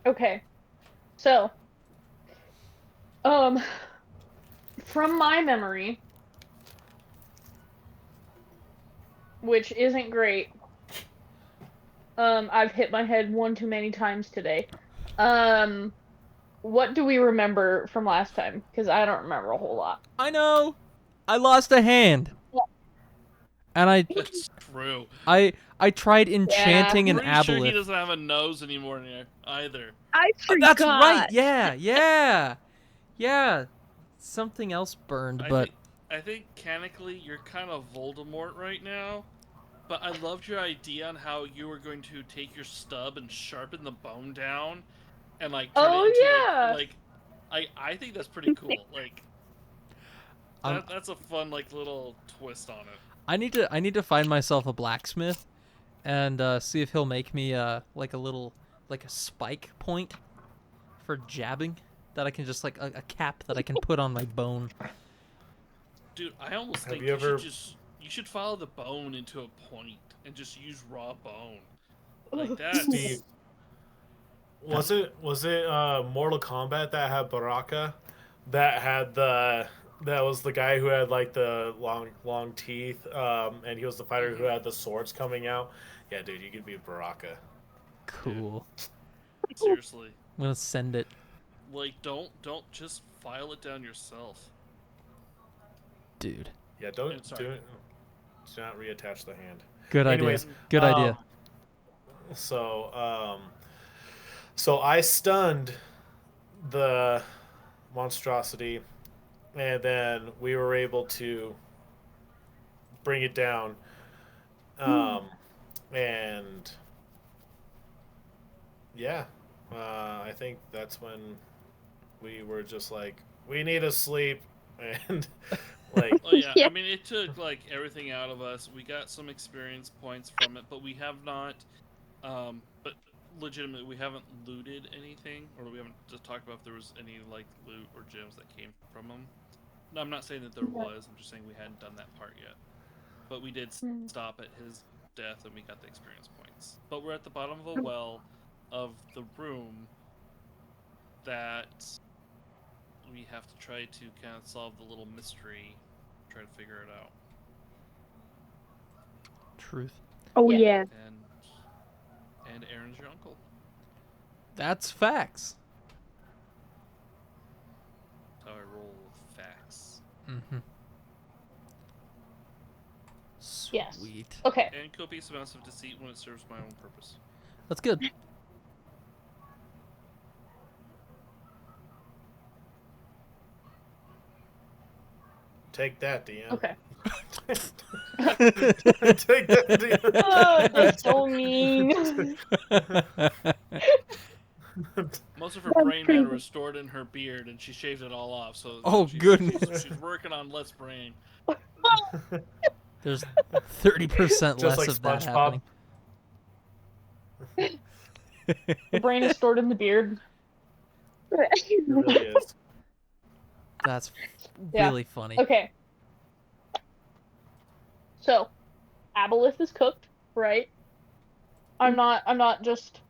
Okay. So, um, from my memory, which isn't great, I've hit my head one too many times today. Um, what do we remember from last time? Because I don't remember a whole lot. I know. I lost a hand, and That's true. I tried Yeah, enchanting an Pretty sure he aboleth. doesn't have a nose anymore either. I That's right. forgot. Yeah, yeah, yeah. Something else burned, I but think I think mechanically you're kind of Voldemort right now. But I loved your idea on how you were going to take your stub and sharpen the bone down and like turn it into oh yeah. I think that's pretty cool. Like I'm that's a fun like little twist on it. I need to find myself a blacksmith and see if he'll make me like a little like a spike point for jabbing that I can just like a cap that I can put on my bone. Dude, I almost Have think you ever? you should follow the bone into a point and just use raw bone. Like Ugh. that's Steve, was it Mortal Kombat that had Baraka? That had that was the guy who had like the long teeth, and he was the fighter who had the swords coming out. Yeah, dude, you could be Baraka. Cool. seriously. I'm gonna send it. Like don't just file it down yourself. Dude. Yeah, don't I'm sorry. do it. Do not reattach the hand. Good Anyways, idea. Good idea. So, so I stunned the monstrosity, and then we were able to bring it down. And yeah, I think that's when we were just like, we need to sleep, and like, Oh yeah, Yeah. I mean it took like everything out of us. We got some experience points from it, but we have not but legitimately we haven't looted anything or we haven't just talked about if there was any like loot or gems that came from them. No, I'm not saying that there was. I'm just saying we hadn't done that part yet. But we did stop at his death and we got the experience points. But we're at the bottom of a well of the room that we have to try to kind of solve the little mystery, try to figure it out. Truth. Oh Yeah. yeah. And Aaron's your uncle. That's facts. That's how I roll with facts. Mm-hmm. Yes. Sweet. Okay. And copious amounts of deceit when it serves my own purpose. That's good. take that, DM. Okay. Take that, DM. Oh, that's so mean. Most of her That's brain pretty matter good. was stored in her beard, and she shaved it all off. So Oh, goodness. she's working on less brain. There's 30% Just less like of that SpongeBob. happening. The brain is stored in the beard. It really is. That's Yeah. really funny. Okay. So, aboleth is cooked, right? I'm not just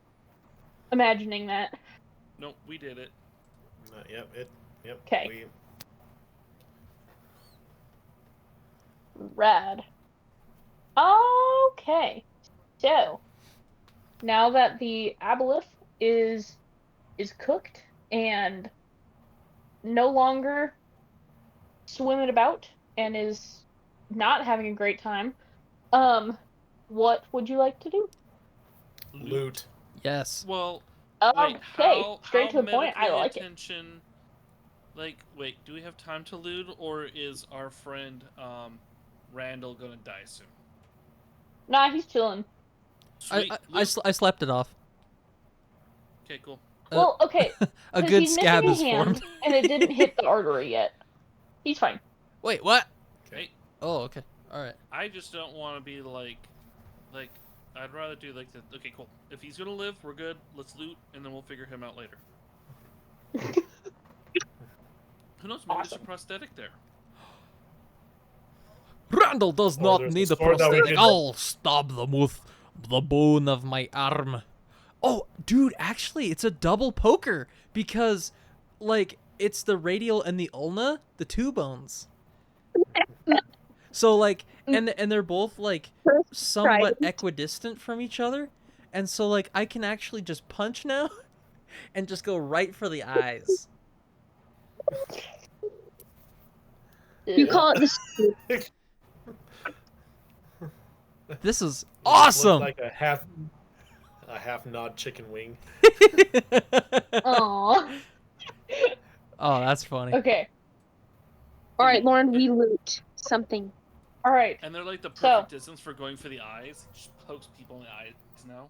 imagining that. Nope, we did it. Yep. 'Kay. Rad. Okay. So, now that the aboleth is cooked and no longer swimming about and is not having a great time, what would you like to do? Loot. Yes. Well, Okay, wait, straight to how the point. I medically like it. attention? Like, wait, do we have time to loot, or is our friend Randall gonna die soon? Nah, he's chilling. Sweet. I slept it off. Okay, cool. Well, okay, A because good he's scab missing is a hand, formed. and it didn't hit the artery yet. He's fine. Wait, what? Okay. Oh, okay. All right. I just don't want to be like, I'd rather do like the. Okay, cool. If he's gonna live, we're good. Let's loot, and then we'll figure him out later. Who knows? Maybe there's a prosthetic there. Randall does Or not there's need a a sword that we prosthetic. could- I'll stab them with the bone of my arm. Oh, dude, actually, it's a double poker because, like, it's the radial and the ulna, the two bones. So, like, and they're both, like, somewhat equidistant from each other. And so, like, I can actually just punch now and just go right for the eyes. You call it the This is Look awesome! like a half gnawed chicken wing. Aww. Oh, that's funny. Okay. All right, Lauren, we loot something. All right. And they're like the So- perfect distance for going for the eyes. Just pokes people in the eyes now.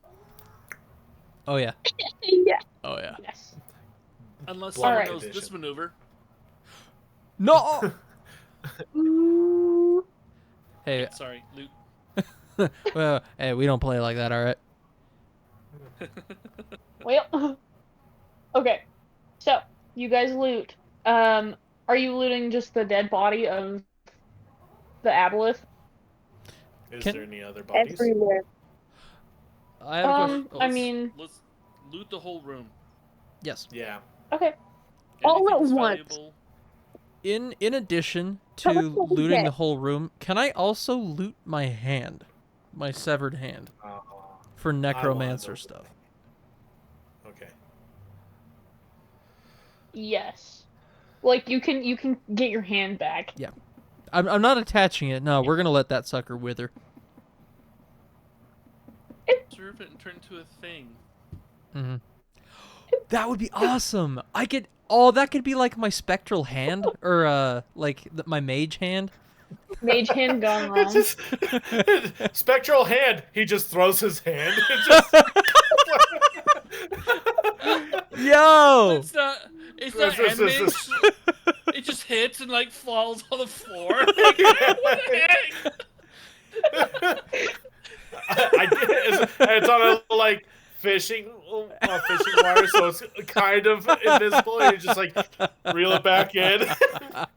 Oh, yeah. Yeah. Oh, yeah. Yes. Unless Block someone Alright. knows this edition. maneuver. No! Ooh. Hey, Sorry, loot. well, hey, we don't play like that, all right? Well. Okay. So you guys loot. Are you looting just the dead body of the aboleth? Is Can- there any other bodies? Everywhere. I have a question. I mean, Let's loot the whole room. Yes. Yeah. okay. All Anything at that's once. valuable- In addition How to much will we looting get? the whole room, can I also loot my hand? My severed hand for necromancer those. stuff. Okay. Yes. Like you can get your hand back. I'm not attaching it. No, we're gonna let that sucker wither. Serve it and turn into a thing. Mm-hmm. That would be awesome. I could. Oh, that could be like my spectral hand, or my mage hand. Mage hand gone It's wrong. just spectral hand. He just throws his hand. It just Yo. It's not. It's not This- this- animated. this- It just hits and like falls on the floor. Like, what the heck? I get it. It's on a like fishing wire, so it's kind of invisible. And you just like reel it back in.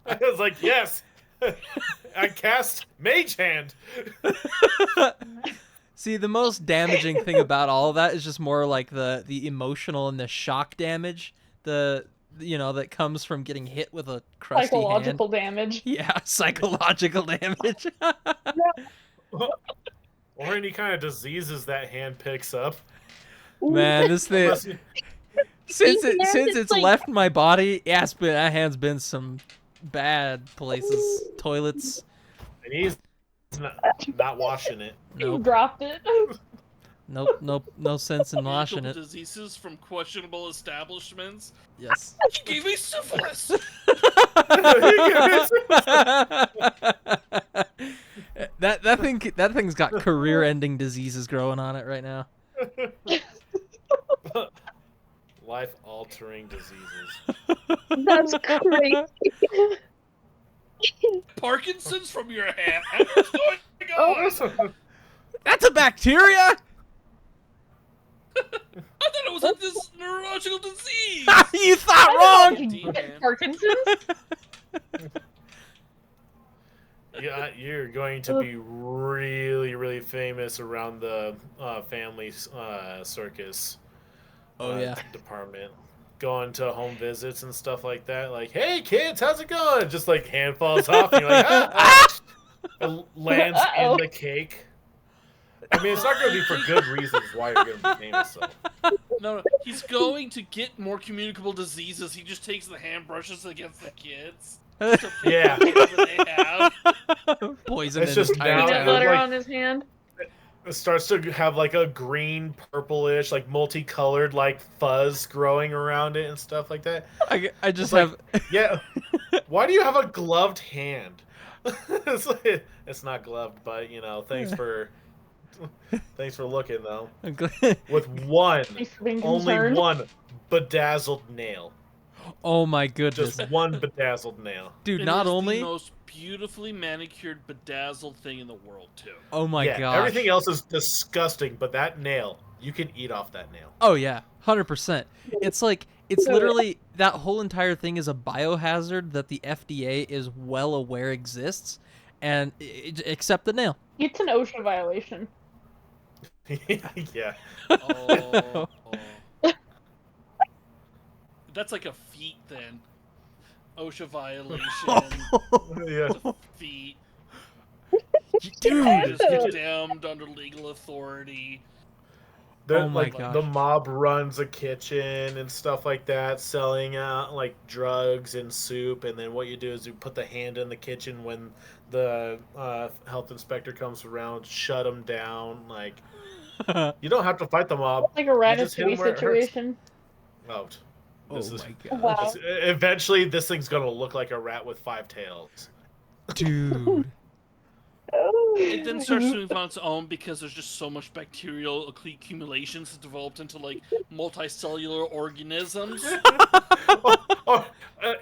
It's like, yes, I cast Mage Hand. See, the most damaging thing about all of that is just more like the emotional and the shock damage. That comes from getting hit with a crusty Psychological hand. damage. Yeah, psychological damage. Or any kind of diseases that hand picks up. Man, this thing Unless you- since Speaking of, it's it's like- left my body, yeah, that hand's been some bad places, toilets. and he's not washing it. You Nope, dropped it. nope, no sense in washing it. Diseases from questionable establishments. Yes. He gave me syphilis. that thing's got career-ending diseases growing on it right now. Life-altering diseases. That's crazy. Parkinson's from your hand. What's going on? That's a bacteria. I thought it was like this neurological disease. You thought wrong. You get Parkinson's? Yeah, you're going to be really, really famous around the family circus. Oh, yeah. Department. Going to home visits and stuff like that. Like, hey kids, how's it going? Just like hand falls off, and you're like, ah! It lands Uh-oh. in the cake. I mean, it's not going to be for good reasons why you're going to be famous, though. No, he's going to get more communicable diseases. He just takes the hand brushes against the kids. Yeah. Whatever they have. Poison It's an just entire now- Peanut town. butter like- on his hand. It starts to have like a green, purplish, like multicolored, like fuzz growing around it and stuff like that. I just It's like- have. Yeah. Why do you have a gloved hand? It's not gloved, but thanks for looking though. With one, Thanks for being only concerned. one bedazzled nail. Oh my goodness, Just one bedazzled nail. dude! It Not is only. the most beautifully manicured, bedazzled thing in the world, too. Oh my Yeah, gosh. everything else is disgusting, but that nail, you can eat off that nail. Oh yeah, 100%. It's like it's literally that whole entire thing is a biohazard that the FDA is well aware exists, and except the nail. It's an OSHA violation. Yeah. Oh. That's like a feat then. OSHA violation. Yeah. It's a feat. Dude. Just condemned under legal authority. Oh my Like the gosh. mob runs a kitchen and stuff like that, selling out like drugs and soup. And then what you do is you put the hand in the kitchen when the health inspector comes around, shut them down. Like you don't have to fight the mob. Like a You just hit them Ratatouille where it hurts. situation. Oh, Oh this is my Wow. gosh. eventually this thing's gonna look like a rat with 5 tails. Dude. It then starts to move on its own because there's just so much bacterial accumulations that's developed into like multicellular organisms.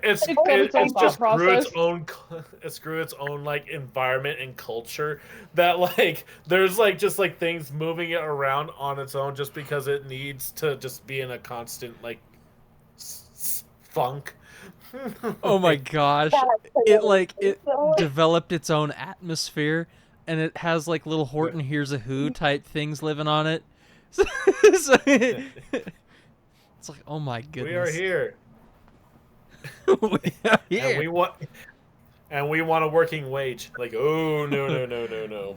It's It's got its own it's thought just grew its process. own like environment and culture that like there's like just like things moving it around on its own just because it needs to just be in a constant like funk. Oh my gosh. It developed its own atmosphere and it has like little Horton Hears a Who type things living on it. So it's like, oh my goodness. We are here. We are And here. we want a working wage. Like, oh no. No.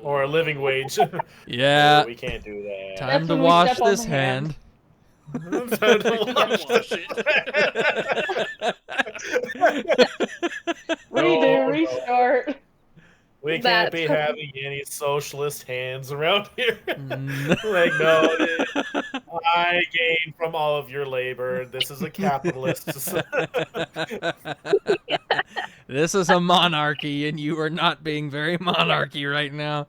Or a living wage. Yeah. Oh, we can't do that. Time That's to when we wash step on this the hand. hand. Time to Wash Redo, No. restart. We can't That's be having any socialist hands around here. No. Like, no, I gain from all of your labor. This is a capitalist. This is a monarchy, and you are not being very monarchy right now.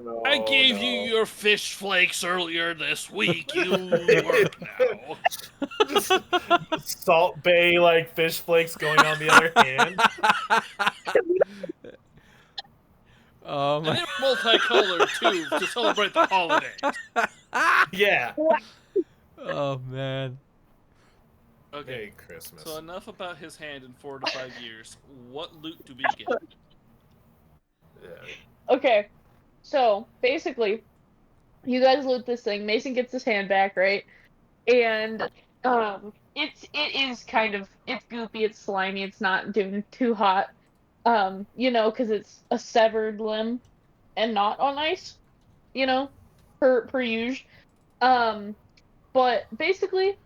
No, I gave you no. your fish flakes earlier this week. You work now. Salt Bay like fish flakes going on the other hand. Oh And my. they're multicolored too to celebrate the holiday. Yeah. Oh man. Okay, Hey, Christmas. so enough about his hand in 4 to 5 years. What loot do we get? Yeah. Okay, so basically, you guys loot this thing. Mason gets his hand back, right? And it is kind of it's goopy, it's slimy, it's not doing too hot. Because it's a severed limb and not on ice. You know, per usual. Um, but basically,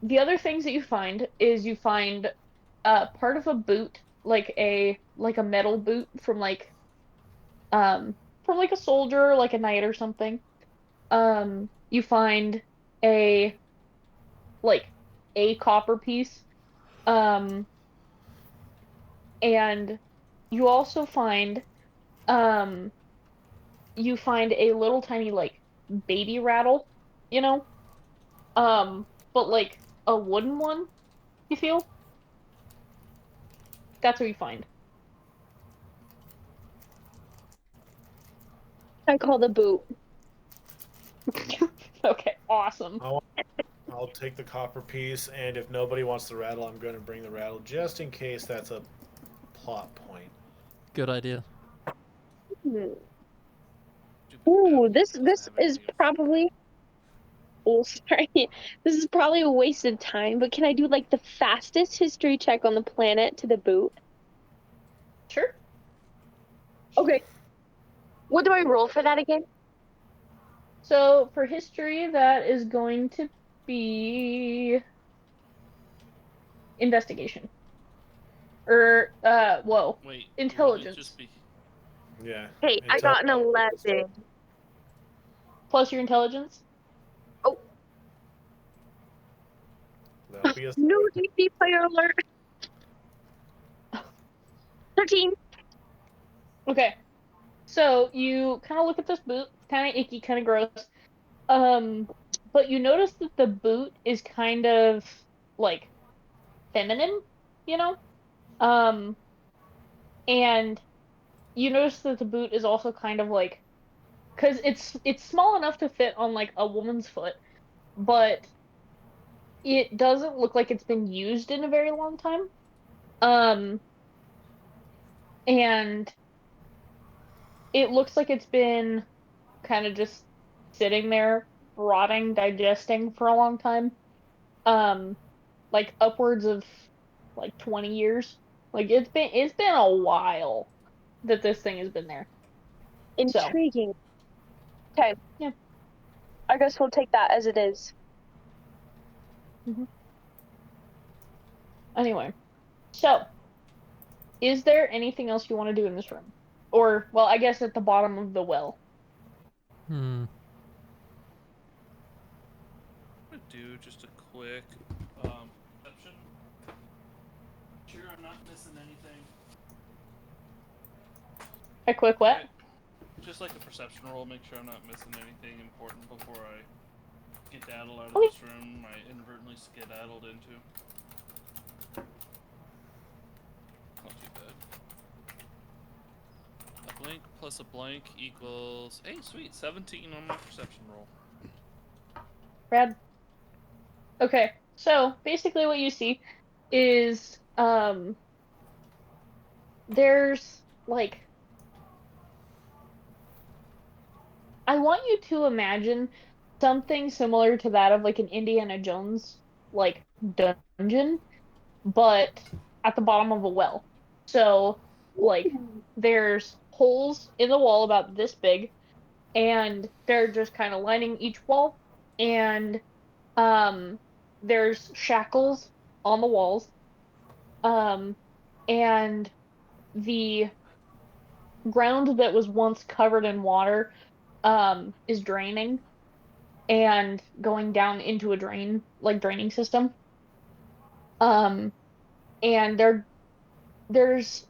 the other things that you find is you find part of a boot, like a metal boot um from like a soldier, like a knight or something. You find a like a copper piece. Um, and you also um find a little tiny like baby rattle, you know? But like a wooden one, you feel? That's what you find. I call the boot. Okay, awesome. I'll take the copper piece, and if nobody wants the rattle, I'm going to bring the rattle just in case that's a plot point. Good idea. Ooh, this is probably. Oh, sorry. This is probably a waste of time, but can I do like the fastest history check on the planet to the boot? Sure. Okay. What do I roll for that again? So for history, that is going to be investigation. Whoa. Wait, Intelligence. Would it just be... Yeah. Hey, I got an 11. Plus your intelligence? Oh, That'll be a no DC player alert. 13. Okay. So you kind of look at this boot, kind of icky, kind of gross. But you notice that the boot is kind of like feminine, you know? Um, and you notice that the boot is also kind of like, because it's small enough to fit on like a woman's foot, but it doesn't look like it's been used in a very long time. Um, and it looks like it's been kind of just sitting there rotting, digesting for a long time. Like upwards of like 20 years. Like it's been a while that this thing has been there. So, Intriguing. Okay, yeah. I guess we'll take that as it is. hmm Anyway, so is there anything else you want to do in this room? Or, well, I guess at the bottom of the well. Hmm. I'm gonna do just a quick perception. Sure, I'm not missing anything. A quick what? Okay. Just like a perception roll, make sure I'm not missing anything important before I skedaddle out of Okay. this room I inadvertently skedaddled into. Not too bad. A blank plus a blank equals... Hey, sweet, 17 on my perception roll. Brad? Okay, so basically what you see is there's like I want you to imagine something similar to that of like an Indiana Jones like dungeon, but at the bottom of a well. So like there's holes in the wall about this big, and they're just kind of lining each wall, and um there's shackles on the walls, um and the ground that was once covered in water is draining and going down into a draining system. Um, and there's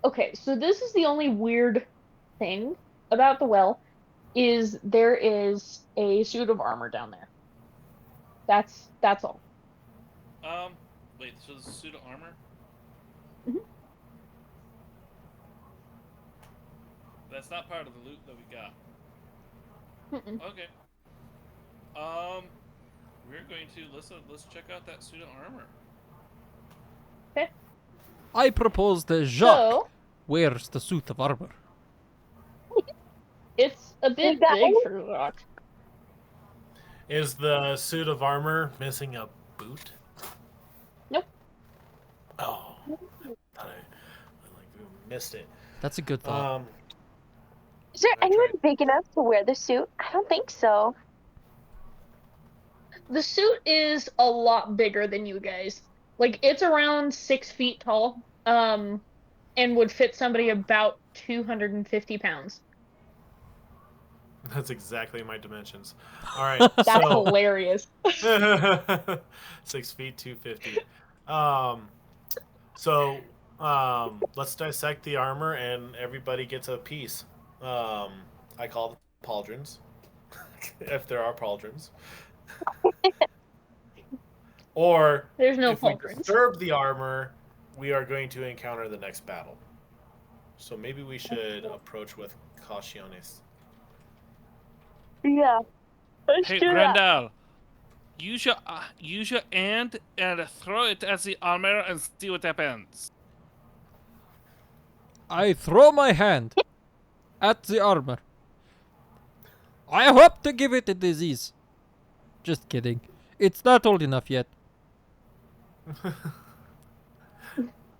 okay, so this is the only weird thing about the well is there is a suit of armor down there. That's all. Wait, so there's a suit of armor? Mhm. That's not part of the loot that we got. Mm-mm. Okay. We're going to let's check out that suit of armor. Okay. I propose that Jacques So wears the suit of armor. it's a bit That big for Rock. Is the suit of armor missing a boot? Nope. Oh, thought we missed it. That's a good thought. Is there I anyone tried. big enough to wear the suit? I don't think so. The suit is a lot bigger than you guys. Like it's around 6 feet tall. And would fit somebody about 250 pounds. That's exactly my dimensions. All right, That's so hilarious. 6 feet, 250. Um, so let's dissect the armor, and everybody gets a piece. I call them pauldrons, if there are pauldrons. Or There's no if we pauldrons. disturb the armor, we are going to encounter the next battle. So maybe we should approach with cautiones. Yeah. Let's Hey, do that. Grandal, use your hand and throw it at the armor and see what happens. I throw my hand at the armor. I hope to give it a disease. Just kidding. It's not old enough yet.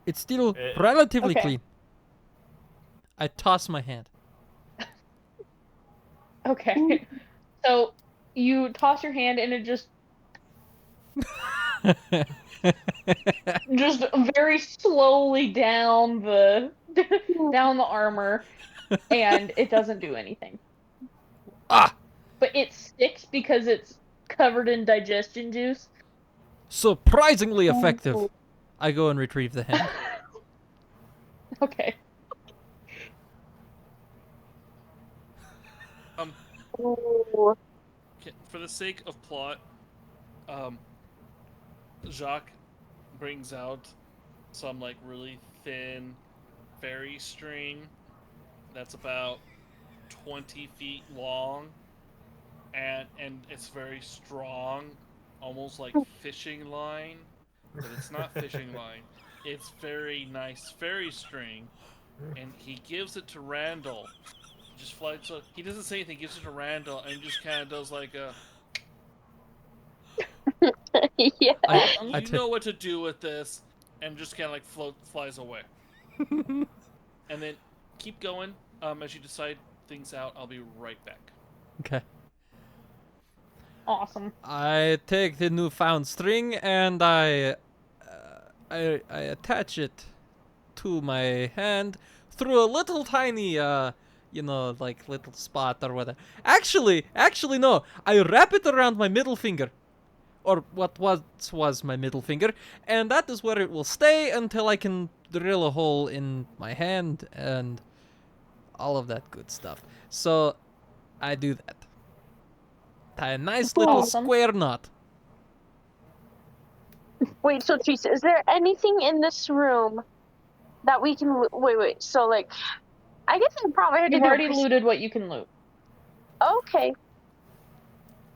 It's still relatively Okay. clean. I toss my hand. Okay. So you toss your hand and it just very slowly down the down the armor, and it doesn't do anything. Ah! But it sticks because it's covered in digestion juice. Surprisingly effective. I go and retrieve the hand. Okay. Ooh. For the sake of plot, Jacques brings out some like really thin fairy string that's about 20 feet long, and it's very strong, almost like fishing line, but it's not fishing line. It's very nice fairy string, and he gives it to Randall just flies. So he doesn't say anything. Gives it to Randall and just kind of does like a. Yeah. Awesome. You know what to do with this, and just kind of like flies away. And then keep going. As you decide things out, I'll be right back. Okay. Awesome. I take the newfound string and I attach it to my hand through a little tiny like little spot or whatever. Actually no. I wrap it around my middle finger, or what was my middle finger, and that is where it will stay until I can drill a hole in my hand and all of that good stuff. So I do that. Tie a nice little Awesome. square knot. Wait, so Teresa, is there anything in this room that we can wait, so like I guess I probably had to You've do already looted what you can loot. Okay.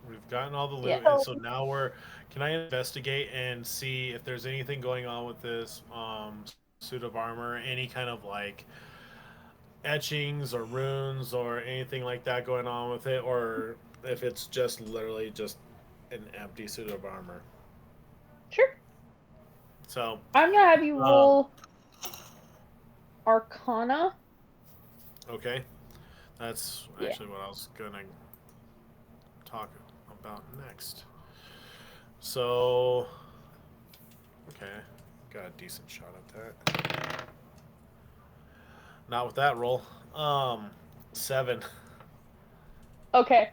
We've gotten all the loot, Yeah. and so now Can I investigate and see if there's anything going on with this suit of armor? Any kind of like etchings or runes or anything like that going on with it, or if it's just literally just an empty suit of armor? Sure. So I'm gonna have you roll Arcana. okay, that's Yeah. actually what I was gonna talk about next. So, okay, got a decent shot at that. Not with that roll. 7. Okay.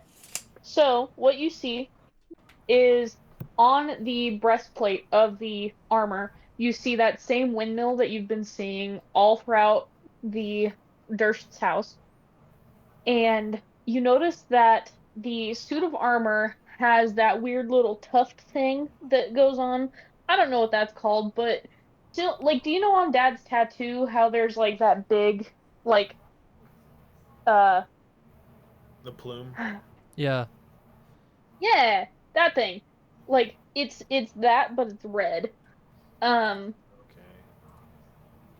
So what you see is on the breastplate of the armor, you see that same windmill that you've been seeing all throughout the Durst's house. And you notice that the suit of armor has that weird little tuft thing that goes on. I don't know what that's called, but still, like, do you know on Dad's tattoo how there's like that big, like, uh, The plume. Yeah. yeah, that thing. Like, it's that, but it's red. Um, Okay.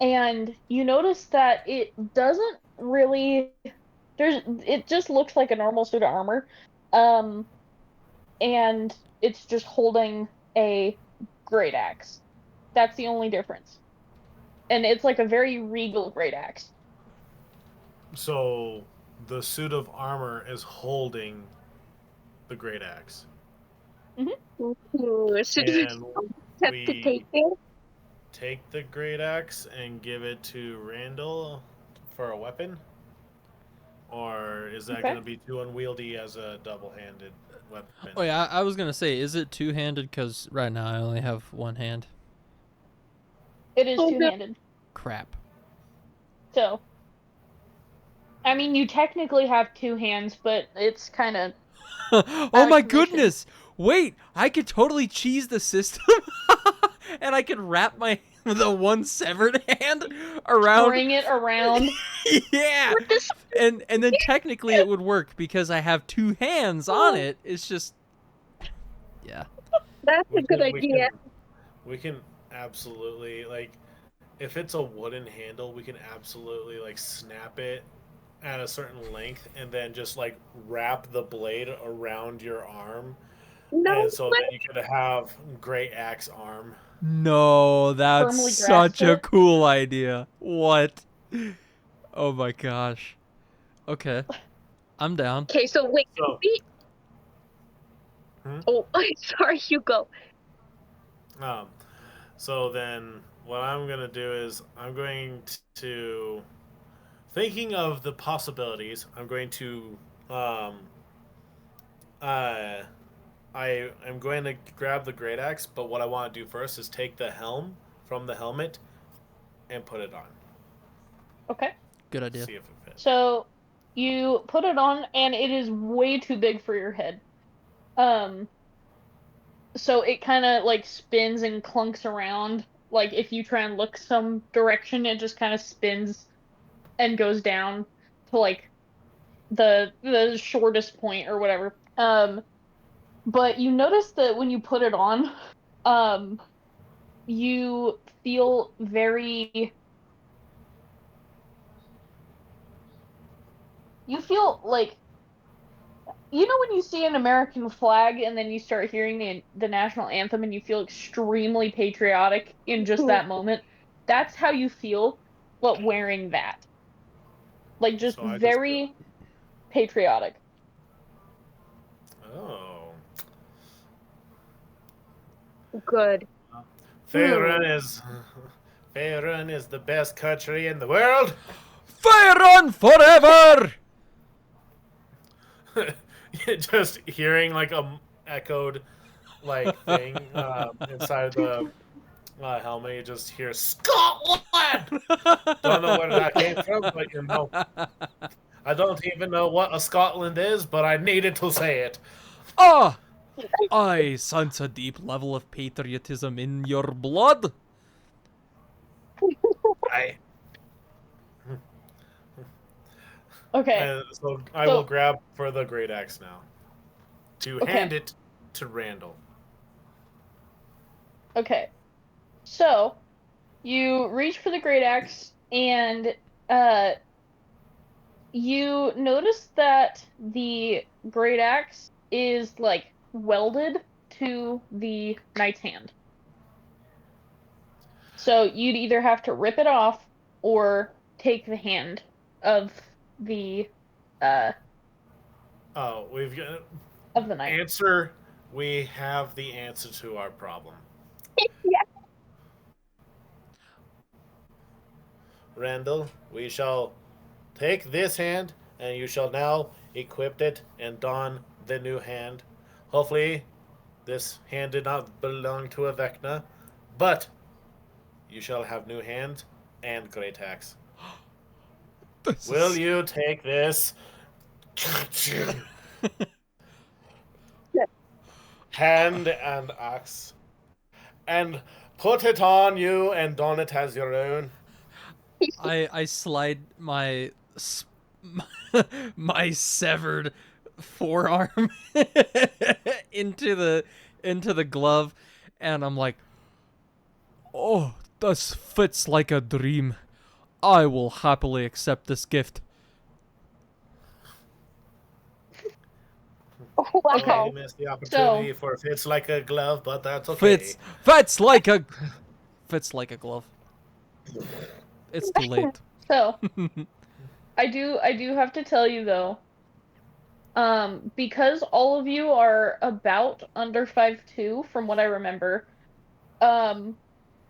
and you notice that it doesn't really, it just looks like a normal suit of armor. Um, and it's just holding a great axe. That's the only difference. And it's like a very regal great axe. So the suit of armor is holding the great axe, Ooh, so do we and have to take we it? take the great axe and give it to Randall for a weapon, or is that Okay. going to be too unwieldy as a double-handed weapon? Oh yeah, I was gonna say, is it two-handed? Because right now I only have one hand. It is Oh, no. two-handed. Crap. So, I mean, you technically have two hands, but it's kind of Oh out of my commission. goodness! Wait, I could totally cheese the system, and I could wrap my the one severed hand around. String it around. Yeah, What this? and then technically it would work because I have two hands on it. It's just, yeah. That's a We good can, we idea. can, we can absolutely like, if it's a wooden handle, we can absolutely like snap it at a certain length and then just like wrap the blade around your arm, No and so way. then you could have great axe arm. No, that's Firmly grasp such a it. cool idea. What? Oh my gosh. Okay, I'm down. Okay, so wait, So, we. hmm? Oh, sorry, you go. um, so then what I'm gonna do is I'm going to, thinking of the possibilities. I'm going to uh I am going to grab the great axe, but what I want to do first is take the helm from the helmet and put it on. Okay. Good idea. See if it fits. So you put it on, and it is way too big for your head. Um, so it kind of like spins and clunks around. Like if you try and look some direction, it just kind of spins and goes down to like the shortest point or whatever. But you notice that when you put it on, um, you feel very you feel like you know when you see an American flag and then you start hearing the national anthem and you feel extremely patriotic in just that moment. That's how you feel, but wearing that. Like just So I just go, very patriotic. oh. Good. Faerun is Faerun is the best country in the world. Fire on forever! Just hearing like a echoed like thing inside the helmet, you just hear Scotland. Don't know where that came from, but you know, I don't even know what a Scotland is, but I needed to say it. Ah! I sense a deep level of patriotism in your blood. I Okay. so I will So, grab for the great axe now to hand okay. it to Randall. Okay. So, you reach for the great axe and uh you notice that the great axe is like welded to the knight's hand. So you'd either have to rip it off or take the hand of the uh Oh, we've got of the knight. answer. We have the answer to our problem. Yeah. Randall, we shall take this hand, and you shall now equip it and don the new hand. Hopefully, this hand did not belong to a Vecna, but you shall have new hand and great axe. Will you take this hand and axe and put it on you and don it as your own? I slide my my severed forearm into the glove, and I'm like, oh, this fits like a dream. I will happily accept this gift. Oh, Okay. you missed the So, opportunity for fits like a glove, but that's okay. Fits like a fits like a glove. It's too late. so I do have to tell you though, because all of you are about under 5'2" from what I remember, um,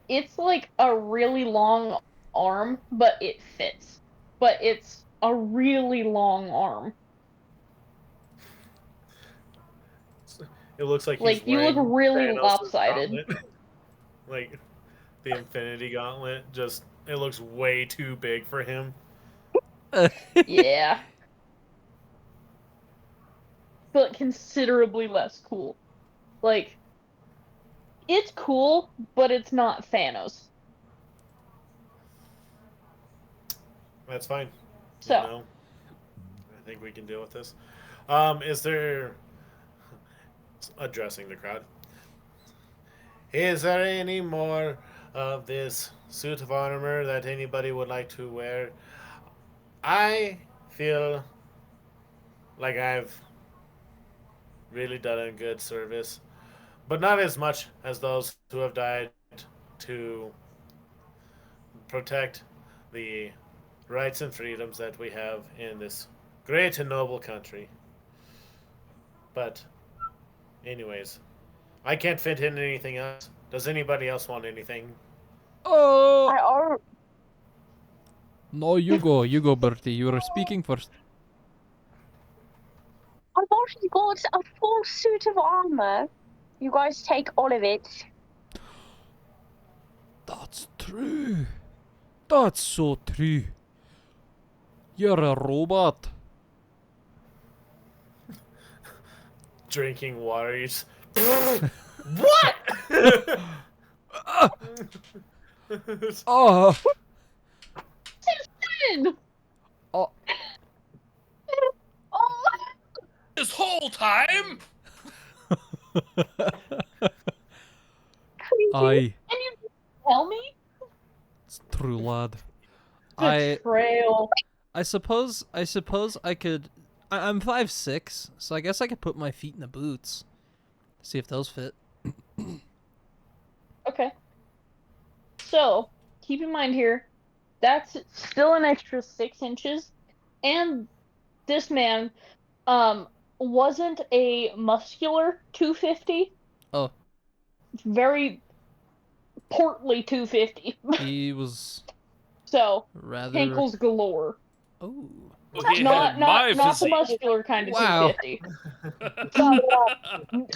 it's like a really long arm, but it fits. But it's a really long arm. It looks like he's Like you look wearing really Thanos' lopsided. gauntlet. Like the Infinity Gauntlet. Just it looks way too big for him. Yeah. But considerably less cool. Like it's cool, but it's not Thanos. That's fine. You So, know, I think we can deal with this. Is there addressing the crowd? Is there any more of this suit of armor that anybody would like to wear? I feel like I've really done a good service, but not as much as those who have died to protect the rights and freedoms that we have in this great and noble country. But, anyways, I can't fit in anything else. Does anybody else want anything? Oh I are. no, you go, Bertie. You were speaking first. I've already got a full suit of armor. You guys take all of it. That's true. That's so true. You're a robot. Drinking water, you just. What? Oh, Sin! oh, Oh, This whole time? I. and you tell me? It's true, lad. Betrayal. I suppose I could. I'm 5'6", so I guess I could put my feet in the boots. See if those fit. Okay. So, keep in mind here, that's still an extra 6 inches. And this man, um, wasn't a muscular 250. Oh, Very portly 250. he was So, rather. cankles galore. Oh, Well, he Not had not my not the physique. muscular kind of wow. 250.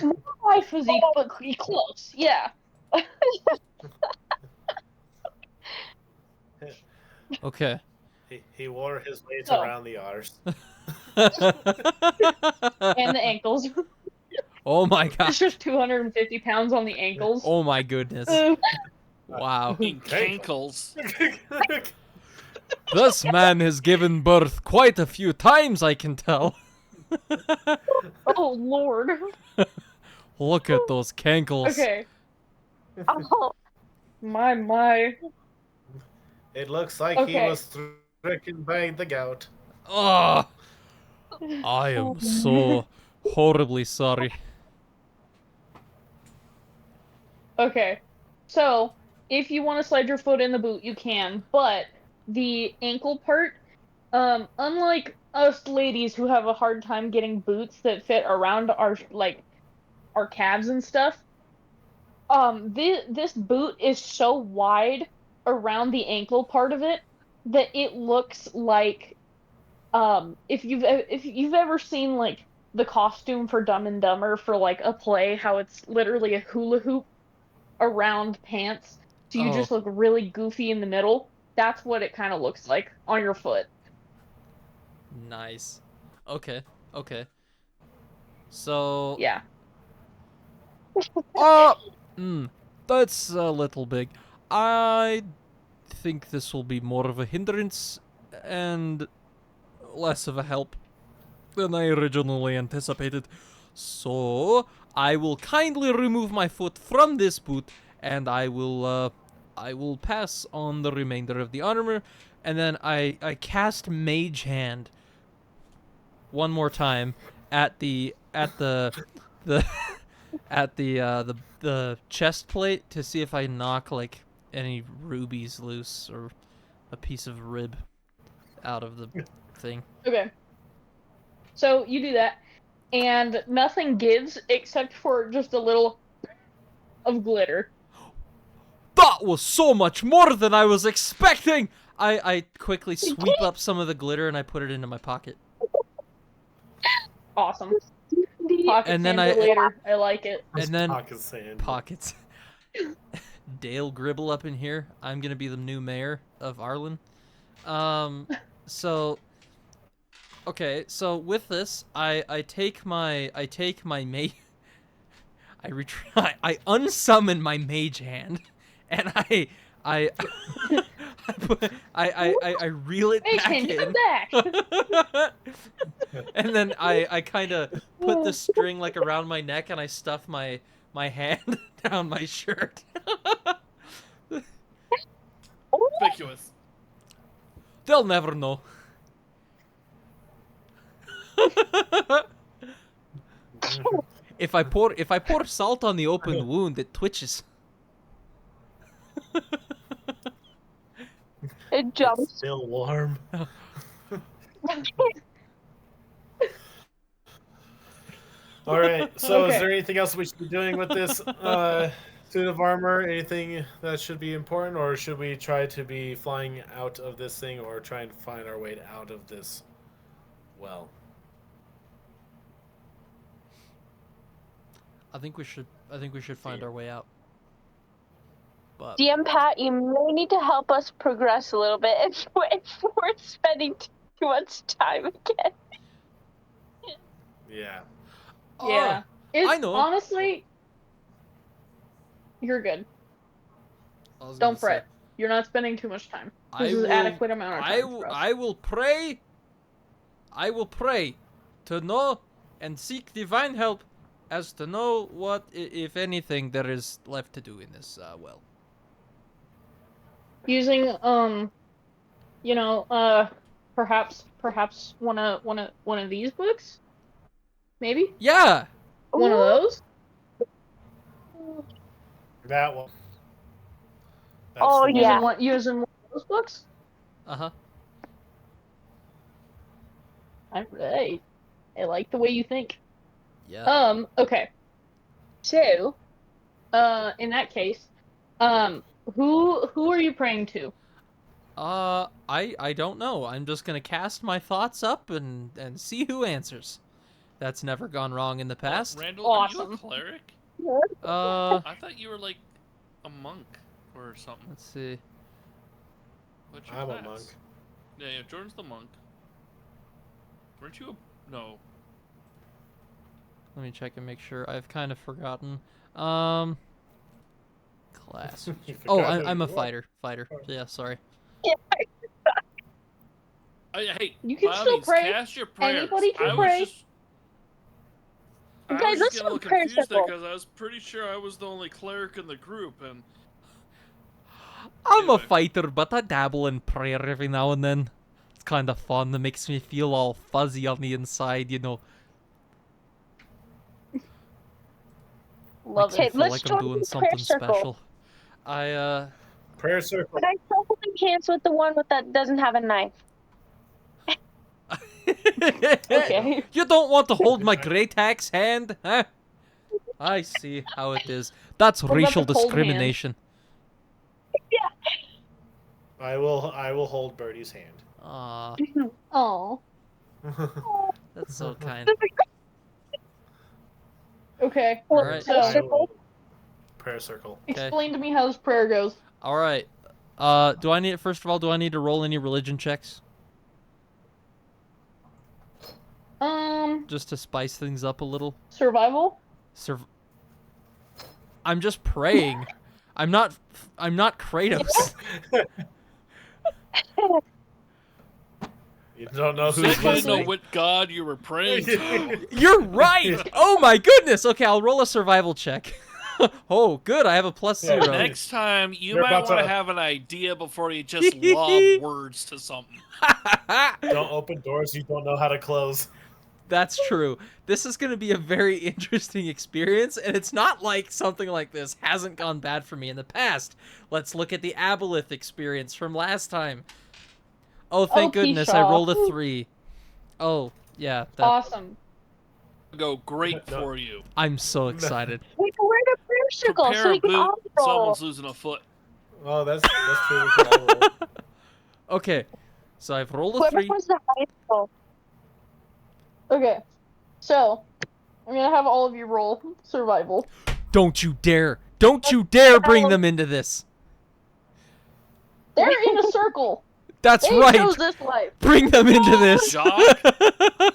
Not my physique, but close. Yeah. Okay. He wore his weight So, around the arse. and the ankles. Oh my It's god. just 250 pounds on the ankles. Oh my goodness. Wow. In cankles. This man has given birth quite a few times, I can tell. Oh Lord. Look at those cankles. Okay. Oh, My. It looks like he Okay. was stricken by the gout. Oh, I am so horribly sorry. Okay. So, if you want to slide your foot in the boot, you can, but the ankle part, unlike us ladies who have a hard time getting boots that fit around our calves and stuff, this boot is so wide around the ankle part of it that it looks like if you've ever seen like the costume for Dumb and Dumber for like a play, how it's literally a hula hoop around pants, so you Oh, just look really goofy in the middle. That's what it kind of looks like on your foot. nice. Okay, okay. So, Yeah. uh, that's a little big. I think this will be more of a hindrance and less of a help than I originally anticipated. So, I will kindly remove my foot from this boot, and I will pass on the remainder of the armor, and then I cast Mage Hand one more time at the at the chest plate to see if I knock like any rubies loose or a piece of rib out of the thing. Okay. So you do that, and nothing gives except for just a little of glitter. That was so much more than I was expecting! I quickly sweep up some of the glitter and I put it into my pocket. Awesome. Pocket And then Santa later. I like it. And then Pocket sand. pockets. Dale Gribble up in here. I'm gonna be the new mayor of Arlen. So okay, so with this, I take my I unsummon my mage hand, and I I reel it Hey, back can you in. come back? And then I kind of put the string like around my neck, and I stuff my hand down my shirt. Conspicuous. They'll never know. If I pour salt on the open wound, it twitches. it It's jumps. still warm. All right. So, is Okay. there anything else we should be doing with this suit of armor? Anything that should be important, or should we try to be flying out of this thing, or try and find our way out of this well? I think we should find our way out. But DM Pat, you may need to help us progress a little bit if we're spending too much time again. Yeah. Yeah. It's I know. honestly, you're good. I was gonna Don't say, fret. You're not spending too much time. I This is will- adequate amount of time for us. I will pray. I will pray to know and seek divine help as to know what, if anything, there is left to do in this well. Using perhaps one of these books? Maybe? Yeah. One of those? That one. That's Oh, the one. yeah. Using one of those books? Uh-huh. Alright. I like the way you think. Yeah. Okay. So, in that case, who are you praying to? I don't know. I'm just gonna cast my thoughts up and see who answers. That's never gone wrong in the past. Randall, are you a Awesome. cleric? I thought you were like a monk or something. let's see. What's your I'm class? a monk. Yeah, Jordan's the monk. Weren't you a... No. Let me check and make sure. I've kind of forgotten. Class. You Oh, forgot who I'm a you are. fighter. Fighter. Yeah, sorry. Hey, You can by all still means, pray. cast your prayers. Anybody can I pray. was just... I Guys, was let's just getting do a a little prayer confused there circle. because I was pretty sure I was the only cleric in the group, and... I'm a Anyway. fighter, but I dabble in prayer every now and then. It's kind of fun. It makes me feel all fuzzy on the inside, you know. Love Makes me it. Okay, feel let's like I'm join doing the prayer something circle. special. I Prayer circle. Can I start holding hands with the one that doesn't have a knife? Okay. You don't want to hold my great axe hand, huh? I see how it is. That's What about racial the cold hand? discrimination. I will hold Birdie's hand. Aw, Oh. that's so kind. Okay. All right. So- I will- Prayer circle. Okay. Explain to me how this prayer goes. All right. Do I need first of all? Do I need to roll any religion checks just to spice things up a little? Survival? I'm just praying. I'm not Kratos. You don't know You who's said you didn't know listening. what god you were praying to. You're right. Oh my goodness. Okay, I'll roll a survival check. Oh, good. I have a Yeah, +0. Next time, you You're might about want to to- have an idea before you just lob words to something. Don't open doors you don't know how to close. That's true. This is going to be a very interesting experience, and it's not like something like this hasn't gone bad for me in the past. Let's look at the Aboleth experience from last time. Oh, thank goodness, I Keyshaw. rolled a 3. Oh, yeah, that, Awesome. Go great No. for you. I'm so excited. We can wear the prayer circle Prepare so a we can boot. all roll. Someone's losing a foot. Oh, that's true. We can all roll. Okay, so I've rolled a Whoever 3. was the highest roll. Okay. So, I'm gonna have all of you roll survival. Don't you dare! Don't you dare bring them into this! They're in a circle. That's They right! chose this life. Bring them into this! Jock,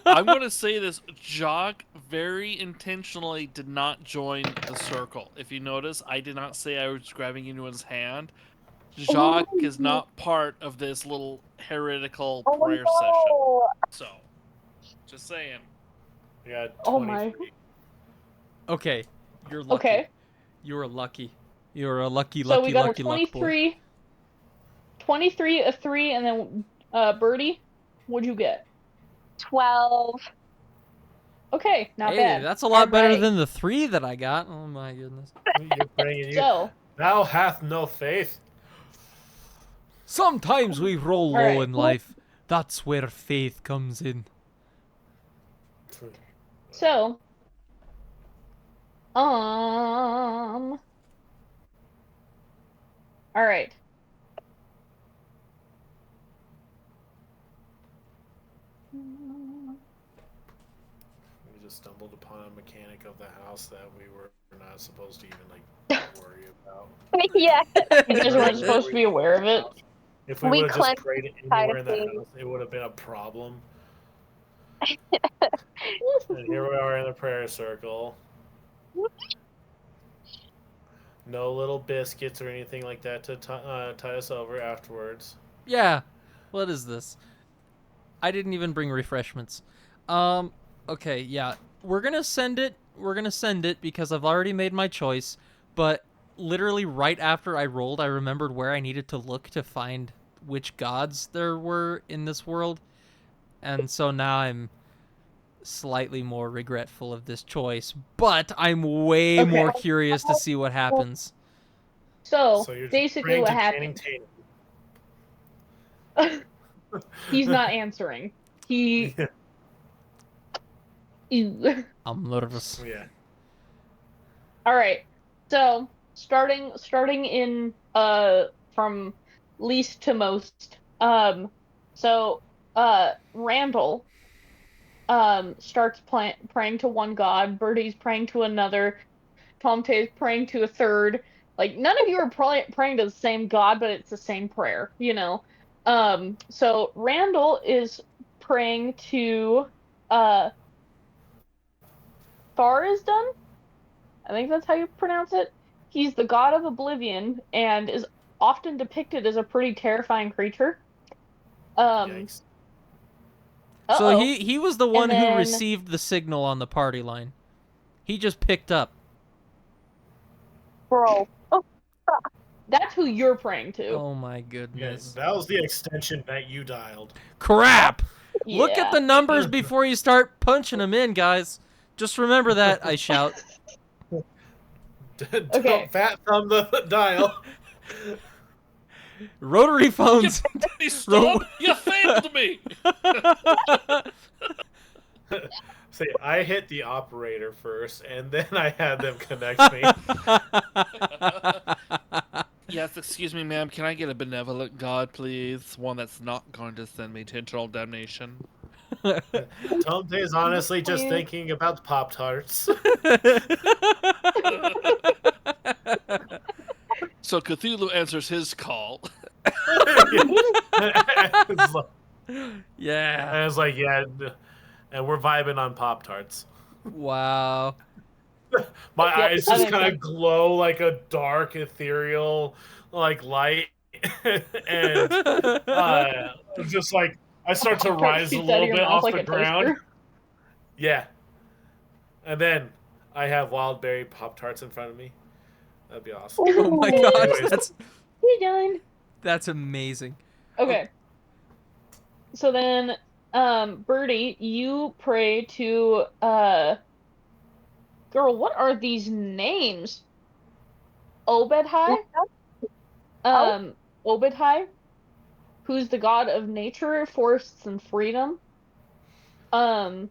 I'm going to say this. Jock very intentionally did not join the circle. If you notice, I did not say I was grabbing anyone's hand. Jock is not part of this little heretical prayer session. no. So, just saying. Yeah, Oh my. 23. Okay, you're lucky. Okay. You're lucky. You're a lucky, So lucky, we got lucky a luck boy. 23, a 3, and then Birdie, what'd you get? 12. Okay, not Hey, bad. that's a lot better Alright. than the 3 that I got. Oh my goodness. You're bringing you. So, Thou hath no faith. Sometimes we roll low Alright. in life. That's where faith comes in. so, alright. We just stumbled upon a mechanic of the house that we were not supposed to even like worry about. Yeah. You guys weren't supposed to be aware of it. If we We would have just cleansed prayed side anywhere of in the things. house, it would have been a problem. And here we are in the prayer circle. No little biscuits or anything like that to tie us over afterwards. Yeah. What is this? I didn't even bring refreshments. Okay, yeah. We're gonna send it. We're gonna send it because I've already made my choice. But literally right after I rolled, I remembered where I needed to look to find which gods there were in this world. And so now I'm slightly more regretful of this choice, but I'm way Okay. more curious to see what happens. So So you're just basically, praying what to Channing happened? Tatum. He's not answering. He. Yeah. Ew. I'm nervous. Yeah. All right. So starting in from least to most. So Randall starts praying to one god. Birdie's praying to another. Tomte's praying to a third. Like none of you are praying to the same god, but it's the same prayer, you know. So Randall is praying to uh Farazdan. I think that's how you pronounce it. He's the god of oblivion and is often depicted as a pretty terrifying creature. Um, Yikes. So uh-oh. he was the And one who then, received the signal on the party line. He just picked up. Bro. Oh, that's who you're praying to. Oh my Yeah, goodness. that was the extension that you dialed. Crap! Look at Yeah. the numbers before you start punching them in, guys. Just remember that, I shout. Okay. Don't fat thumb the dial. Rotary phones. Hey, stop! You failed me! See, I hit the operator first, and then I had them connect me. Yes, excuse me, ma'am. Can I get a benevolent god, please? One that's not going to send me to eternal damnation. Tomte is honestly just Please. thinking about the Pop Tarts. So Cthulhu answers his call. Yeah. And it's like, yeah, and we're vibing on Pop Tarts. Wow. My Yep, eyes that just makes kind of sense. glow like a dark, ethereal, like light, and just like I start to Pop-Tart rise a shoots out of little your bit mouth off like the a ground. toaster. Yeah, and then I have wild berry Pop Tarts in front of me. That'd be awesome. Oh my gosh, Anyways. You done. that's amazing. Okay. So then, Birdie, you pray to girl, what are these names? Obedhai? Obedhai, who's the god of nature, forests, and freedom. Um,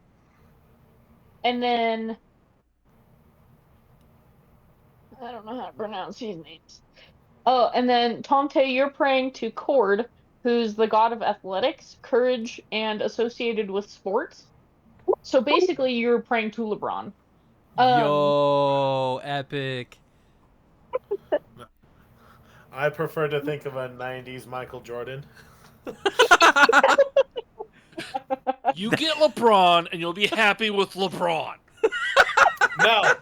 and then I don't know how to pronounce these names. Oh, and then Tomte, you're praying to Cord, who's the god of athletics, courage, and associated with sports. So basically, you're praying to LeBron. Um, Yo, epic. I prefer to think of a '90s Michael Jordan. You get LeBron, and you'll be happy with LeBron. No,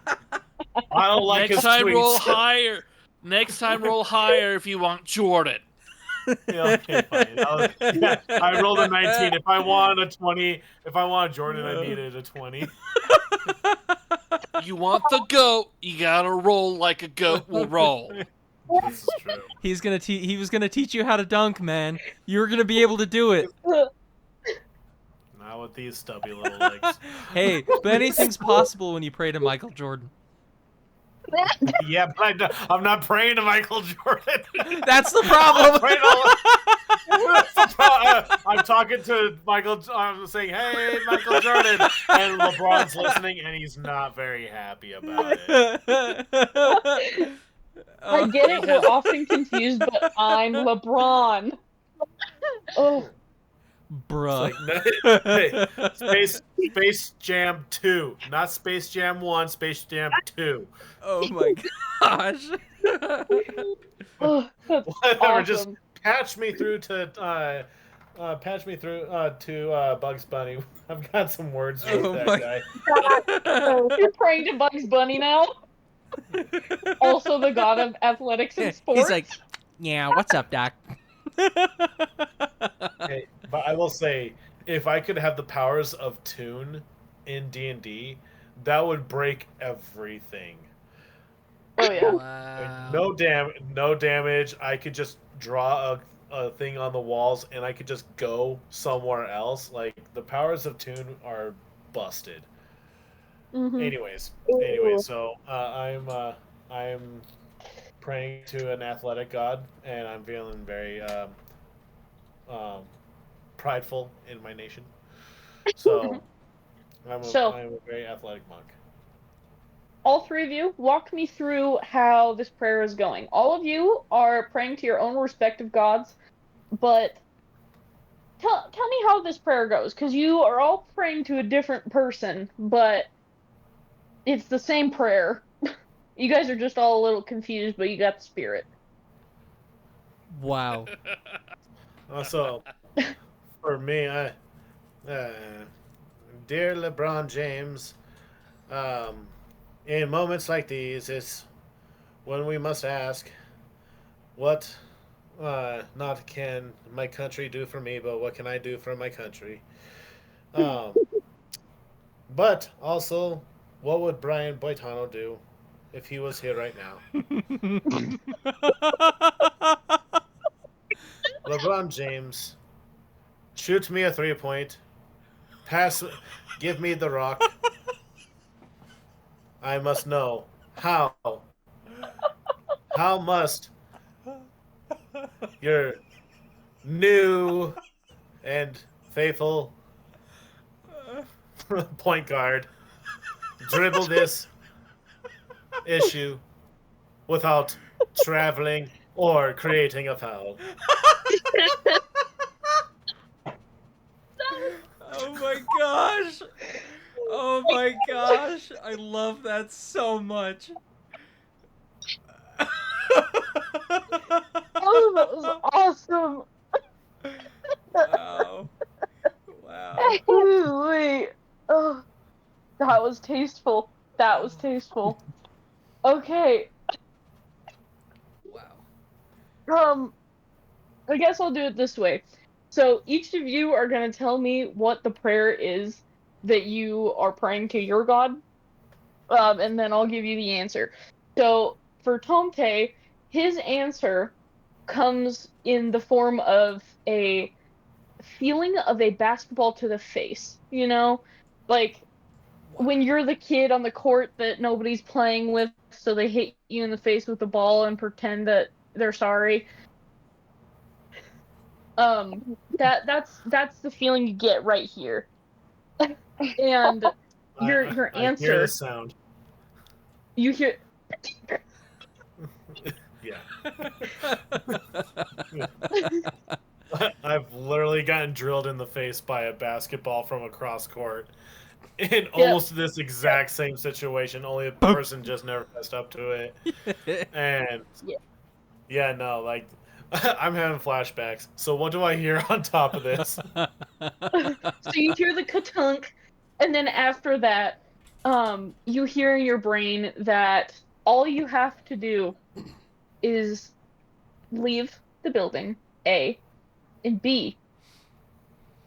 I don't like Next his time, roll tweets. higher. Next time, roll higher if you want Jordan. Yeah, okay, fine. Yeah, I rolled a 19. If I want a 20, if I want Jordan, I needed a 20. You want the goat, you gotta roll like a goat will roll. This is true. He was gonna teach you how to dunk, man. You were gonna be able to do it. Not with these stubby little legs. Hey, but anything's possible when you pray to Michael Jordan. Yeah, but I'm not praying to Michael Jordan. That's the I'm, problem. praying I'm talking to Michael. I'm saying, "Hey, Michael Jordan," and LeBron's listening, and he's not very happy about it. I get it, we're often confused, but I'm LeBron. Oh, Bruh. It's like, hey, Space Jam 2, not Space Jam 1, Space Jam 2. Oh my gosh. oh, that's Whatever, just awesome. patch me through to Bugs Bunny. I've got some words with Oh that my- guy. You're praying to Bugs Bunny now? Also the god of athletics and sports? He's like, yeah, what's up, Doc? Hey, but I will say, if I could have the powers of Toon in D&D, that would break everything. Oh, yeah. Wow. No damage. I could just draw a thing on the walls, and I could just go somewhere else. Like the powers of Tune are busted. Mm-hmm. Anyways, Ooh. so I'm praying to an athletic god, and I'm feeling very um, prideful in my nation. So So, I'm a very athletic monk. all three of you, walk me through how this prayer is going. All of you are praying to your own respective gods, but tell me how this prayer goes, because you are all praying to a different person, but it's the same prayer. You guys are just all a little confused, but you got the spirit. Wow. Also, for me, uh, dear LeBron James, um, in moments like these, it's when we must ask, what not can my country do for me, but what can I do for my country? Um, but also, what would Brian Boitano do if he was here right now? LeBron James, shoot me a 3 point, pass, give me the rock. I must know how must your new and faithful point guard dribble this issue without traveling or creating a foul. Oh my gosh. Oh my gosh. I love that so much. Oh, that was awesome. Wow. Wow. Ooh, wait. Oh, that was tasteful. That was tasteful. Okay. Wow. Um, I guess I'll do it this way. So each of you are gonna tell me what the prayer is that you are praying to your god, and then I'll give you the answer. So for Tomte, his answer comes in the form of a feeling of a basketball to the face. Like when Wow. you're the kid on the court that nobody's playing with, so they hit you in the face with the ball and pretend that they're sorry. That's the feeling you get right here. And your I hear the answer, sound. you hear Yeah. I've literally gotten drilled in the face by a basketball from across court in yep, almost this exact same situation, only a person just never fessed up to it. And yeah. yeah, no, like I'm having flashbacks. So what do I hear on top of this? So you hear the katunk, and then after that, you hear in your brain that all you have to do is leave the building, A, and B,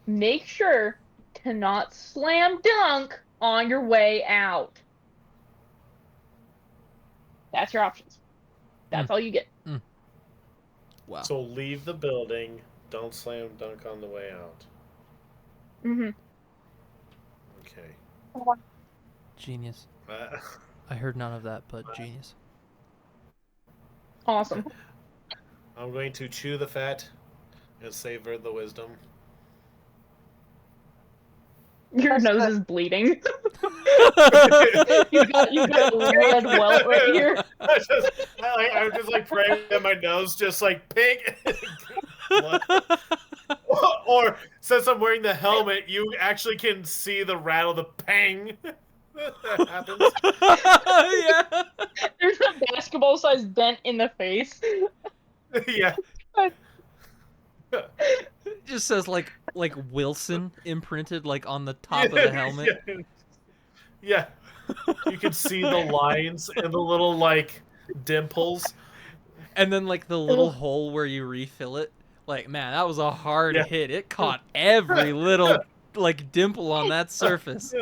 make sure to not slam dunk on your way out. That's your options. That's all you get. Wow. So leave the building, don't slam dunk on the way out. Hmm. Okay. Genius. Uh, I heard none of that, but genius. Awesome. I'm going to chew the fat and savor the wisdom. Your That's nose good. is bleeding. You've got a red welt right here. I'm just like praying that my nose just like pink. Blood. Or since I'm wearing the helmet, you actually can see the rattle, the pang that happens. Yeah. There's a basketball-sized dent in the face. Yeah. It just says like Wilson imprinted like on the top of the helmet. Yeah. Yeah. You can see the lines and the little like dimples. And then like the little hole where you refill it. Like, man, that was a hard Yeah. hit. It caught every little like dimple on that surface.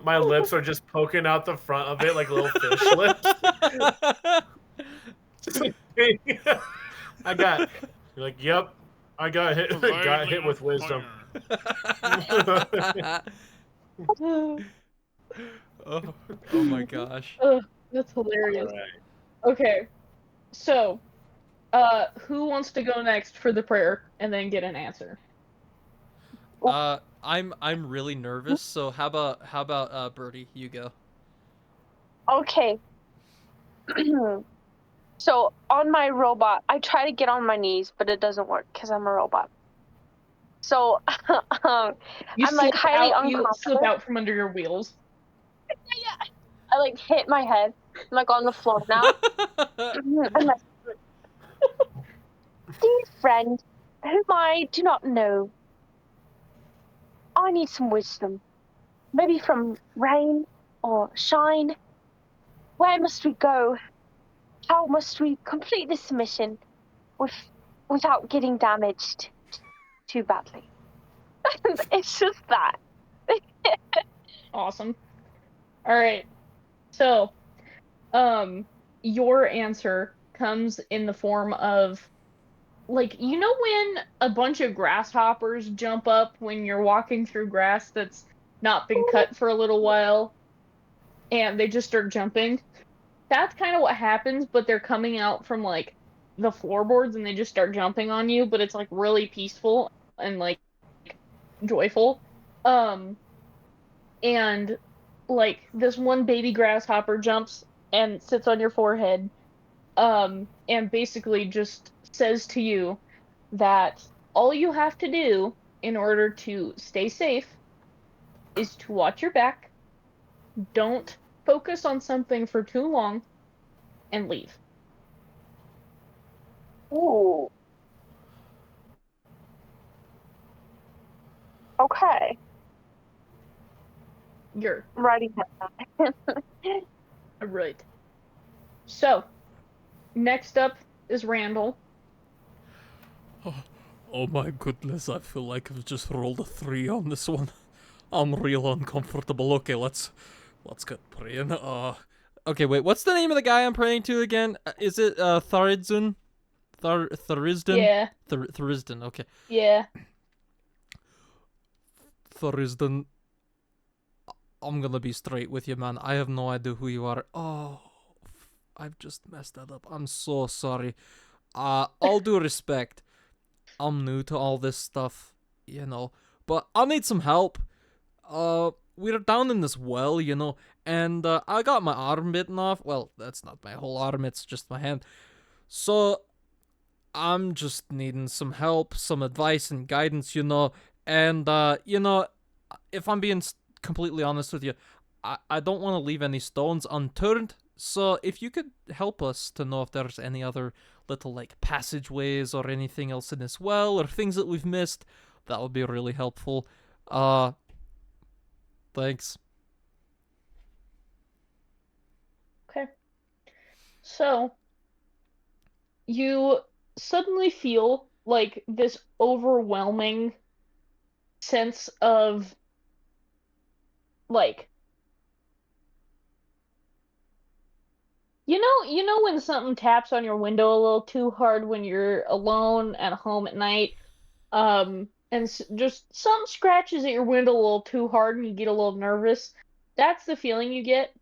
My lips are just poking out the front of it like little fish lips. I got You're like, yep, I got hit. Got hit with wisdom. Oh, oh my gosh. Ugh, that's hilarious. Alright. Okay, so, who wants to go next for the prayer and then get an answer? I'm really nervous, so how about Birdie, you go. Okay. So on my robot, I try to get on my knees, but it doesn't work because I'm a robot. So I'm like highly You slip uncomfortable. out from under your wheels. I like hit my head. I'm like on the floor now. I'm like, dear friend, whom I do not know, I need some wisdom. Maybe from rain or shine. Where must we go? How must we complete this mission with, without getting damaged too badly? It's just that. Awesome. All right. So, your answer comes in the form of, like, you know when a bunch of grasshoppers jump up when you're walking through grass that's not been cut for a little while and they just start jumping? That's kind of what happens, but they're coming out from like the floorboards and they just start jumping on you, but it's like really peaceful and like joyful. Um, and like this one baby grasshopper jumps and sits on your forehead, and basically just says to you that all you have to do in order to stay safe is to watch your back, don't focus on something for too long, and leave. Ooh. Okay. You're Writing that down. right. So, next up is Randall. Oh my goodness, I feel like I've just rolled a 3 on this one. I'm real uncomfortable. Okay, let's get praying. Okay, wait, what's the name of the guy I'm praying to again? Is it Tharizdun? Tharisdan? Yeah, Tharisdan, okay. yeah. Tharisdan, I'm gonna be straight with you, man. I have no idea who you are. Oh, I've just messed that up. I'm so sorry. All due respect, I'm new to all this stuff, but I need some help. We're down in this well, and I got my arm bitten off. Well, that's not my whole arm, it's just my hand. So, I'm just needing some help, some advice and guidance, and, if I'm being completely honest with you, I don't want to leave any stones unturned. So if you could help us to know if there's any other little like passageways or anything else in this well or things that we've missed, that would be really helpful. Thanks. Okay. So, you suddenly feel like this overwhelming sense of like you know when something taps on your window a little too hard when you're alone at home at night, and just something scratches at your window a little too hard and you get a little nervous. That's the feeling you get.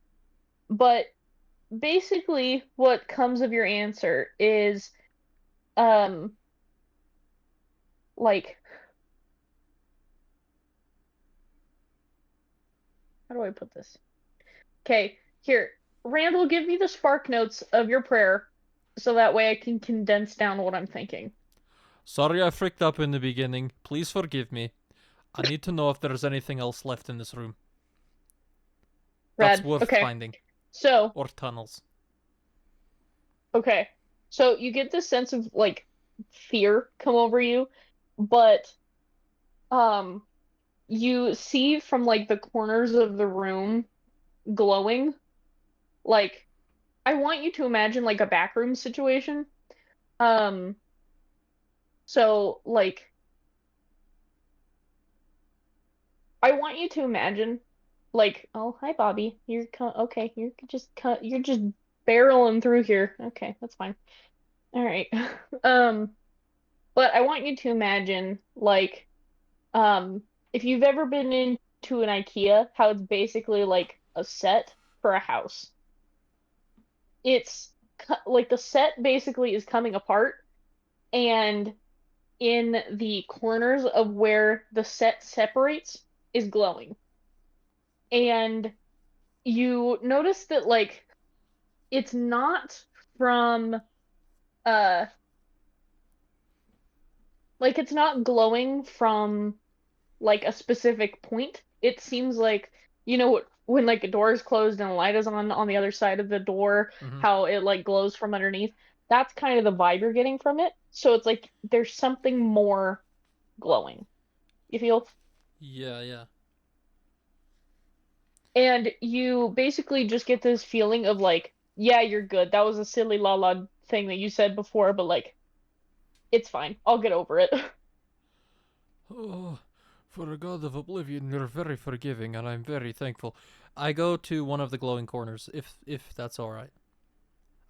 But basically what comes of your answer is um like, how do I put this? Okay, here, Randall, give me the spark notes of your prayer so that way I can condense down what I'm thinking. Sorry I freaked up in the beginning. Please forgive me. I need to know if there's anything else left in this room that's Rad. worth Okay. finding. So, Or tunnels. okay. So you get this sense of like fear come over you, but um you see from like the corners of the room glowing. Like, I want you to imagine like a backroom situation. Um so like I want you to imagine like, oh, hi Bobby. Okay, you're just barreling through here. Okay, that's fine. All right. Um But I want you to imagine, like, if you've ever been into an IKEA, how it's basically like a set for a house. It's like the set basically is coming apart, and in the corners of where the set separates is glowing. And you notice that, like, it's not from uh like it's not glowing from like a specific point. It seems like, when like a door is closed and a light is on the other side of the door, Hmm. how it like glows from underneath. That's kind of the vibe you're getting from it. So it's like there's something more glowing. You feel? Yeah, yeah. And you basically just get this feeling of like, yeah, you're good. That was a silly la la thing that you said before, but like it's fine. I'll get over it. Oh, for a god of oblivion, you're very forgiving, and I'm very thankful. I go to one of the glowing corners, if that's all right.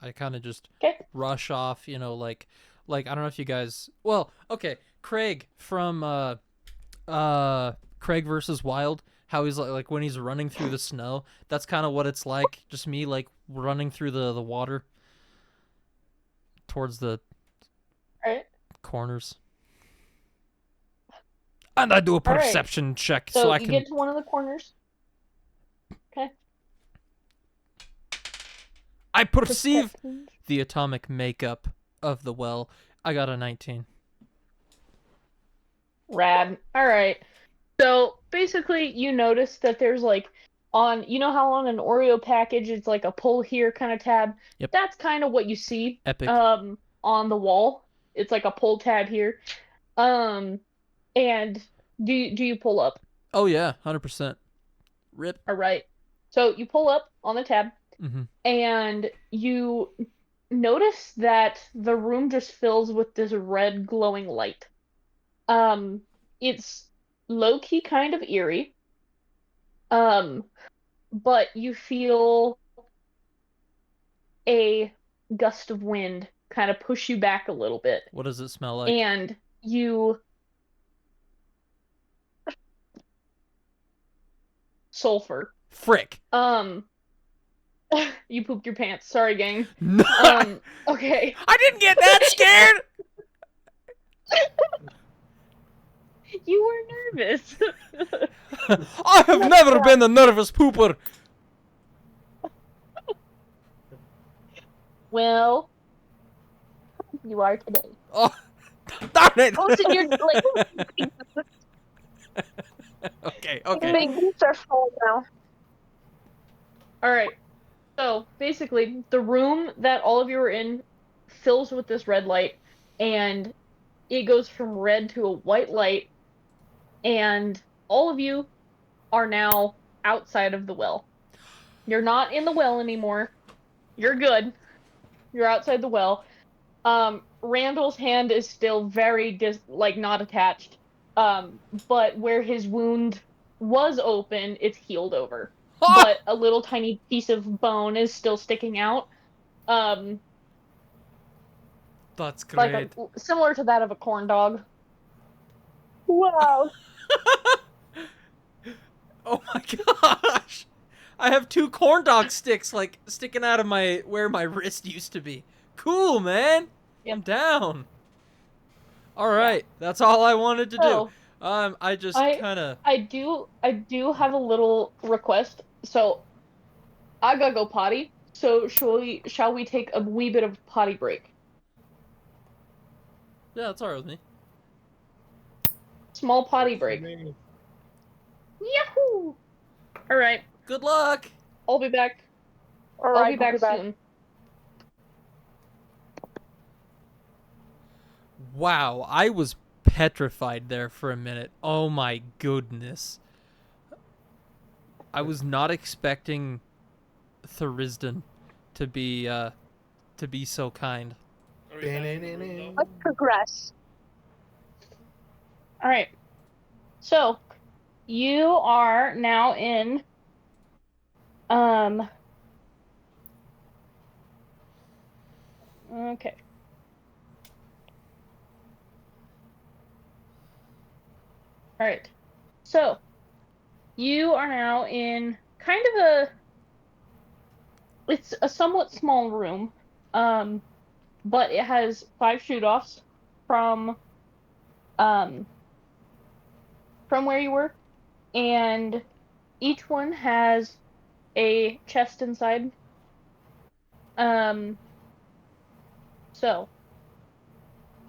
I kind of just Okay. rush off, like I don't know if you guys. Well, okay, Craig from Craig versus Wild. How he's like when he's running through the snow. That's kind of what it's like. Just me like running through the water towards the All right. corners. And I do a All right. perception check so So I you can. get to one of the corners. Okay. I perceive Perception. the atomic makeup of the well. I got a 19. Rad. All right. So basically, you notice that there's like how on an Oreo package it's like a pull here kind of tab. Yep. That's kind of what you see Epic. on the wall. It's like a pull tab here. Um and do you pull up? Oh yeah, 100%. Rip. All right. So you pull up on the tab Mm-hmm. and you notice that the room just fills with this red glowing light. Um it's low key kind of eerie. Um but you feel a gust of wind kind of push you back a little bit, What does it smell like? and you sulfur. Frick. Um, you pooped your pants. Sorry, gang. No, Okay. I didn't get that scared. You were nervous. I have never been a nervous pooper. Well, you are today. Oh, darn it. Colton, you're like Okay, big okay. boots are full now. All right. So basically, the room that all of you are in fills with this red light, and it goes from red to a white light, and all of you are now outside of the well. You're not in the well anymore. You're good. You're outside the well. Randall's hand is still very like not attached. But where his wound was open, it's healed over. Ha! But a little tiny piece of bone is still sticking out. Um, That's like great. similar to that of a corn dog. Wow. Oh my gosh. I have 2 corn dog sticks like sticking out of where my wrist used to be. Cool, man. Yep. I'm down. All right, that's all I wanted to do. So I just I kind of. I do have a little request. So I gotta go potty. So shall we take a wee bit of potty break? Yeah, that's all right with me. Small potty break. Yahoo! All right, Good luck. I'll be back. All I'll right, be back back. soon. Wow, I was petrified there for a minute. Oh my goodness. I was not expecting Thurisdan to be so kind. Are we back in the room, though? Let's progress. All right. So you are now in um. Okay. All right. So you are now in kind of a. It's a somewhat small room, but it has 5 shoot-offs from um from where you were, and each one has a chest inside. Um. So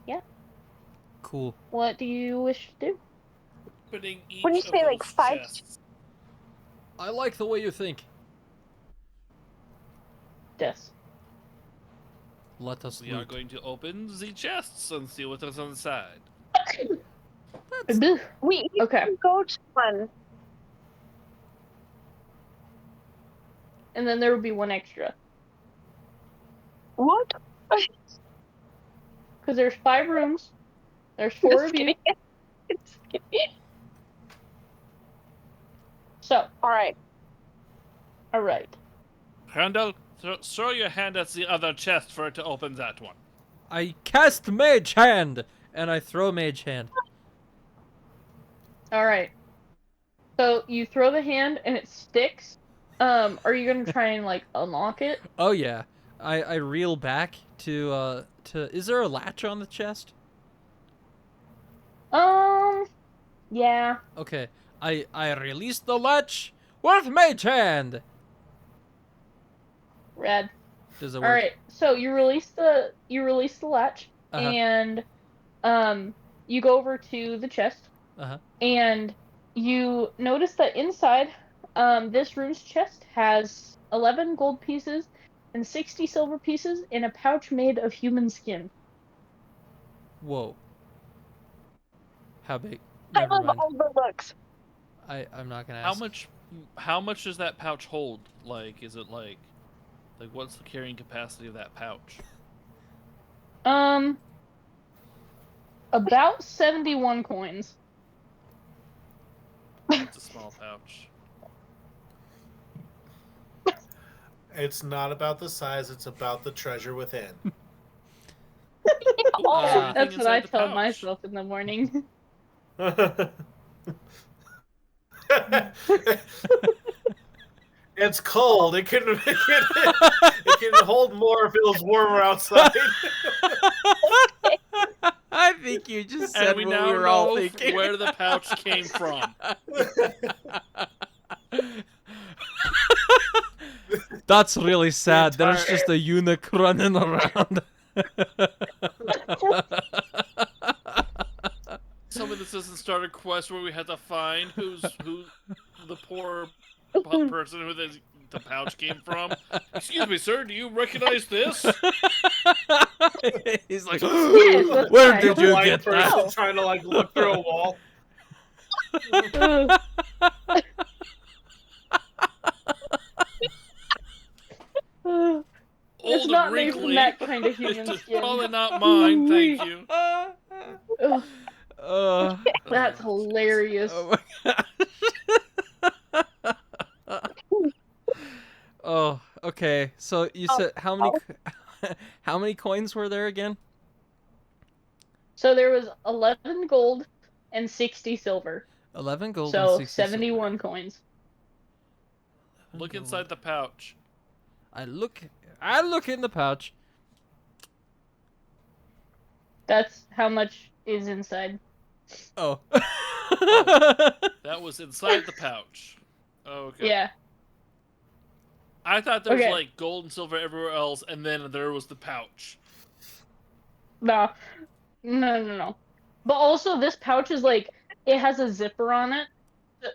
yeah, Cool. what do you wish to do? Opening each When you of say, like, those 5 chests. I like the way you think. Yes. Let us We are loot. going to open the chests and see what is inside. We Okay. can go to one. And then there would be one extra. What? Because there's 5 rooms. There's 4 of you. Just kidding. So, Alright. alright. Handel, throw your hand at the other chest for it to open that one. I cast Mage Hand, and I throw Mage Hand. Alright. So you throw the hand and it sticks. Are you gonna try and like unlock it? Oh yeah. I reel back to. Is there a latch on the chest? Yeah. Okay. I release the latch with Mage Hand. Rad. Does it work? Alright, so you release the latch Uh-huh. and you go over to the chest Uh-huh. and you notice that inside this room's chest has 11 gold pieces and 60 silver pieces in a pouch made of human skin. Whoa. How big? I Never love mind. all the looks. I'm not gonna How ask. much does that pouch hold? Like, is it like what's the carrying capacity of that pouch? About 71 coins. It's a small pouch. It's not about the size; it's about the treasure within. Ooh, is there anything That's what inside I the tell pouch? myself in the morning. It's cold. It can hold more if it was warmer outside. I think you just said And we what now we were all know thinking. where the pouch came from. That's really sad. There's entire- just a eunuch running around. Some of this doesn't start a quest where we have to find who the poor person who the pouch came from. Excuse me, sir. Do you recognize this? He's like, Yes, that's where right. did you blind get person that? trying to like look through a wall. It's Old not and made from wrinkly. that kind of human It's skin. probably not mine, thank you. Ugh, Uh, that's hilarious. oh my gosh. Oh, okay. So you said how many coins were there again? So there was 11 gold and 60 silver. 11 gold So and 60 71 coins. silver. Look 11 inside gold. the pouch. I look in the pouch. That's how much is inside. Oh. That was inside the pouch. Okay. Yeah. I thought there was Okay. like gold and silver everywhere else, and then there was the pouch. No. No. But also this pouch is like, it has a zipper on it,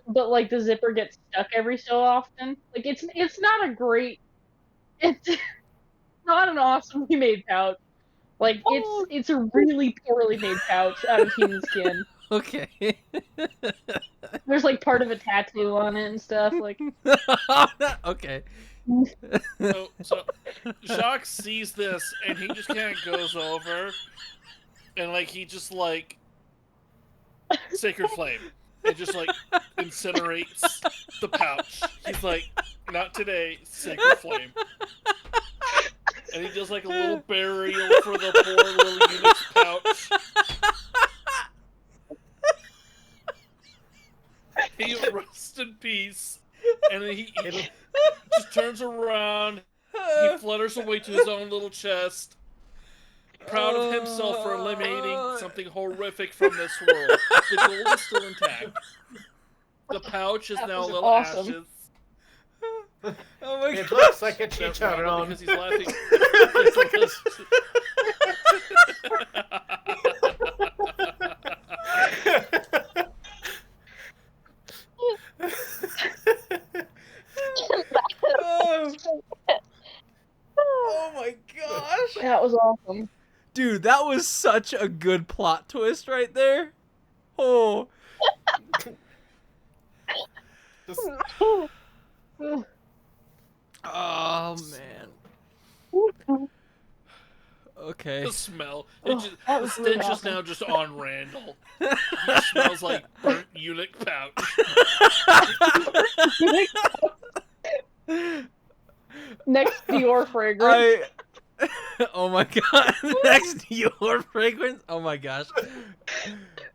but like the zipper gets stuck every so often. Like it's not a great, it's not an awesomely made pouch. Like Oh. it's a really poorly made pouch out of human skin. Okay. There's like part of a tattoo on it and stuff. Like Okay. So Jacques sees this, and he just kind of goes over, and like he just like sacred flame, and just like incinerates the pouch. He's like, not today, sacred flame. And he does like a little burial for the poor little eunuch's pouch. to his own little chest, proud of himself for eliminating something horrific from this world. The gold is still intact. The pouch is That now a was little awesome. ashes. Oh my It god. looks like a Except chicharron. Ronald, because he's laughing. Oh. Oh my gosh. That was awesome. Dude, that was such a good plot twist right there. Oh. Just, Oh man. Okay. The smell. Oh, Just, that the was stench really is awesome. now just on Randall. He smells like burnt eunuch pouch. Next Dior fragrance. Oh my god. Next your fragrance? Oh my gosh.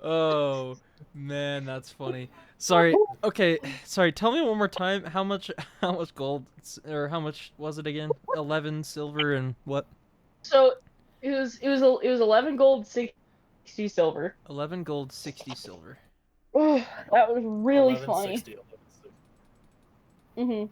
Oh man, that's funny. Sorry. Okay, sorry. Tell me one more time how much gold or how much was it again? 11 silver and what? So it was 11 gold, 60 silver. 11 gold, 60 silver. Oh, that was really funny. 1160. Mhm.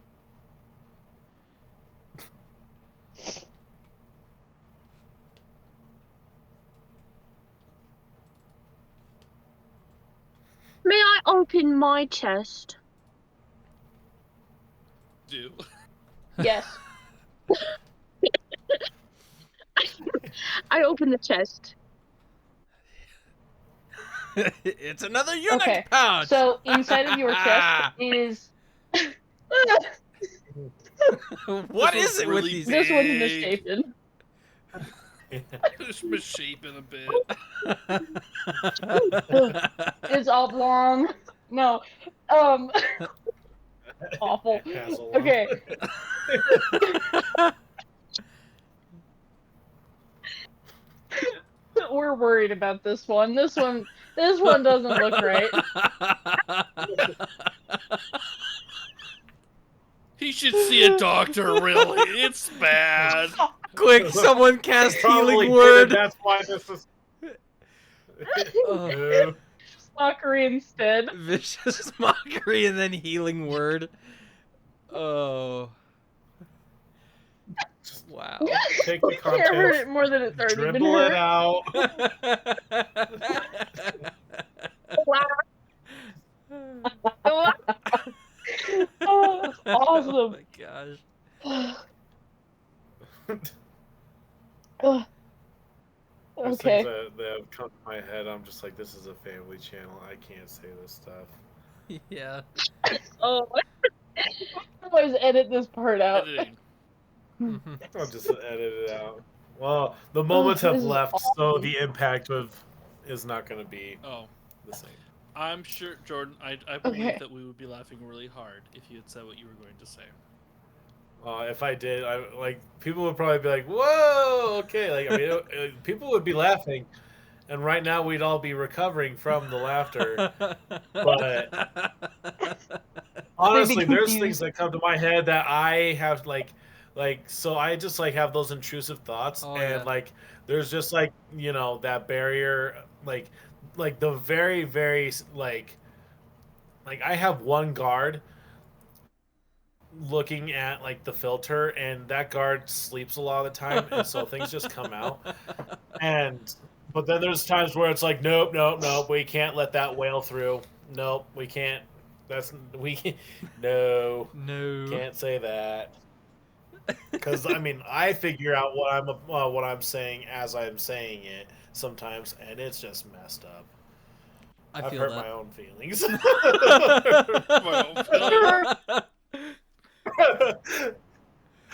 May I open my chest? Do. Yes. I open the chest. It's another eunuch Okay. pouch. So inside of your chest is What This is it one's with really these? this one's Big. misshapen. Just misshapen a bit. It's oblong. No. Awful. Castle. Okay. We're worried about this one. This one doesn't look right. He should see a doctor, really. It's bad. Quick, someone cast Probably healing did it, word. That's why this is. Oh, Mockery instead. vicious mockery and then healing word. Oh. Wow. Take the It hurt contents, it more than it's already been dribble it hurt. out. Oh, that's Oh awesome. my gosh. Ugh. There's Okay. things that have come to my head. I'm just like, this is a family channel. I can't say this stuff. Yeah. Oh, Always edit this part out. Editing. Mhm. I'll just edit it out. Well, the moments have this is left, so awesome. the impact is not going to be Oh, the same. I'm sure, Jordan, I believe Okay. that we would be laughing really hard if you had said what you were going to say. If I did, people would probably be like, "Whoa, okay!" Like, I mean, people would be laughing, and right now we'd all be recovering from the laughter. But honestly, there's confused. things that come to my head that I have so I just have those intrusive thoughts, Oh, and yeah. there's just that barrier, like the very very I have one guard looking at the filter, and that guard sleeps a lot of the time, and so things just come out. But then there's times where it's like, nope, we can't let that whale through. Nope, we can't. No, No. can't say that. Because I mean, I figure out what I'm saying as I'm saying it sometimes, and it's just messed up. I I've feel hurt that. my own feelings.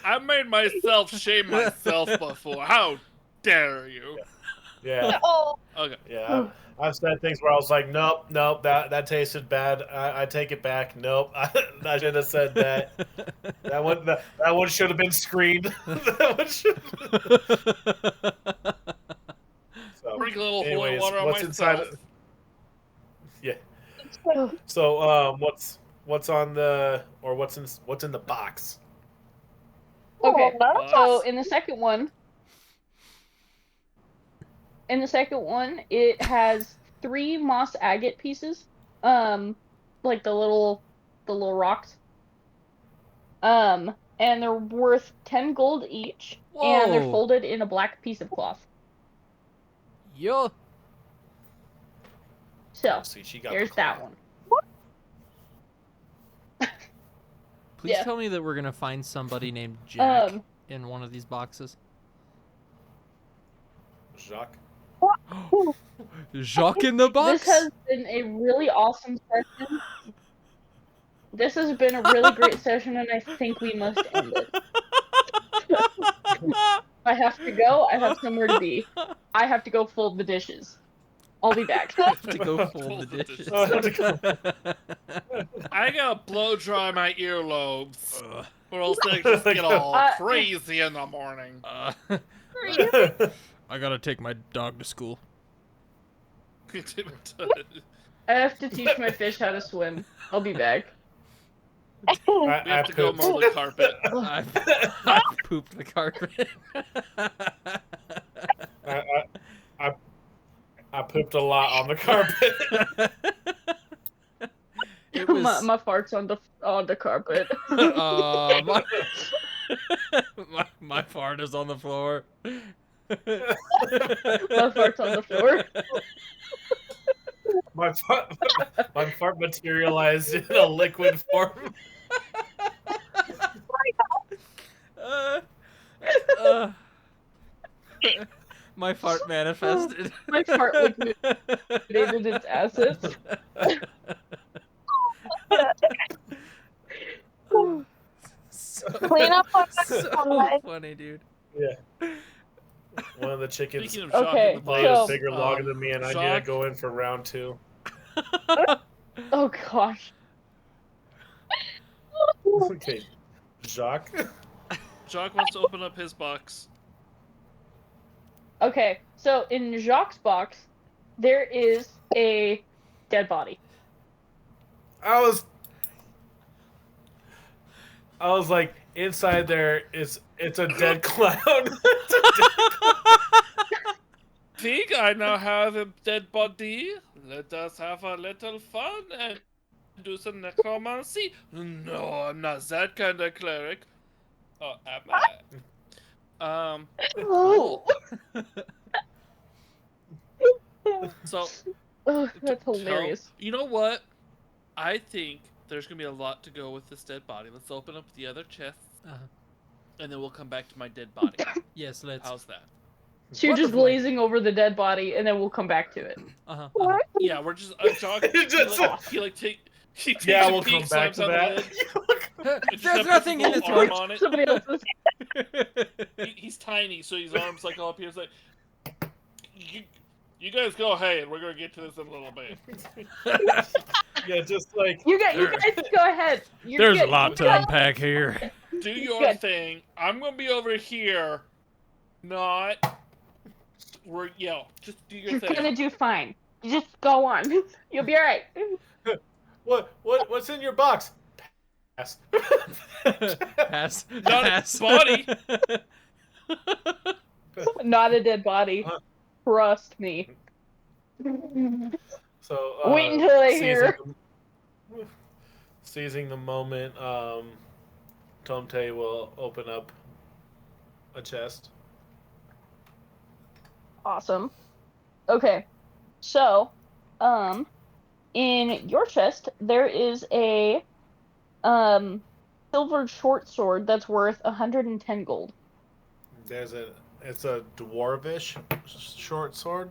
I made myself shame myself before. How dare you? Yeah, oh, Okay. yeah. I've said things where I was like, nope, that tasted bad. I take it back. Nope, I should have said that. That one should have been screened. That one should. So, Sprinkle a little holy anyways, water on what's myself. inside? Yeah. So, what's on the what's in the box? Okay, Oh, no. so in the second one, it has 3 moss agate pieces. Like the little rocks. And they're worth 10 gold each, and they're Whoa. folded in a black piece of cloth. Yo. So, See, she got here's the that cloth. one. Please Yeah. tell me that we're gonna find somebody named Jack Um, in one of these boxes. Jacques. Jacques in the box. This has been a really awesome session. This has been a really great session, and I think we must end it. I have to go. I have somewhere to be. I have to go fold the dishes. I'll be back. To go fold the dishes. Oh, I have to go. I gotta blow dry my earlobes, Ugh. or else they just get all Uh, crazy in the morning. I gotta take my dog to school. I have to teach my fish how to swim. I'll be back. We have to go mow the carpet. I've pooped the carpet. I pooped a lot on the carpet. It was my farts on the carpet. my fart is on the floor. My fart's on the floor. My fart materialized in a liquid form. My fart manifested. My fart liquidated its assets. Clean up on that So one. funny, dude. Yeah. One of the chickens Speaking of Jacques Okay, in the laid a box, bigger log than me, and I need to Jacques- go in for round 2. Oh gosh. Okay, Jacques. Jacques wants to open up his box. Okay, so in Jacques' box, there is a dead body. I was like, inside there it's a dead clown. Think I now have a dead body. Let us have a little fun and do some necromancy. No, I'm not that kind of cleric. Oh, am I? Cool. So, Oh, that's hilarious. You know what? I think there's gonna be a lot to go with this dead body. Let's open up the other chest, and then we'll come back to my dead body. Yes, let's. How's that? So you're just Wonderful idea. glazing over the dead body, and then we'll come back to it. Yeah, we're just Jacques. He takes Yeah, a we'll peek, come back slams to on the that. lid, and just There's puts nothing his in little this arm on it. Somebody else's. He's tiny, so his arms like all up here. It's like, you guys go ahead. We're gonna get to this in a little bit. Yeah, just like You guys go ahead. There's a lot to unpack here. Do your Good. thing. I'm gonna be over here. Not. Just do your You're thing. gonna do fine. You just go on. You'll be alright. what's in your box? Pass. Pass. Not Pass. a body. Not a dead body. Trust me. So Wait until I hear. Seizing the moment, Tomte will open up a chest. Awesome. Okay. So, in your chest there is a silver short sword that's worth 110 gold. It's a dwarvish short sword.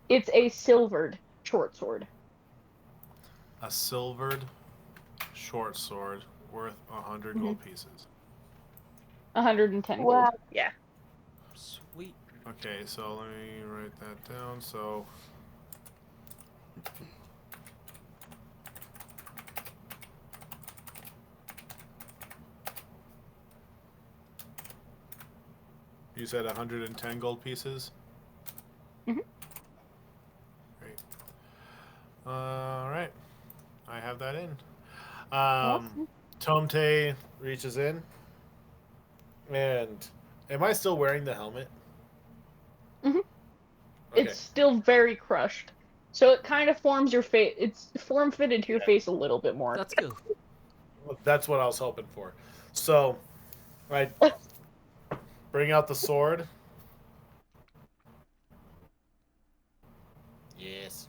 It's a silvered short sword. A silvered short sword worth 100 gold pieces. 110 gold. Wow. Yeah. Sweet. Okay, so let me write that down. So you said 110 gold pieces? Mhm. Great. All right. I have that in. Awesome. Tomte reaches in And am I still wearing the helmet? Mhm. Okay. It's still very crushed. So it kind of forms your face. It's form fitted to your face a little bit more. That's good. That's what I was hoping for. So, I bring out the sword. Yes.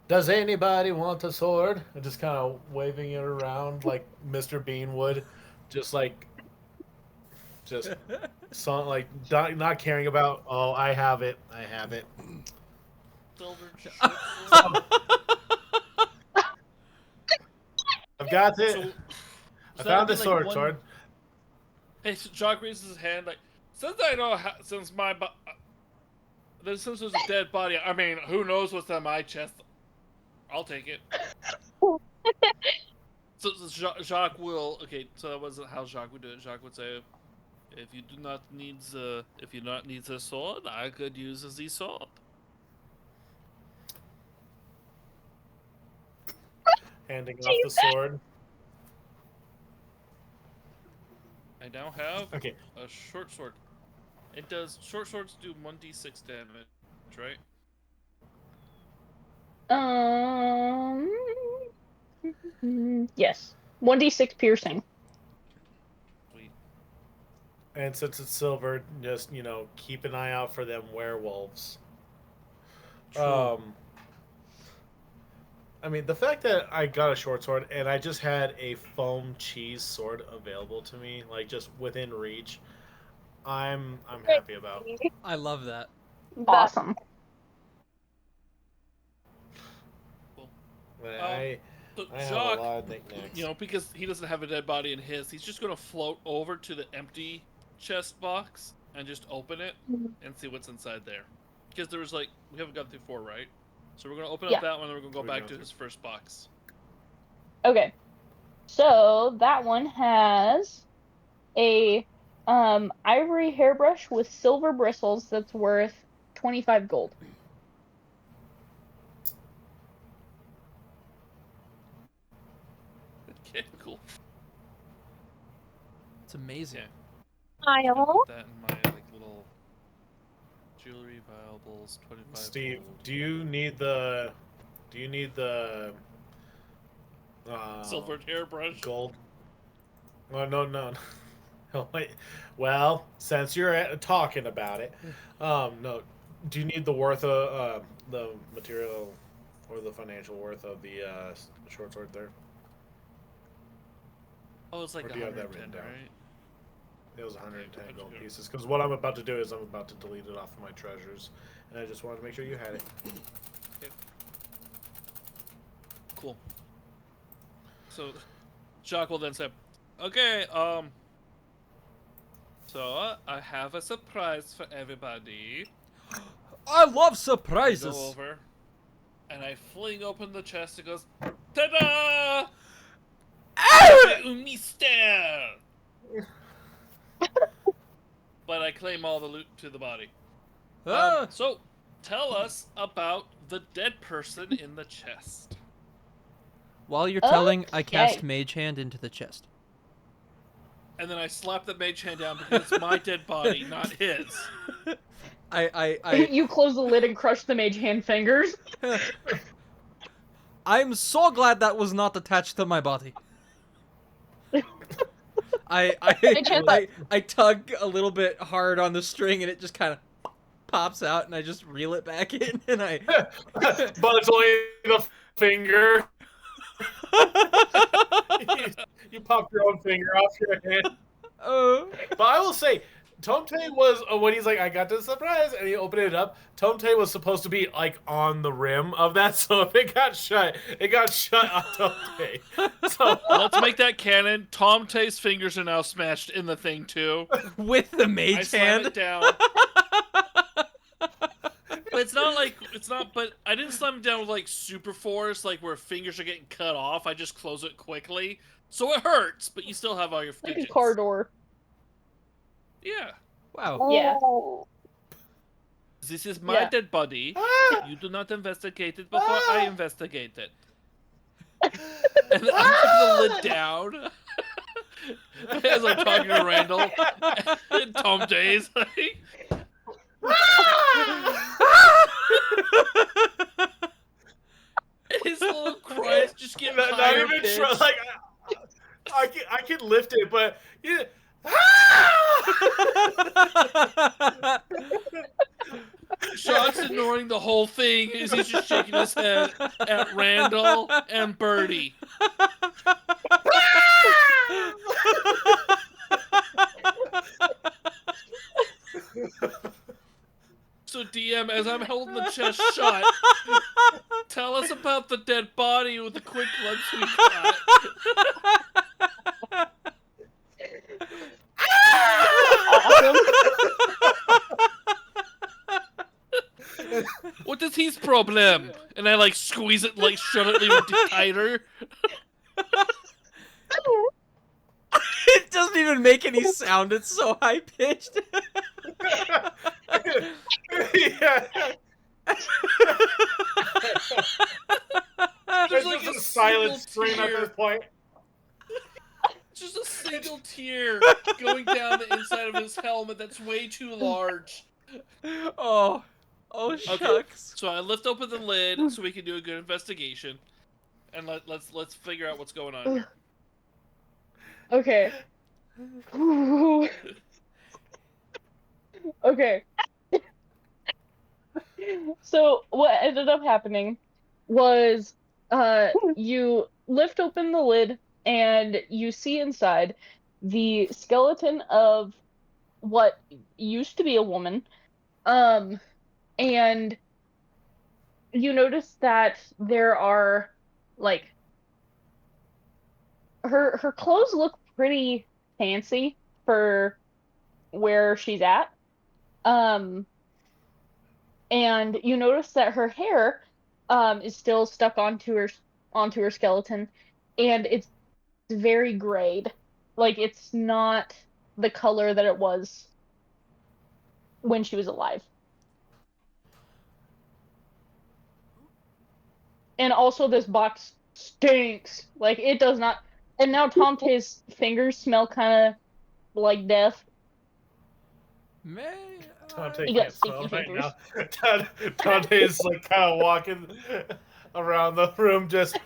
Does anybody want a sword? And just kind of waving it around like Mr. Bean would, just just not caring about. Oh, I have it. I have it. Silver short sword. I've got it. So, I that'd found be the like one. sword. Hey, so Jock raises his hand like, since I know, since my, since there's a dead body. I mean, who knows what's on my chest? I'll take it. So Jacques will. Okay, so that wasn't how Jacques would do it. Jacques would say, if you do not need the sword, I could use the sword. Handing off the sword. I now have Okay. a short sword. Short swords do 1d6 damage, right? Yes. 1d6 piercing. Sweet. And since it's silver, just keep an eye out for them werewolves. True. I mean, the fact that I got a short sword and I just had a foam cheese sword available to me, like just within reach, I'm happy about. I love that. Awesome. Cool. I So I have a Jacques, lot of knickknacks. because he doesn't have a dead body in his, he's just gonna float over to the empty chest box and just open it and see what's inside there. Because there was we haven't got through 4, right? So we're gonna open up that one and we're gonna go back to his first box. Okay. So that one has a ivory hairbrush with silver bristles that's worth 25 gold. Okay, cool. It's amazing. Yeah. Kyle? Put that in my little jewelry valuables. 25 Steve, gold. do you need the Silver hairbrush. gold? Oh, no. Wait. Well, since you're talking about it, no. Do you need the worth of the material or the financial worth of the short sword there? Oh, it's like Or do you have that 110, written down? right? It was 110 Yeah, gold okay. pieces. Because what I'm about to do is I'm about to delete it off of my treasures, and I just wanted to make sure you had it. Okay. Cool. So, Jacques will then say, "Okay, so I have a surprise for everybody." I love I surprises. go over, and I fling open the chest. It goes, "Ta-da! C'est un mystère!" But I claim all the loot to the body. So, tell us about the dead person in the chest. While you're telling, I cast Okay. Mage Hand into the chest. And then I slap the mage hand down because it's my dead body, not his. You close the lid and crush the mage hand fingers. I'm so glad that was not attached to my body. I tug a little bit hard on the string and it just kind of pops out and I just reel it back in and I. But it's only the finger. You popped your own finger off your hand. But I will say, Tomte was when he's like, I got this surprise, and he opened it up. Tomte was supposed to be like on the rim of that, so if it got shut on Tomte. So Let's make that canon. Tom Tay's fingers are now smashed in the thing too. With the I mage slam hand. it down. But but I didn't slam it down with super force, where fingers are getting cut off. I just close it quickly. So it hurts, but you still have all your Like a digits. car door. Yeah. Wow. Yeah. This is my Yeah. dead body. You do not investigate it before I investigate it. And then I put the lid down. As I'm talking to Randall and Tom Day's like, his little cries just get not higher even pitched. like I can lift it, but yeah. Sean's ignoring the whole thing as he's just shaking his head at Randall and Birdie. So DM, as I'm holding the chest shut, tell us about the dead body with the quick glimpse we got. Awesome. What is his problem? And I like squeeze it, like shut it even tighter. It doesn't even make any sound. It's so high pitched. Yeah. There's There's like just a a silent single scream at tear. this point. Just a single tear going down the inside of his helmet that's way too large. Oh shucks. So I lift open the lid so we can do a good investigation, and let's figure out what's going on here. Okay. Okay. So what ended up happening was you lift open the lid and you see inside the skeleton of what used to be a woman. And you notice that there are like her clothes look pretty fancy for where she's at. Um, and you notice that her hair is still stuck onto her skeleton, and it's very grayed. Like it's not the color that it was when she was alive. And also this box stinks. Like it does not. And now Tomte's fingers smell kind of like death. May Dante You got can't smell sticky right fingers. now. Dante is like kind of walking around the room, just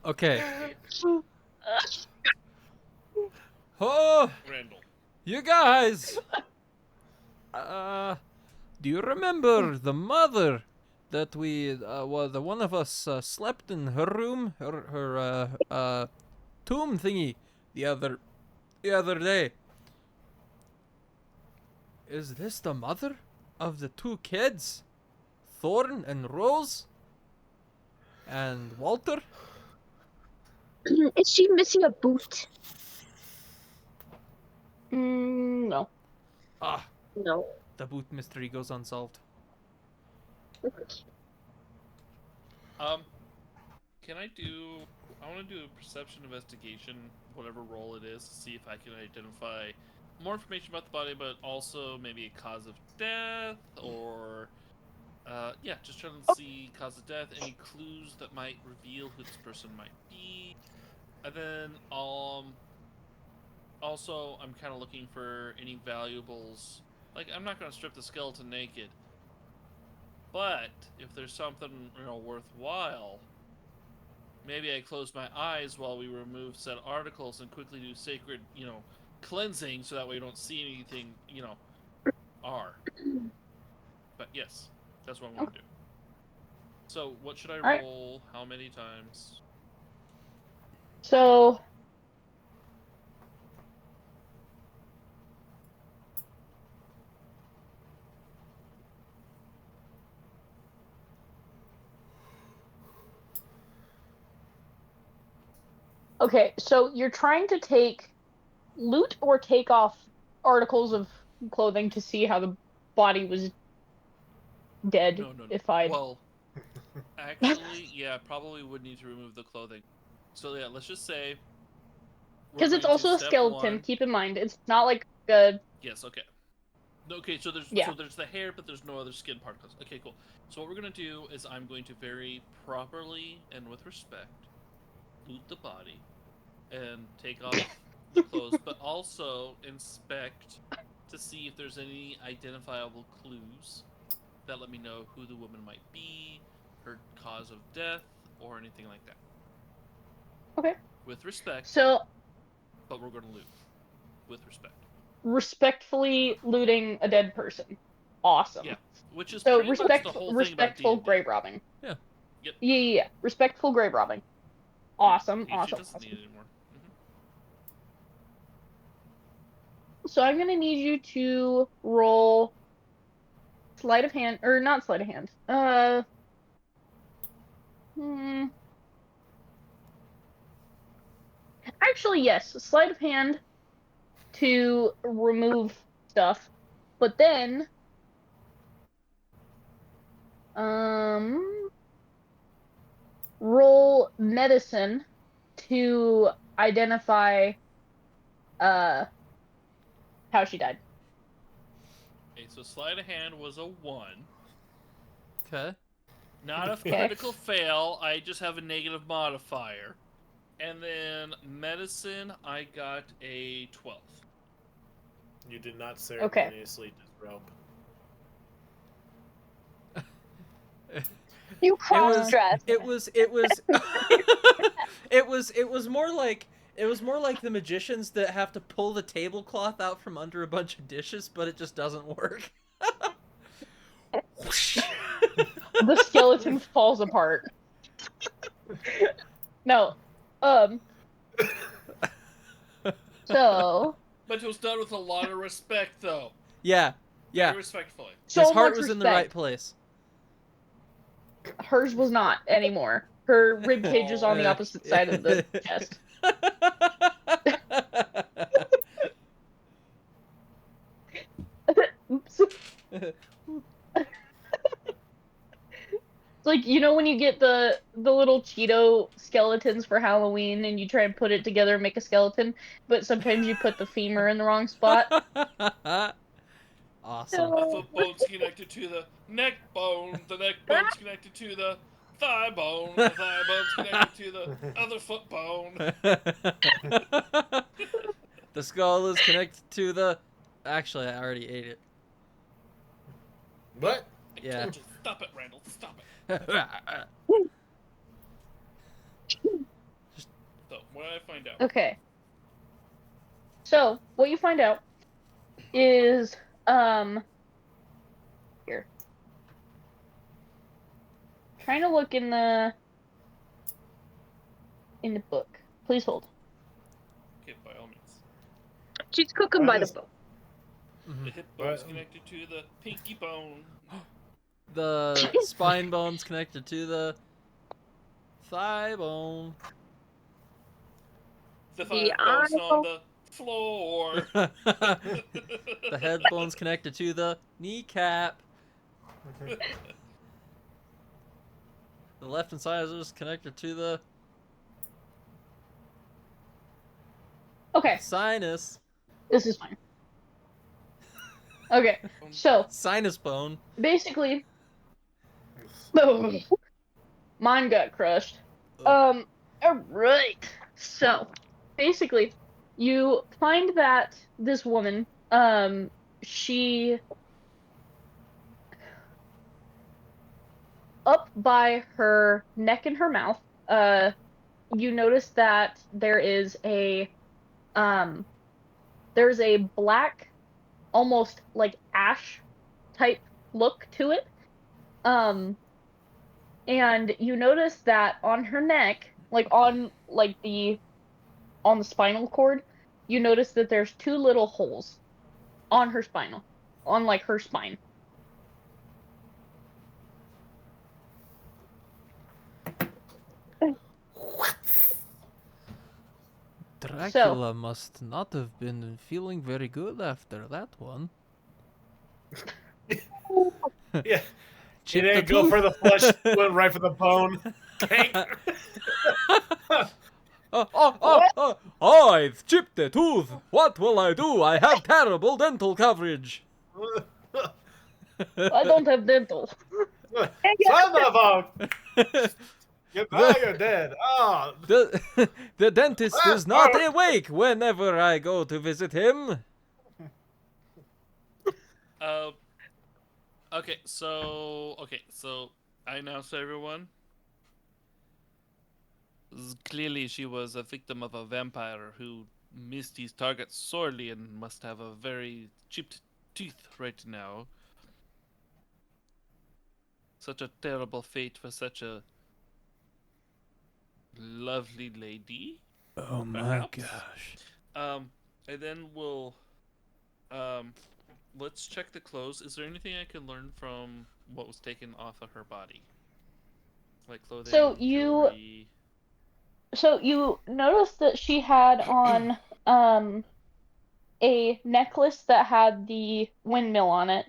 Okay. Oh, Randall. you guys. Do you remember the mother that we, well, the one of us slept in her room, her tomb thingy, the other day? Is this the mother of the two kids, Thorn and Rose, and Walter? Is she missing a boot? No. Ah, No. the boot mystery goes unsolved. Can I do? I want to do a perception investigation, whatever role it is, to see if I can identify more information about the body, but also maybe a cause of death, or yeah, just trying to see cause of death, any clues that might reveal who this person might be, and then also I'm kind of looking for any valuables. Like I'm not going to strip the skeleton naked, but if there's something worthwhile. Maybe I close my eyes while we remove said articles and quickly do sacred, cleansing so that way we don't see anything, R. But yes, that's what I'm going to do. So, what should I roll? How many times? So okay, so you're trying to loot or take off articles of clothing to see how the body was dead. No. If I Well, actually, yeah, probably would need to remove the clothing. So yeah, let's just say because it's also a skeleton. Keep in mind, it's not like a Yes, okay. Okay, so there's Yeah. the hair, but there's no other skin particles. Okay, cool. So what we're gonna do is I'm going to very properly and with respect loot the body and take off the clothes, but also inspect to see if there's any identifiable clues that let me know who the woman might be, her cause of death, or anything like that. Okay. With respect, So, but we're gonna loot with respect. respectfully looting a dead person. Awesome. Yeah, which is So pretty much the whole thing about respectful D&D. grave robbing. Yeah. Yep. Yeah. Respectful grave robbing. Awesome. She Awesome. doesn't Awesome. need it anymore. So I'm gonna need you to roll sleight of hand, or not sleight of hand. Hmm. Actually, yes, sleight of hand to remove stuff, but then, roll medicine to identify, uh, how she died. Okay, so sleight of hand was a 1. Okay. Not a Okay. critical fail, I just have a negative modifier. And then medicine, I got a 12. You did not ceremoniously disrobe. You cross-dress. It was it was more like the magicians that have to pull the tablecloth out from under a bunch of dishes, but it just doesn't work. The skeleton falls apart. No. So But it was done with a lot of respect, though. Yeah. Very respectfully. so His heart much was in the respect. right place. Hers was not anymore. Her rib cage was on the opposite side of the chest. Oops. It's like, you know when you get the little Cheeto skeletons for Halloween and you try and put it together and make a skeleton, but sometimes you put the femur in the wrong spot? Awesome. The foot bone's connected to the neck bone bone's connected to the thigh bone, the thigh bone's connected to the other foot bone. The skull is connected to the... Actually, I already ate it. What? I Yeah. told you, stop it, Randall, stop it. So, what did I find out? Okay. So, what you find out is, here. Trying to look in the book. Please hold. Okay, by all means. She's cooking by the book. The hip bone's connected to the pinky bone. The spine bone's connected to the thigh bone. The thigh bone's on the floor. The head bone's connected to the kneecap. The left incisor is connected to the Okay, sinus. this is fine. Okay, so Sinus bone. basically, mine got crushed. Alright. So, basically, you find that this woman, she, up by her neck and her mouth, you notice that there's a black, almost like ash type look to it. And you notice that on her neck, on the spinal cord, you notice that there's 2 little holes on her spinal, on her spine. Dracula must not have been feeling very good after that one. Yeah. She Chip the didn't go tooth. for the flesh, went right for the bone. I've chipped a tooth. What will I do? I have terrible dental coverage. I don't have dental. Son of a! Now you're dead. Oh, the dentist is not awake whenever I go to visit him. Uh, okay, so I announced to everyone. Clearly, she was a victim of a vampire who missed his target sorely and must have a very chipped teeth right now. Such a terrible fate for such a lovely lady. Oh my Perhaps. gosh. And then we'll um, let's check the clothes. Is there anything I can learn from what was taken off of her body, like So clothing, you jewelry? so you noticed that she had on um a necklace that had the windmill on it,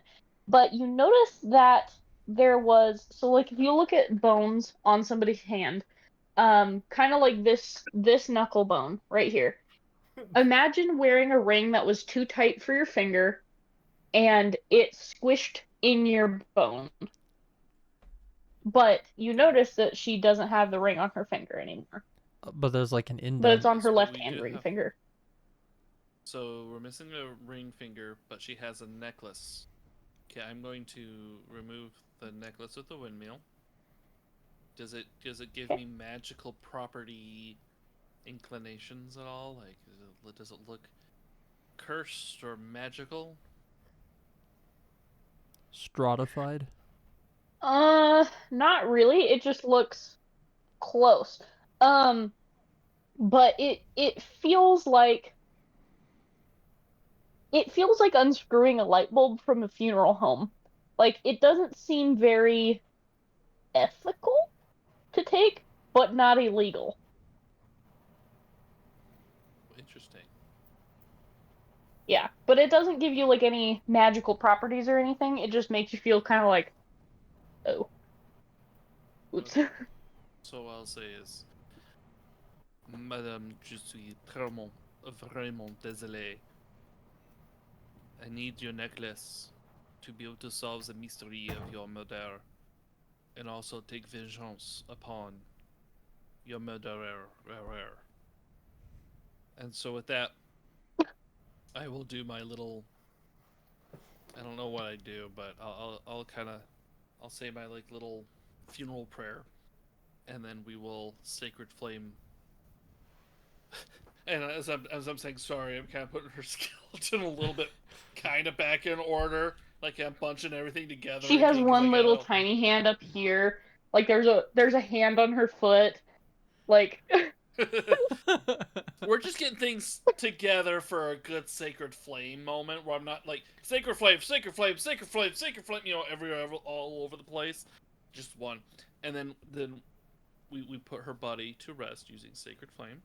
but you notice that there was so like if you look at bones on somebody's hand, kind of like this knuckle bone right here. Imagine wearing a ring that was too tight for your finger and it squished in your bone. But you Okay. notice that she doesn't have the ring on her finger anymore. But there's like an But it's indent. on Yes, her but left we hand do ring have. finger. So we're missing a ring finger, but she has a necklace. Okay, I'm going to remove the necklace with the windmill. Does it give Okay. me magical property inclinations at all? Like, does it look cursed or magical? Stratified. Not really. It just looks close. Um, but it feels like unscrewing a light bulb from a funeral home. Like it doesn't seem very ethical to take, but not illegal. Interesting. Yeah, but it doesn't give you like any magical properties or anything. It just makes you feel kind of like, oh, oops. Okay. So I'll say is, Madame, je suis vraiment désolé. I need your necklace to be able to solve the mystery of your murder and also take vengeance upon your murderer. And so with that, I will do my little. I don't know what I do, but I'll kind of I'll say my like little funeral prayer, and then we will sacred flame. And as I'm saying sorry, I'm kind of putting her skeleton a little bit kind of back in order, like I'm bunching everything together She has again because I one little gotta. tiny hand up here. Like there's a hand on her foot. Like We're just getting things together for a good sacred flame moment where I'm not like sacred flame, sacred flame, sacred flame, sacred flame, everywhere, all over the place. Just one, and then we put her body to rest using sacred flame,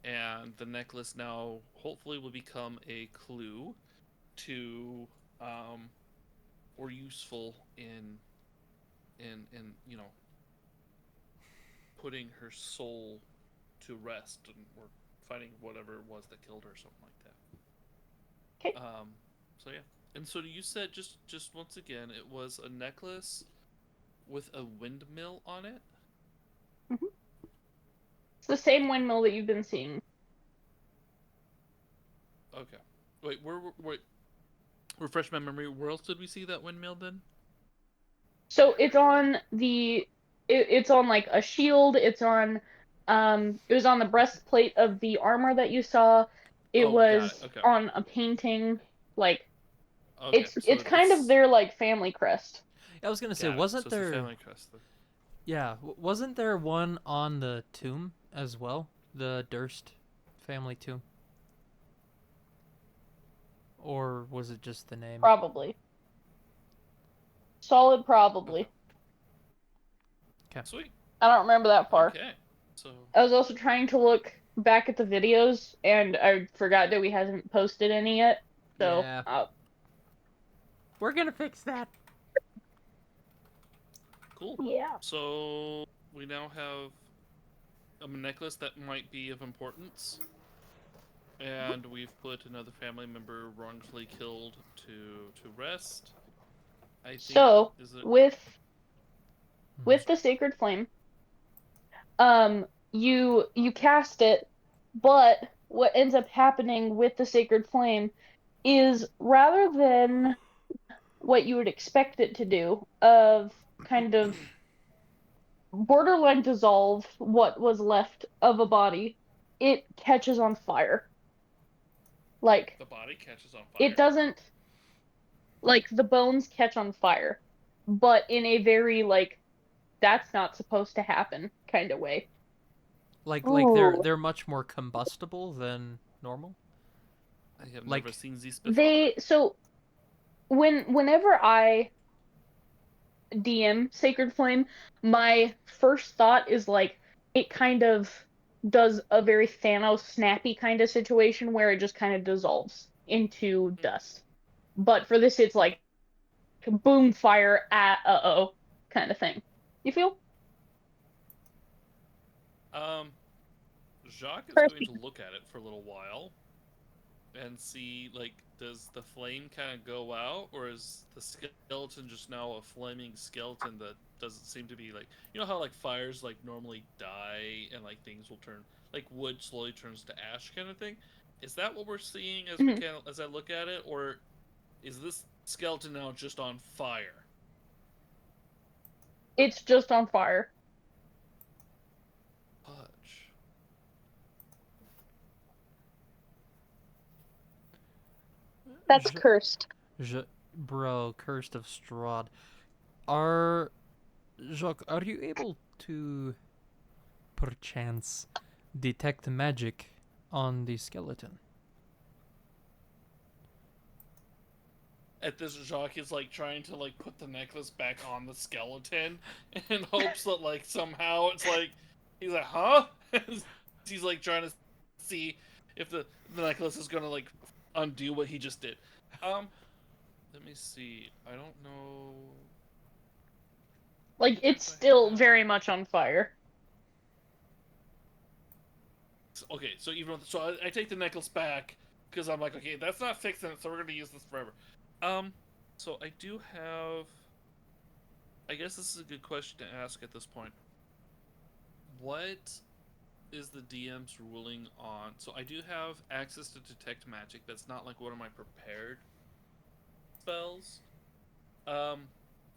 and the necklace now hopefully will become a clue to or useful in putting her soul to rest and or fighting whatever it was that killed her, something like okay. that. So yeah, and so you said just once again it was a necklace with a windmill on it. Mhm. It's the same windmill that you've been seeing. Okay, wait. Refresh my memory. Where else did we see that windmill then? So it's on like a shield, it was on the breastplate of the armor that you saw. It Oh, got it. was Okay. on a painting. Like Okay. it's So kind of it's their like family crest. I was gonna say, got it. wasn't So it's the there? family crest. Then. Yeah, wasn't there one on the tomb as well? The Durst family tomb, or was it just the name? Probably. Solid Okay. probably. Okay. Sweet. I don't remember that far. Okay. So I was also trying to look back at the videos and I forgot that we hasn't posted any yet. So, Yeah, we're gonna fix that. cool. yeah. So we now have a necklace that might be of importance. And we've put another family member wrongfully killed to rest. I think So is it with the sacred flame, you cast it, but what ends up happening with the sacred flame is rather than what you would expect it to do, of kind of borderline dissolve what was left of a body, it catches on fire. Like, the body catches on it fire? doesn't, like, the bones catch on fire, but in a very, like, that's not supposed to happen kind of way. Like they're Ooh. they're much more combustible than normal. I have never Like seen these before. So whenever I DM Sacred Flame, my first thought is like it kind of does a very Thanos snappy kind of situation where it just kind of dissolves into Hmm. dust. But for this, it's like boom, fire, uh-oh kind of thing. You feel? Um, Jacques is going Percy. to look at it for a little while and see, like, does the flame kind of go out, or is the skeleton just now a flaming skeleton that doesn't seem to be like, you know how like fires like normally die and like things will turn, like wood slowly turns to ash kind of thing? Is that what we're seeing as we Mhm. can as I look at it, or is this skeleton now just on fire? It's just on fire. Fudge. That's cursed. Bro, Cursed of Strahd. Are Jacques, are you able to perchance detect magic on the skeleton? At this, Jacques is like trying to like put the necklace back on the skeleton in hopes that like somehow it's like he's like, huh? He's like trying to see if the necklace is gonna like undo what he just did. Um, Let me see. I don't know. Like What it's if still I have? very much on fire. Okay, so I take the necklace back because I'm like, okay, that's not fixing it, so we're gonna use this forever. Um, so I do have. I guess this is a good question to ask at this point. What is the DM's ruling on? So I do have access to detect magic. That's not like one of my prepared spells. Um,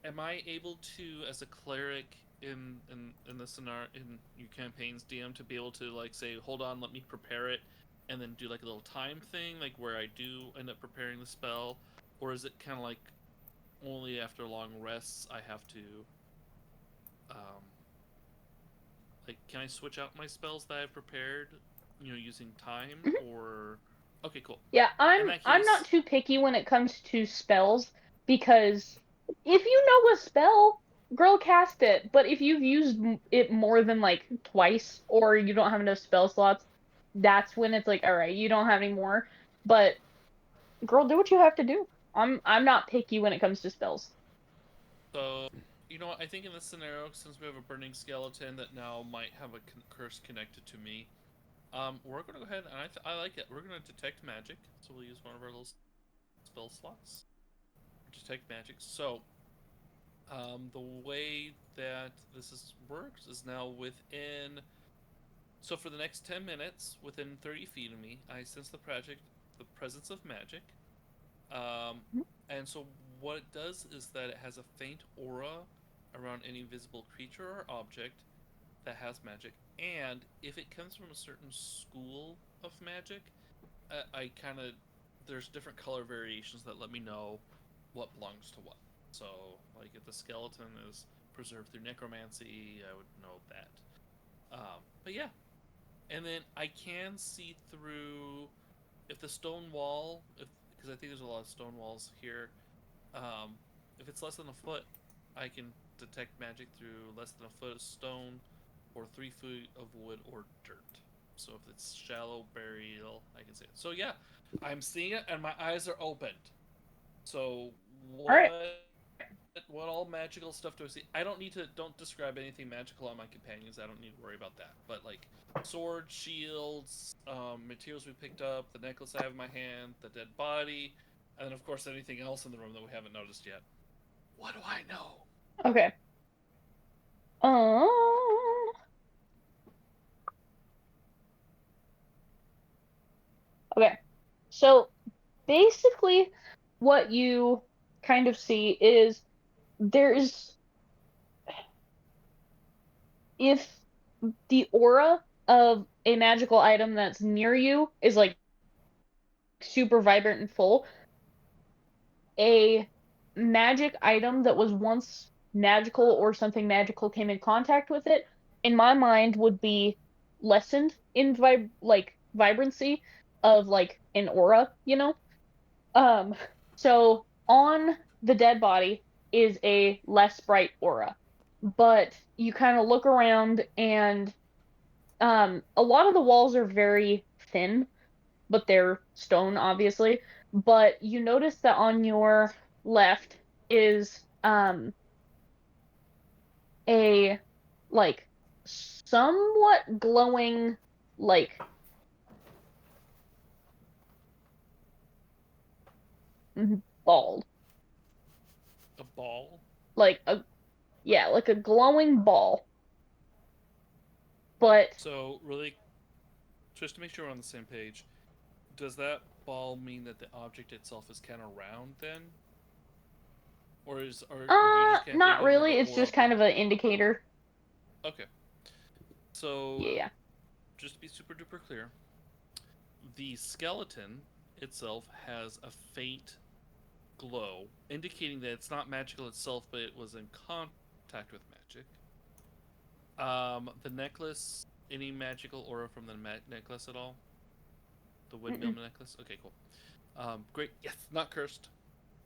am I able to, as a cleric in the scenario in your campaigns DM, to be able to like say, hold on, let me prepare it, and then do like a little time thing, like where I do end up preparing the spell, or is it kind of like only after long rests I have to um, like, can I switch out my spells that I've prepared, using time, Mhm. or okay, cool. Yeah, In I'm that I'm not case, too picky when it comes to spells because if you know a spell, girl, cast it. But if you've used it more than like twice or you don't have enough spell slots, that's when it's like, all right, you don't have any more. But girl, do what you have to do. I'm not picky when it comes to spells. so you know what? I think in this scenario, since we have a burning skeleton that now might have a curse connected to me, we're gonna go ahead and I like it. We're gonna detect magic, so we'll use one of our little spell slots. Detect magic. So, the way that works is now within. So for the next 10 minutes, within 30 feet of me, I sense the presence of magic. Um, and so what it does is that it has a faint aura around any visible creature or object that has magic. And if it comes from a certain school of magic, I kind of there's different color variations that let me know what belongs to what. So, like if the skeleton is preserved through necromancy, I would know that. But yeah, and then I can see through if the stone wall, if because I think there's a lot of stone walls here. Um, if it's less than a foot, I can detect magic through less than a foot of stone, or 3 feet of wood or dirt. So if it's shallow burial, I can see it. So yeah, I'm seeing it, and my eyes are opened. So All right. what what all magical stuff do I see? I don't need to. Don't describe anything magical on my companions. I don't need to worry about that. But like swords, shields, materials we picked up, the necklace I have in my hand, the dead body, and then of course anything else in the room that we haven't noticed yet. What do I know? Okay. Um. Okay. So basically, what you kind of see is there's if the aura of a magical item that's near you is like super vibrant and full, a magic item that was once magical or something magical came in contact with it, in my mind would be lessened in vibrancy of like an aura, you know? Um, so on the dead body is a less bright aura, but you kind of look around and a lot of the walls are very thin, but they're stone, obviously. But you notice that on your left is a like somewhat glowing like ball. A ball. Like a yeah, like a glowing ball. But So really, just to make sure we're on the same page, does that ball mean that the object itself is kind of round then, or do you just kind of think not of like really. an It's aura just kind of ball? an indicator. Okay. So Yeah. just to be super duper clear, the skeleton itself has a faint glow, indicating that it's not magical itself, but it was in contact with magic. The necklace, any magical aura from the necklace at all? The windmill Mm-mm. necklace? Okay, cool. Great. Yes, not cursed.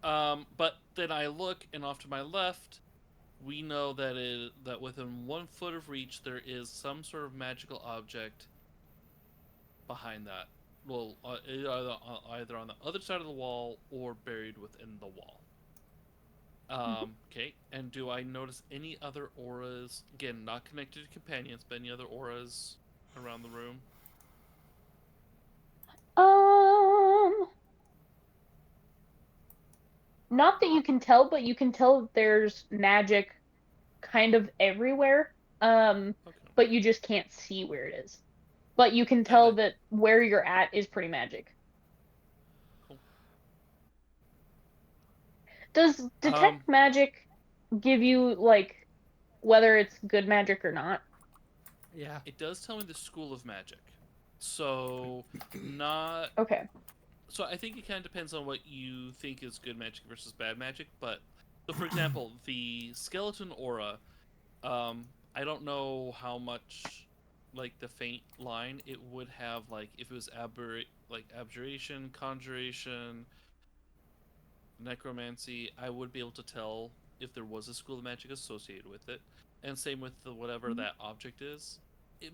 But then I look, and off to my left, we know that within 1 foot of reach, there is some sort of magical object behind that. Well, either on the other side of the wall or buried within the wall. Mhm. Okay. And do I notice any other auras? Again, not connected to companions, but any other auras around the room? Um, not that you can tell, but you can tell that there's magic kind of everywhere. Okay. But you just can't see where it is. But you can And tell then, that where you're at is pretty magic. cool. Does Um, detect magic give you like whether it's good magic or not? Yeah. it does tell me the school of magic. So, not. Okay. So, I think it kind of depends on what you think is good magic versus bad magic. But, so for example, the skeleton aura, I don't know how much, like, the faint line it would have, like, if it was abjuration, conjuration, necromancy, I would be able to tell if there was a school of magic associated with it. And same with whatever that object is.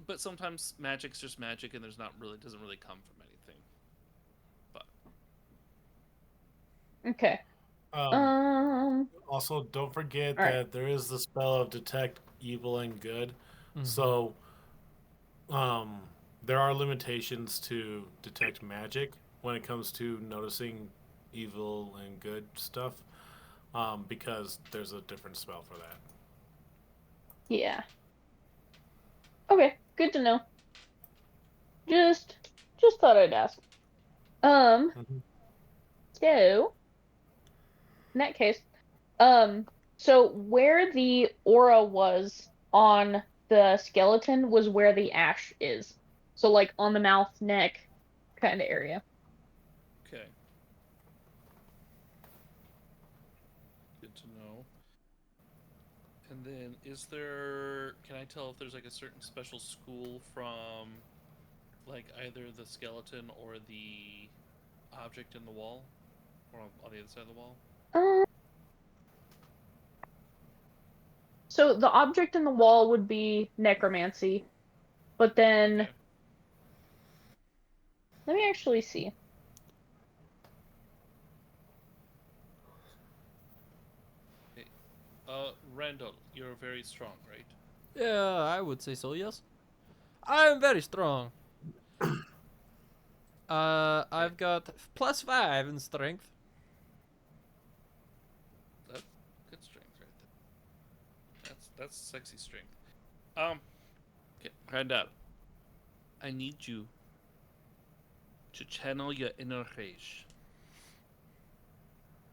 But sometimes magic's just magic, and there's not really doesn't really come from anything. But Okay. Um, Um. Also, don't forget All right. that there is the spell of detect evil and good. Mm-hmm. So, um, there are limitations to detect magic when it comes to noticing evil and good stuff. Because there's a different spell for that. Yeah. Okay. Good to know. Just just thought I'd ask. Um. Mhm. So in that case, um. So where the aura was on the skeleton was where the ash is. So like on the mouth, neck, kind of area. okay, good to know. And then, is there? Can I tell if there's like a certain special school from, like either the skeleton or the object in the wall, or on the other side of the wall? Um. So the object in the wall would be necromancy, but then Okay. let me actually see. Okay. Randall, you're very strong, right? Yeah, I would say so. Yes, I am very strong. I've got +5 in strength. That's good strength right there. That's sexy strength. Um, okay, Randall, I need you to channel your inner rage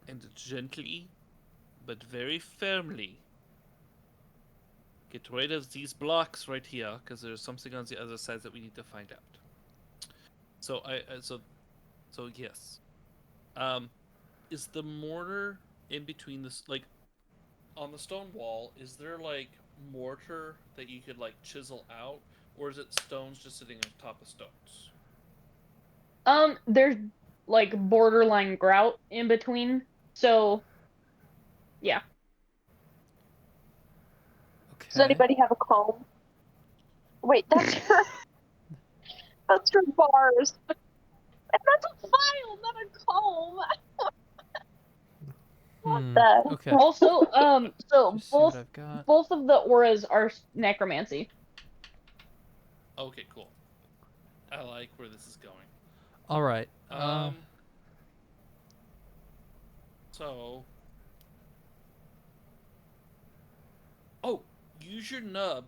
and gently, but very firmly, get rid of these blocks right here, because there's something on the other side that we need to find out. So so yes. Is the mortar in between this, like, on the stone wall? Is there like mortar that you could like chisel out, or is it stones just sitting on top of stones? There's like borderline grout in between. So, yeah. Does Okay. anybody have a comb? Wait, that's your bars. And that's a file, not a comb. What the? Okay. Also, so Just see what I've got. both of the auras are necromancy. Okay, cool. I like where this is going. All right. So, oh, use your nub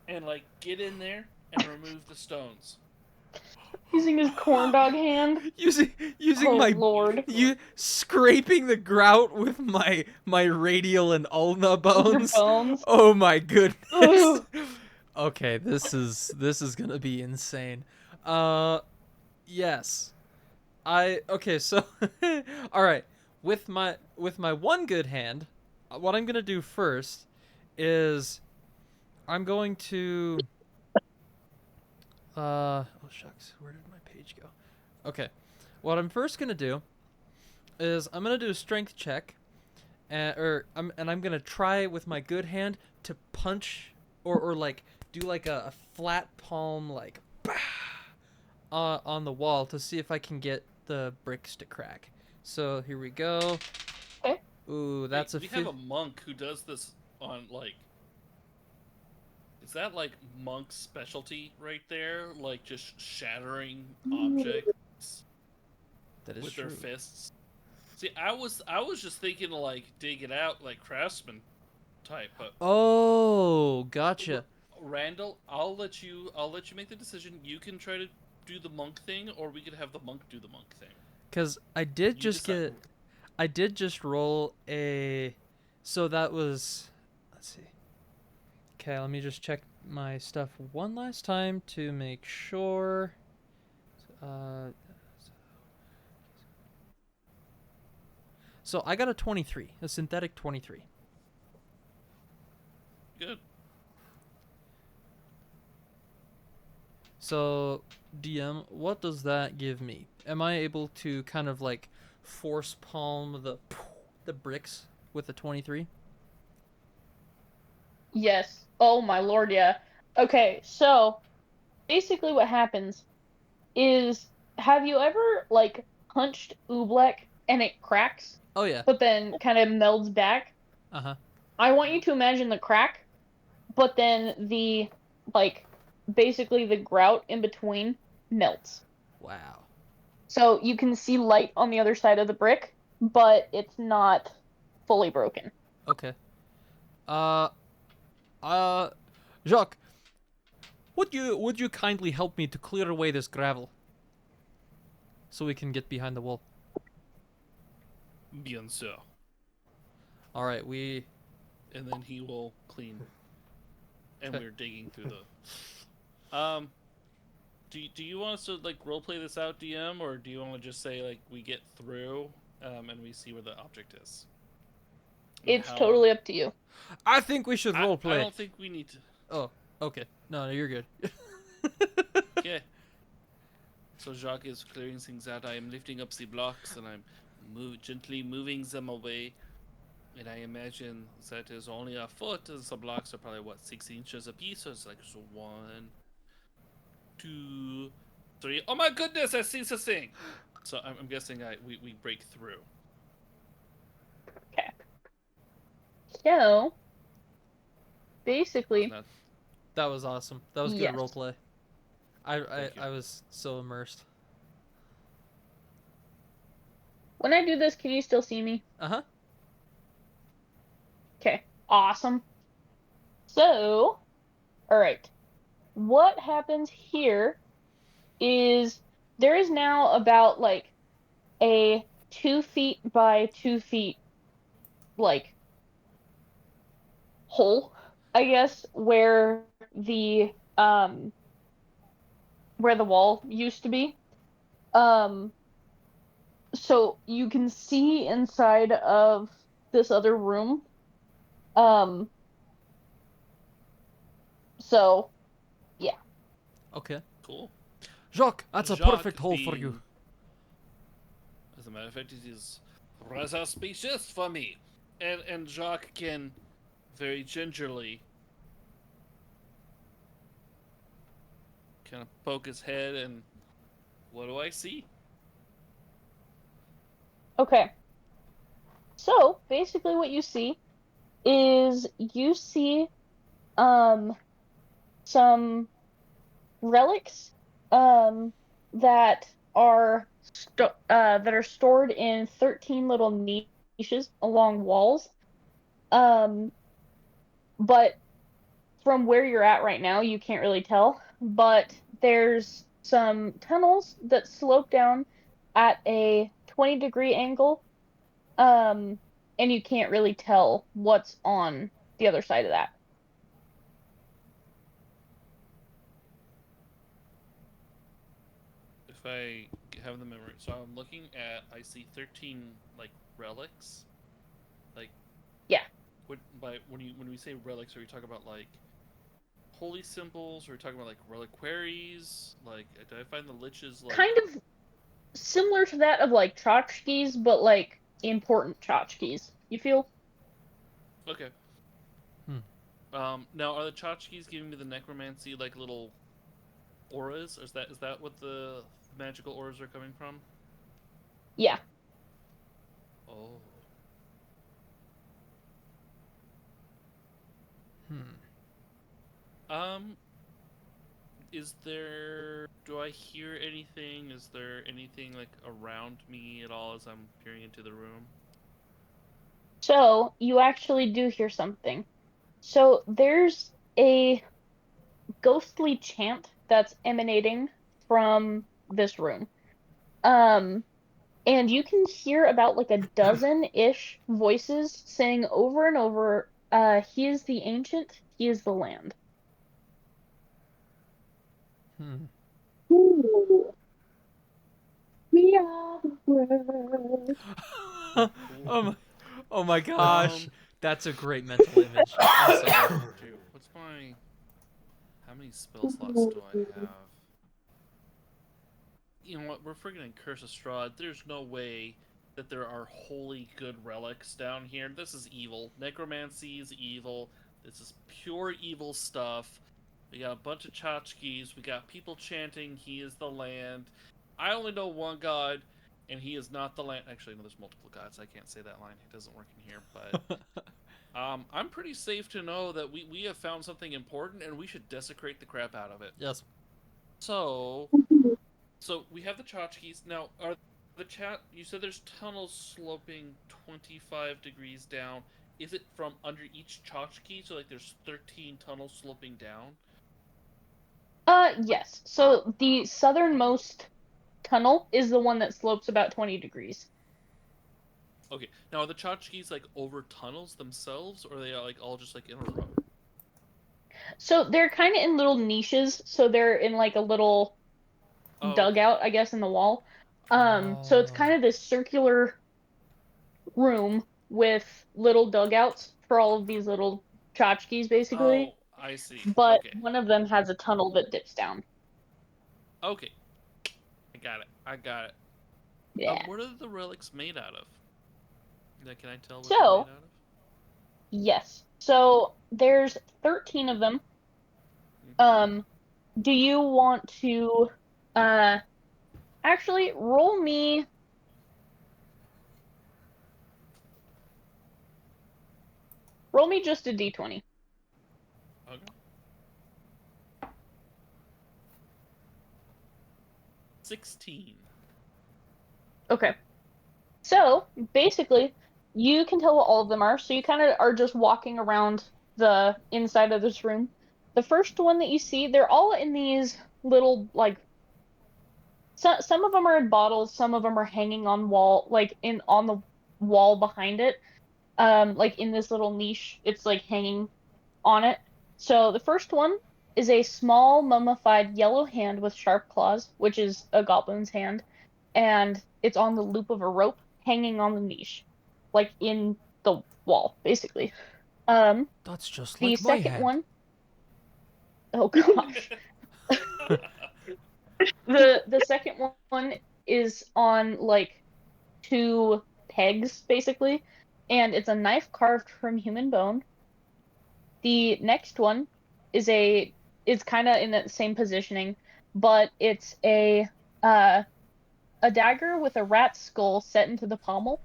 and like get in there and remove the stones. Using his corn dog hand. using Oh my lord. you scraping the grout with my radial and ulna With your bones. bones. Oh my goodness. Ugh. Okay, this is gonna be insane. Yes. Okay, so all right. With my one good hand, what I'm gonna do first is I'm going to oh shucks, where did my page go? Okay. What I'm first gonna do is I'm gonna do a strength check, and I'm gonna try with my good hand to punch or like do like a flat palm like on the wall to see if I can get the bricks to crack. So here we go. Okay. Ooh, that's we have a monk who does this on like. Is that like monk's specialty right there? Like just shattering objects that is with true. their fists. See, I was just thinking to like dig it out like craftsman type, but Oh, gotcha. Randall, I'll let you make the decision. You can try to do the monk thing, or we could have the monk do the monk thing. Cause I did You just decide. I did just roll a, so that was, let's see. Okay, let me just check my stuff one last time to make sure. So I got a 23, a synthetic 23. Good. So, DM, what does that give me? Am I able to kind of like force palm the bricks with the 23? Yes. Oh my lord, yeah. Okay, so basically what happens is, have you ever like punched oobleck and it cracks, Oh yeah. but then kind of melds back? Uh-huh. I want you to imagine the crack, but then the like basically the grout in between melts. Wow. So you can see light on the other side of the brick, but it's not fully broken. Okay. Uh uh Jacques, would you kindly help me to clear away this gravel so we can get behind the wall? Bien sûr. All right, we And then he will clean. And Okay. we're digging through the. Do you want us to like roleplay this out, DM, or do you want to just say like we get through, and we see where the object is? And It's totally up to you. I think we should I roleplay. don't think we need to. Oh, okay. No, you're good. Okay. So Jacques is clearing things out. I am lifting up the blocks and I'm gently moving them away. And I imagine that is only a foot. And the blocks are probably what, 6 inches a piece. So it's like so 1, 2, 3. Oh my goodness! I see the thing. So I'm guessing we break through. Okay. So, basically, Not, That was awesome. That was good yes. roleplay. I Thank you. I was so immersed. When I do this, can you still see me? Uh-huh. Okay, awesome. So, all right. What happens here is there is now about like a 2 feet by 2 feet like hole, I guess, where the wall used to be. Um, so you can see inside of this other room. Um, so yeah. Okay. cool. Jacques, that's a Jacques perfect hole for you. being- As a matter of fact, it is rather spacious for me. And Jacques can very gingerly kind of poke his head and what do I see? Okay. So basically what you see is you see um some relics um that that are stored in 13 little niches along walls. Um but from where you're at right now, you can't really tell, but there's some tunnels that slope down at a 20-degree angle. And you can't really tell what's on the other side of that. If I have the memory, so I'm looking at, I see 13 like relics. Like, Yeah. when we say relics, are we talking about like holy symbols? Are we talking about like reliquaries? Like, did I find the liches like? Kind of similar to that of like tchotchkes, but like important tchotchkes. You feel? Okay. Hmm. Now are the tchotchkes giving me the necromancy like little auras? Or is that what the magical auras are coming from? Yeah. Oh. Hmm. Um, is there? Do I hear anything? Is there anything like around me at all as I'm peering into the room? So you actually do hear something. So there's a ghostly chant that's emanating from this room. Um, and you can hear about like a dozen-ish voices saying over and over, he is the ancient, he is the land. Hmm. Ooh, we are the world. oh my, oh my gosh, Um, that's a great mental image. I'm sorry. dude, what's my? How many spell slots do I have? You know what? We're forgetting Curse of Strahd. There's no way that there are holy good relics down here. This is evil. Necromancy is evil. This is pure evil stuff. We got a bunch of tchotchkes. We got people chanting, "He is the land." I only know one god, and he is not the land. Actually, no, there's multiple gods. I can't say that line. It doesn't work in here. But I'm pretty safe to know that we have found something important, and we should desecrate the crap out of it. Yes. So so we have the tchotchkes. Now, are the chat? You said there's tunnels sloping 25 degrees down. Is it from under each tchotchke? So like there's 13 tunnels sloping down. Yes. So the southernmost tunnel is the one that slopes about 20 degrees. Okay. Now are the tchotchkes like over tunnels themselves, or are they like all just like in a row? So they're kind of in little niches, so they're in like a little Oh, okay. dugout, I guess, in the wall. So it's Oh. kind of this circular room with little dugouts for all of these little tchotchkes, basically. Oh, I see. But Okay. one of them has a tunnel that dips down. Okay. I got it. I got it. Yeah. What are the relics made out of? Like, can I tell what they're made So, out of? yes. So there's 13 of them. Mm-hmm. Do you want to uh actually roll me Roll me just a d20. Okay. 16. Okay. So, basically, you can tell what all of them are. So you kind of are just walking around the inside of this room. The first one that you see, they're all in these little, like, some of them are in bottles, some of them are hanging on wall, like on the wall behind it. Like in this little niche, it's like hanging on it. So the first one is a small mummified yellow hand with sharp claws, which is a goblin's hand, and it's on the loop of a rope hanging on the niche, like in the wall, basically. Um, That's just the like my second hand. one, oh gosh. The second one is on like two pegs, basically, and it's a knife carved from human bone. The next one is it's kind of in that same positioning, but it's uh a dagger with a rat's skull set into the pommel.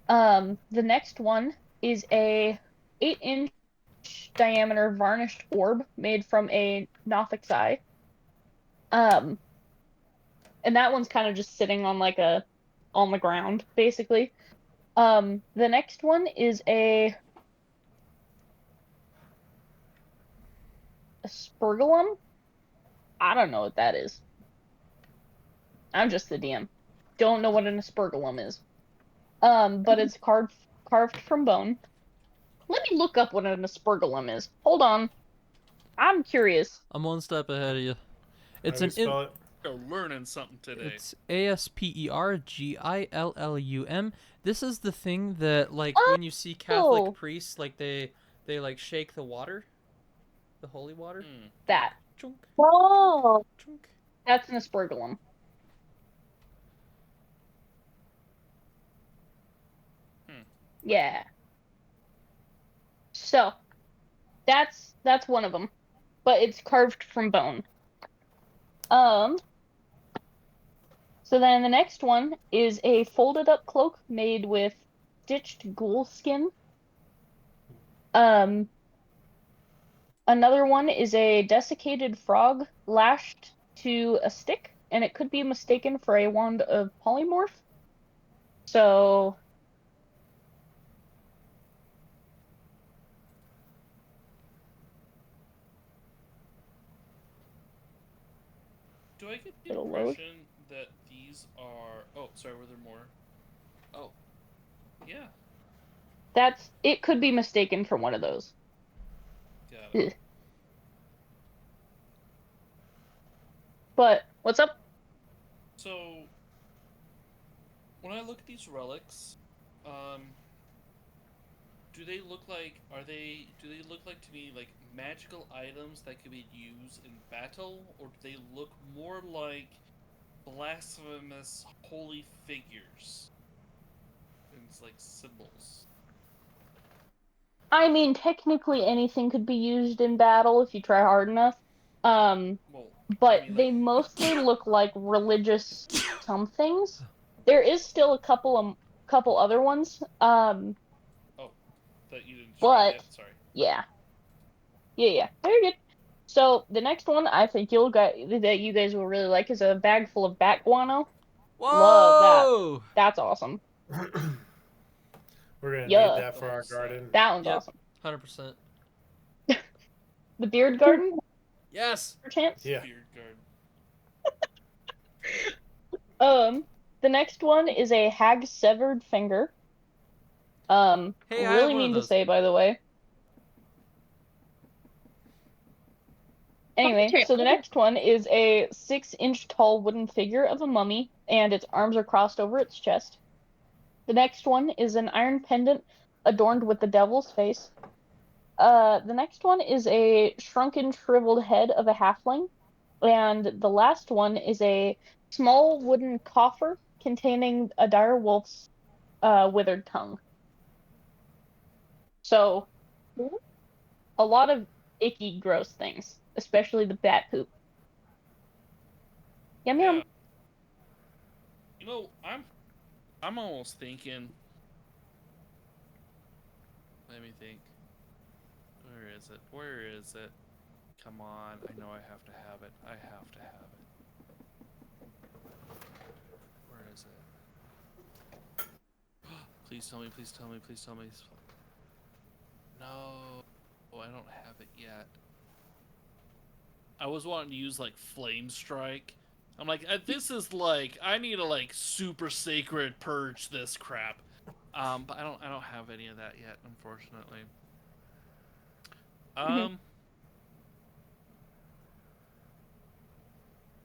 The next one is a 8-inch diameter varnished orb made from a Nothic's eye. Um, and that one's kind of just sitting on like on the ground, basically. The next one is a spurgulum. I don't know what that is. I'm just the DM. Don't know what an aspergillum is. But it's carved from bone. Let me look up what an aspergillum is. Hold on. I'm curious. I'm one step ahead of you. How It's do you an spell it? We're learning something today. It's ASPERGILLUM. This is the thing that, like, when you see Catholic Oh, priests, like they like shake the water, the holy water. Hmm. that. Chunk, Oh, chunk. That's an aspergillum. Hmm. Yeah. So that's one of them, but it's carved from bone. Um. So then the next one is a folded up cloak made with stitched ghoul skin. Um, Another one is a desiccated frog lashed to a stick, and it could be mistaken for a wand of polymorph. So, Do I get the it'll load. impression that these are? Oh, sorry. Were there more? Oh, yeah. It could be mistaken for one of those. Got it. Ugh. But what's up? So when I look at these relics, um, do they look like? Do they look like to me like magical items that could be used in battle, or do they look more like blasphemous holy figures? And it's like symbols. I mean, technically anything could be used in battle if you try hard enough. Um, Well, I but mean, like, they mostly look like religious somethings. There is still a couple other ones. oh, that you didn't describe But yet. Sorry. yeah. Yeah. Very good. So the next one I think that you guys will really like is a bag full of bat guano. Love that. Whoa! That's awesome. We're gonna need Yeah, that The for whole our set. garden. that one's Yep, awesome. 100%. The beard garden, Yes. perchance. Yeah. Beard guard. Um, the next one is a hag's severed finger. Hey, I have Really one of mean to those. say, by the way. Anyway, so the next one is a 6-inch tall wooden figure of a mummy, and its arms are crossed over its chest. The next one is an iron pendant adorned with the devil's face. The next one is a shrunken, shriveled head of a halfling, and the last one is a small wooden coffer containing a dire wolf's withered tongue. So, a lot of icky, gross things, especially the bat poop. Yum Yeah. yum. You know, I'm almost thinking. Let me think. Where is it? Where is it? Come on. I know I have to have it. I have to have it. Where is it? Please tell me, please tell me, please tell me. No. Oh, I don't have it yet. I was wanting to use like Flame Strike. I'm like, this is like, I need to like super sacred purge this crap. But I don't have any of that yet, unfortunately.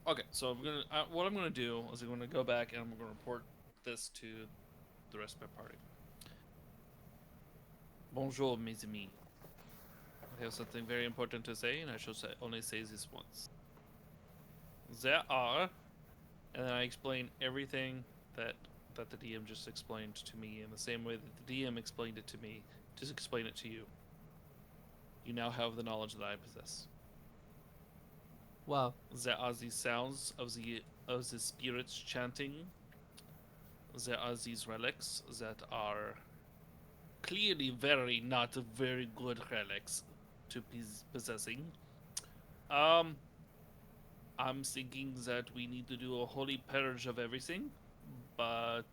Okay, so I'm gonna what I'm gonna do is I'm gonna go back and I'm gonna report this to the rest of my party. Bonjour, mes amis. I have something very important to say, and I shall only say this once. There are, and then I explain everything that the DM just explained to me in the same way that the DM explained it to me. Just explain it to you. You now have the knowledge that I possess. Wow. There are the sounds of the spirits chanting. There are these relics that are clearly not very good relics to be possessing. I'm thinking that we need to do a holy purge of everything. But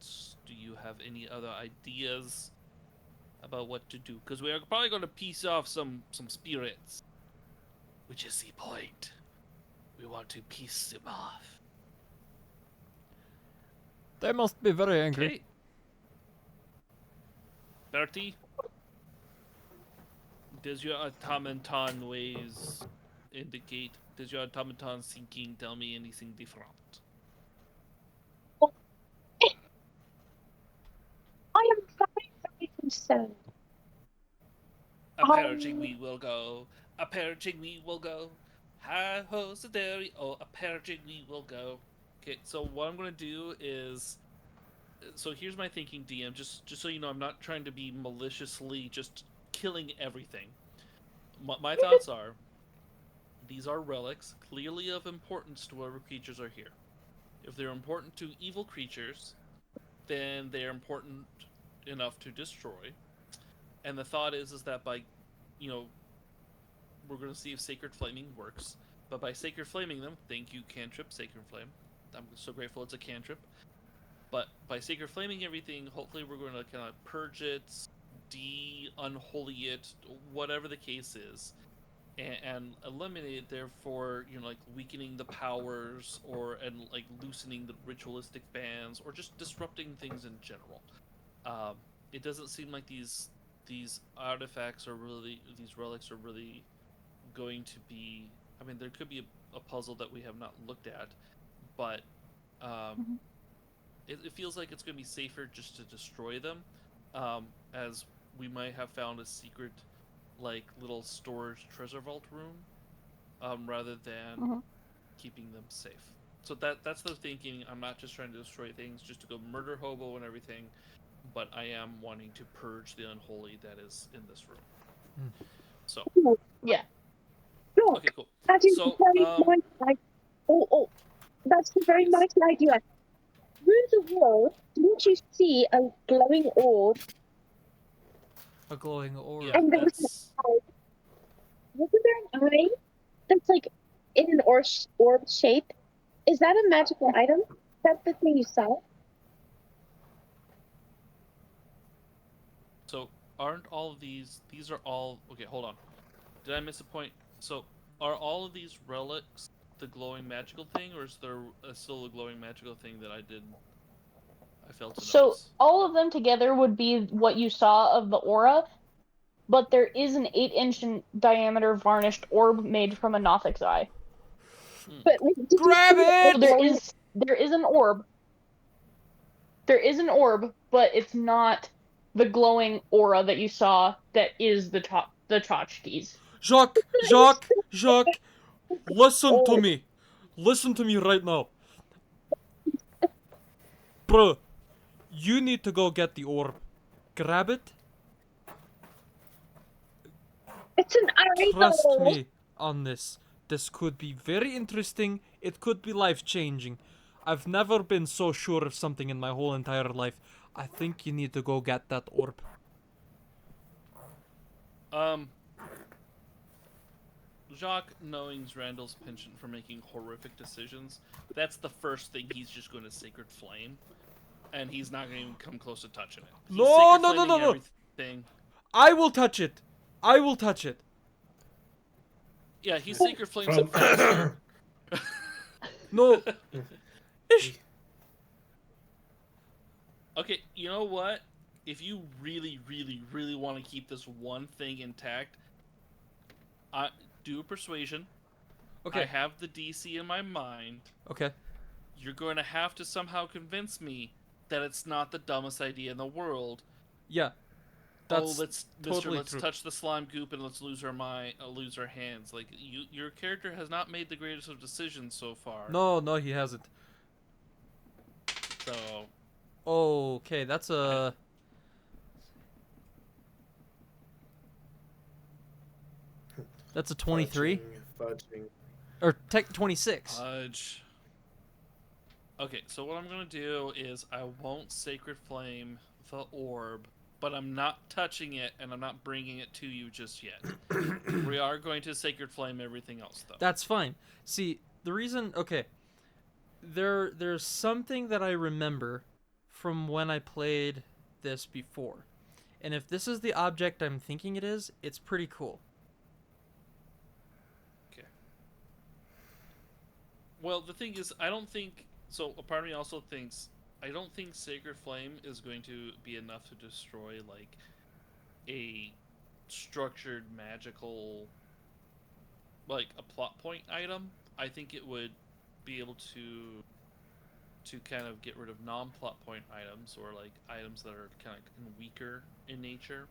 do you have any other ideas about what to do? Because we are probably going to piece off some spirits, which is the point. We want to piece them off. They must be very angry. Okay. Bertie, does your automaton ways indicate? Does your automaton thinking tell me anything different? I am very, very concerned. A purging we will go. A purging we will go. Hi ho, Sederi. Oh, a purging we will go. Okay, so what I'm gonna do is, so here's my thinking, DM. Just so you know, I'm not trying to be maliciously just killing everything. My thoughts are, these are relics, clearly of importance to whatever creatures are here. If they're important to evil creatures, then they're important enough to destroy. And the thought is that by, we're going to see if Sacred Flaming works. But by Sacred Flaming them, thank you, cantrip, Sacred Flame. I'm so grateful it's a cantrip. But by Sacred Flaming everything, hopefully we're going to kind of purge it, de-unholy it, whatever the case is, and eliminate it, therefore, like weakening the powers, and like loosening the ritualistic bands, or just disrupting things in general. It doesn't seem like these artifacts are really, these relics are really going to be, I mean, there could be a puzzle that we have not looked at, but it feels like it's going to be safer just to destroy them, as we might have found a secret, like, little storage treasure vault room, rather than keeping them safe. So that's the thinking. I'm not just trying to destroy things just to go murder hobo and everything, but I am wanting to purge the unholy that is in this room. So Yeah. Look, okay, cool. that is So very nice. That's a very nice idea. Through the wall, didn't you see a glowing orb? A glowing orb. Yeah, And there was that's wasn't there an eye that's like in an orb shape? Is that a magical item? That's the thing you saw? so. Aren't all of these are all okay? Hold on. Did I miss a point? So are all of these relics the glowing magical thing, or is there still a glowing magical thing that I failed to So notice? all of them together would be what you saw of the aura, but there is an 8-inch in diameter varnished orb made from a Nothic's eye. But did Grab you see it! So there is an orb. There is an orb, but it's not the glowing aura that you saw that is the tchotchkes. Jacques! Listen to me! Listen to me right now. Bro, you need to go get the orb. Grab it. It's an Trust eyeball. me on this. This could be very interesting. It could be life-changing. I've never been so sure of something in my whole entire life. I think you need to go get that orb. Um, Jacques, knowing Randall's penchant for making horrific decisions, that's the first thing he's just going to Sacred Flame, and he's not going to even come close to touching it. He's No, Sacred no, no, no, Flaming no. everything. I will touch it. I will touch it. Yeah, he Sacred Flames it faster. No. Ish. Okay, you know what? If you really, really, really want to keep this one thing intact, do a persuasion. Okay. I have the DC in my mind. Okay. You're going to have to somehow convince me that it's not the dumbest idea in the world. Yeah. That's let's totally let's true. touch the slime goop and let's lose our hands. Like your character has not made the greatest of decisions so far. No, he hasn't. So. Okay, that's a. That's a 23 Fudging. or 26. Fudge. Okay, so what I'm gonna do is I won't Sacred Flame the orb, but I'm not touching it and I'm not bringing it to you just yet. We are going to Sacred Flame everything else though. That's fine. See, the reason, okay, there's something that I remember from when I played this before. And if this is the object I'm thinking it is, it's pretty cool. Okay. Well, the thing is, I don't think... So, a part of me also thinks... I don't think Sacred Flame is going to be enough to destroy, like, a structured magical... like, a plot point item. I think it would be able to kind of get rid of non-plot point items, or, like, items that are kind of weaker in nature.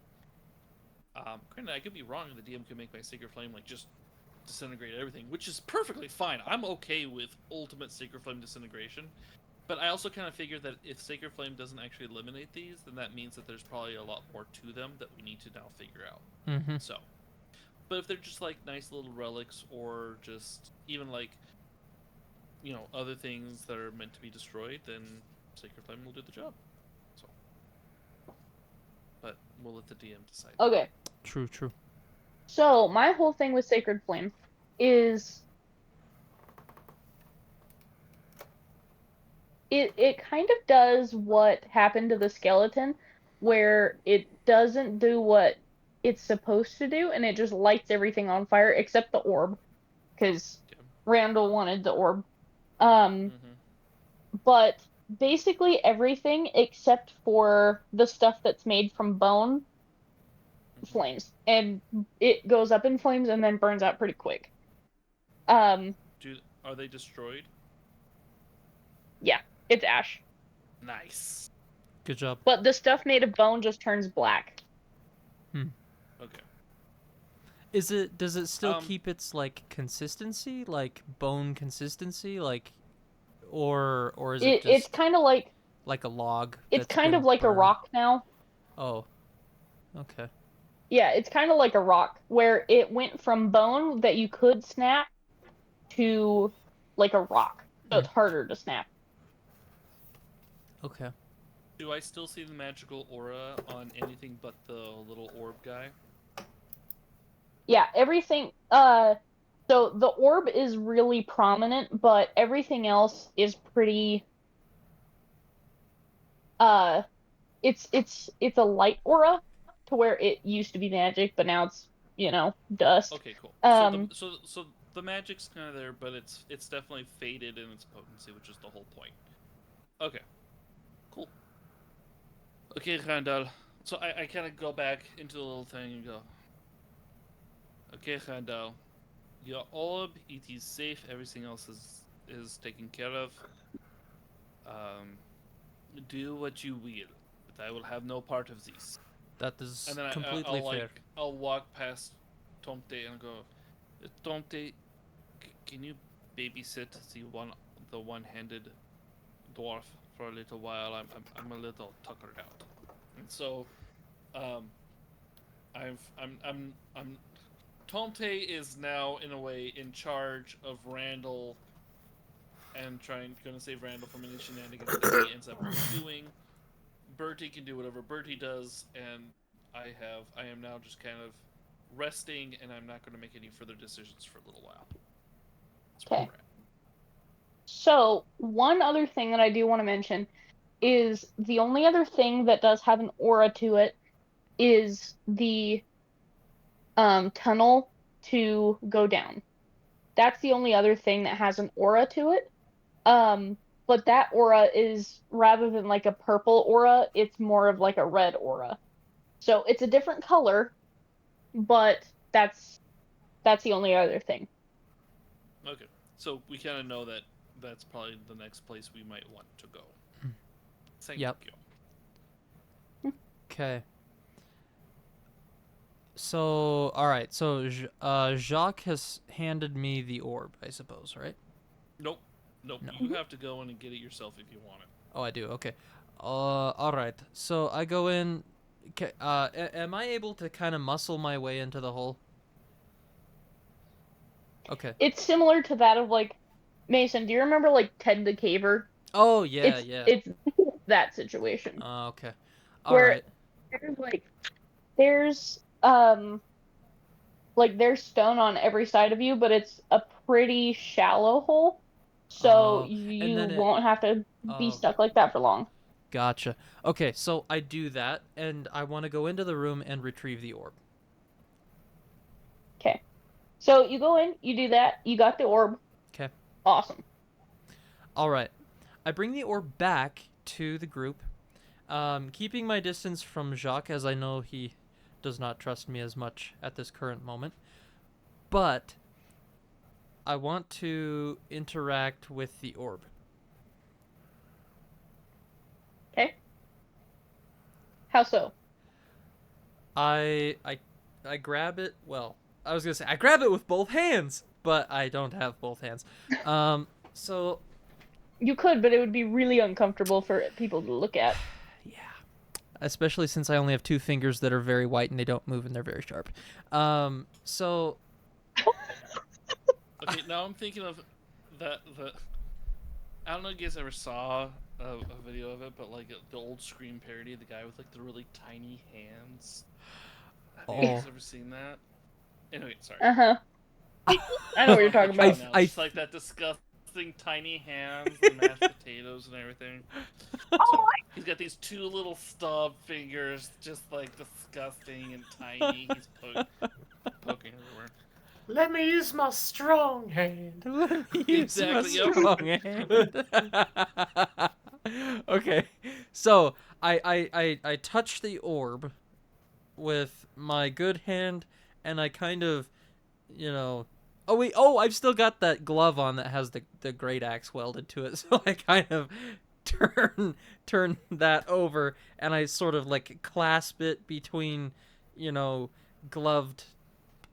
Granted, I could be wrong, the DM could make my Sacred Flame, like, just disintegrate everything, which is perfectly fine. I'm okay with ultimate Sacred Flame disintegration. But I also kind of figure that if Sacred Flame doesn't actually eliminate these, then that means that there's probably a lot more to them that we need to now figure out. Mm-hmm. So, but if they're just like nice little relics, or just even like, you know, other things that are meant to be destroyed, then Sacred Flame will do the job. So, but we'll let the DM decide. Okay. True. So, my whole thing with Sacred Flame is it kind of does what happened to the skeleton, where it doesn't do what it's supposed to do, and it just lights everything on fire except the orb, because Randall wanted the orb. But basically everything except for the stuff that's made from bone flames, and it goes up in flames and then burns out pretty quick. Are they destroyed? Yeah, it's ash. Nice. Good job. But the stuff made of bone just turns black. Okay. Does it still keep its like consistency, like bone consistency, like, or is it just it's kind of like a log? It's kind of like burned? a rock now. Oh, okay. Yeah, it's kind of like a rock, where it went from bone that you could snap to like a rock, so it's harder to snap. Okay. Do I still see the magical aura on anything but the little orb guy? Yeah, everything. So the orb is really prominent, but everything else is pretty. It's a light aura, to where it used to be magic, but now it's dust. Okay, cool. So the magic's kind of there, but it's definitely faded in its potency, which is the whole point. Okay, cool. Okay, Randall. So I kind of go back into the little thing and go. Okay, Randall. Your orb, it is safe. Everything else is taken care of. Do what you will, but I will have no part of this. That is And then completely I'll, fair. I'll walk past Tomte and go, Tomte, can you babysit the one-handed dwarf for a little while? I'm a little tuckered out. And so, Tomte is now in a way in charge of Randall, and gonna save Randall from any shenanigans that he ends up doing. Bertie can do whatever Bertie does, and I am now just kind of resting, and I'm not going to make any further decisions for a little while. That's Okay. where we're at. So, one other thing that I do want to mention is the only other thing that does have an aura to it is the tunnel to go down. That's the only other thing that has an aura to it. But that aura is, rather than like a purple aura, it's more of like a red aura. So it's a different color, but that's the only other thing. Okay, so we kind of know that that's probably the next place we might want to go. Thank Yep. you. Okay. So, all right. So, Jacques has handed me the orb, I suppose, right? Nope. No. You have to go in and get it yourself if you want it. Oh, I do. Okay. All right. So I go in. Okay. Am I able to kind of muscle my way into the hole? Okay. It's similar to that of like Mason. Do you remember like Ted the Caver? Oh yeah, yeah. It's that situation Okay. All where right. there's there's stone on every side of you, but it's a pretty shallow hole, so And you then won't have to be Oh, stuck like that for long. gotcha. Okay, so I do that, and I want to go into the room and retrieve the orb. Okay. So you go in, you do that, you got the orb. Okay. Awesome. All right. I bring the orb back to the group, keeping my distance from Jacques, as I know he does not trust me as much at this current moment. But I want to interact with the orb. Okay. How so? I grab it. Well, I was gonna say I grab it with both hands, but I don't have both hands. So You could, but it would be really uncomfortable for people to look at. yeah, especially since I only have two fingers that are very white and they don't move and they're very sharp. So Okay, now I'm thinking of the. I don't know if you guys ever saw a video of it, but like the old Scream parody, the guy with like the really tiny hands. Have you guys ever seen that? Anyway, sorry. Uh-huh. I know what you're talking about. It's like that disgusting tiny hands and mashed potatoes and everything. So, he's got these two little stub fingers, just like disgusting and tiny. He's poking everywhere. Let me use my strong hand. Exactly, yep. strong hand. Okay, so I touch the orb with my good hand, and I kind of, Oh wait! Oh, I've still got that glove on that has the great axe welded to it. So I kind of turn that over, and I sort of like clasp it between, gloved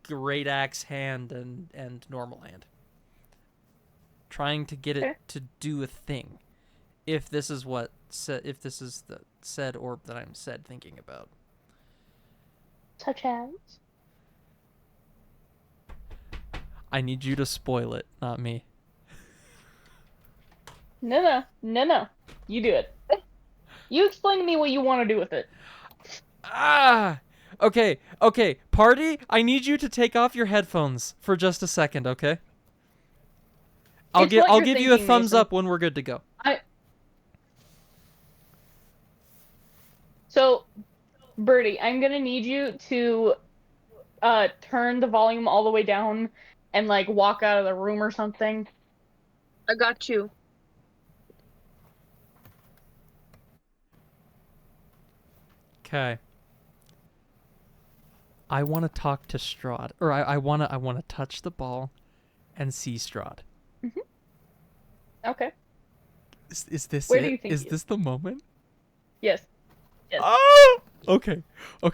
great axe hand and normal hand, trying to get it to do a thing. If this is the said orb that I'm thinking about. Such as? I need you to spoil it, not me. No. You do it. You explain to me what you want to do with it. Okay. Party, I need you to take off your headphones for just a second, okay? I'll give you a thumbs up when we're good to go. So, Birdie, I'm gonna need you to turn the volume all the way down and like walk out of the room or something. I got you. Okay. I want to talk to Strahd, or I want to touch the ball and see Strahd. Mm-hmm. Okay. Is this Where it? do you think Is this the moment? Yes. Oh! Okay,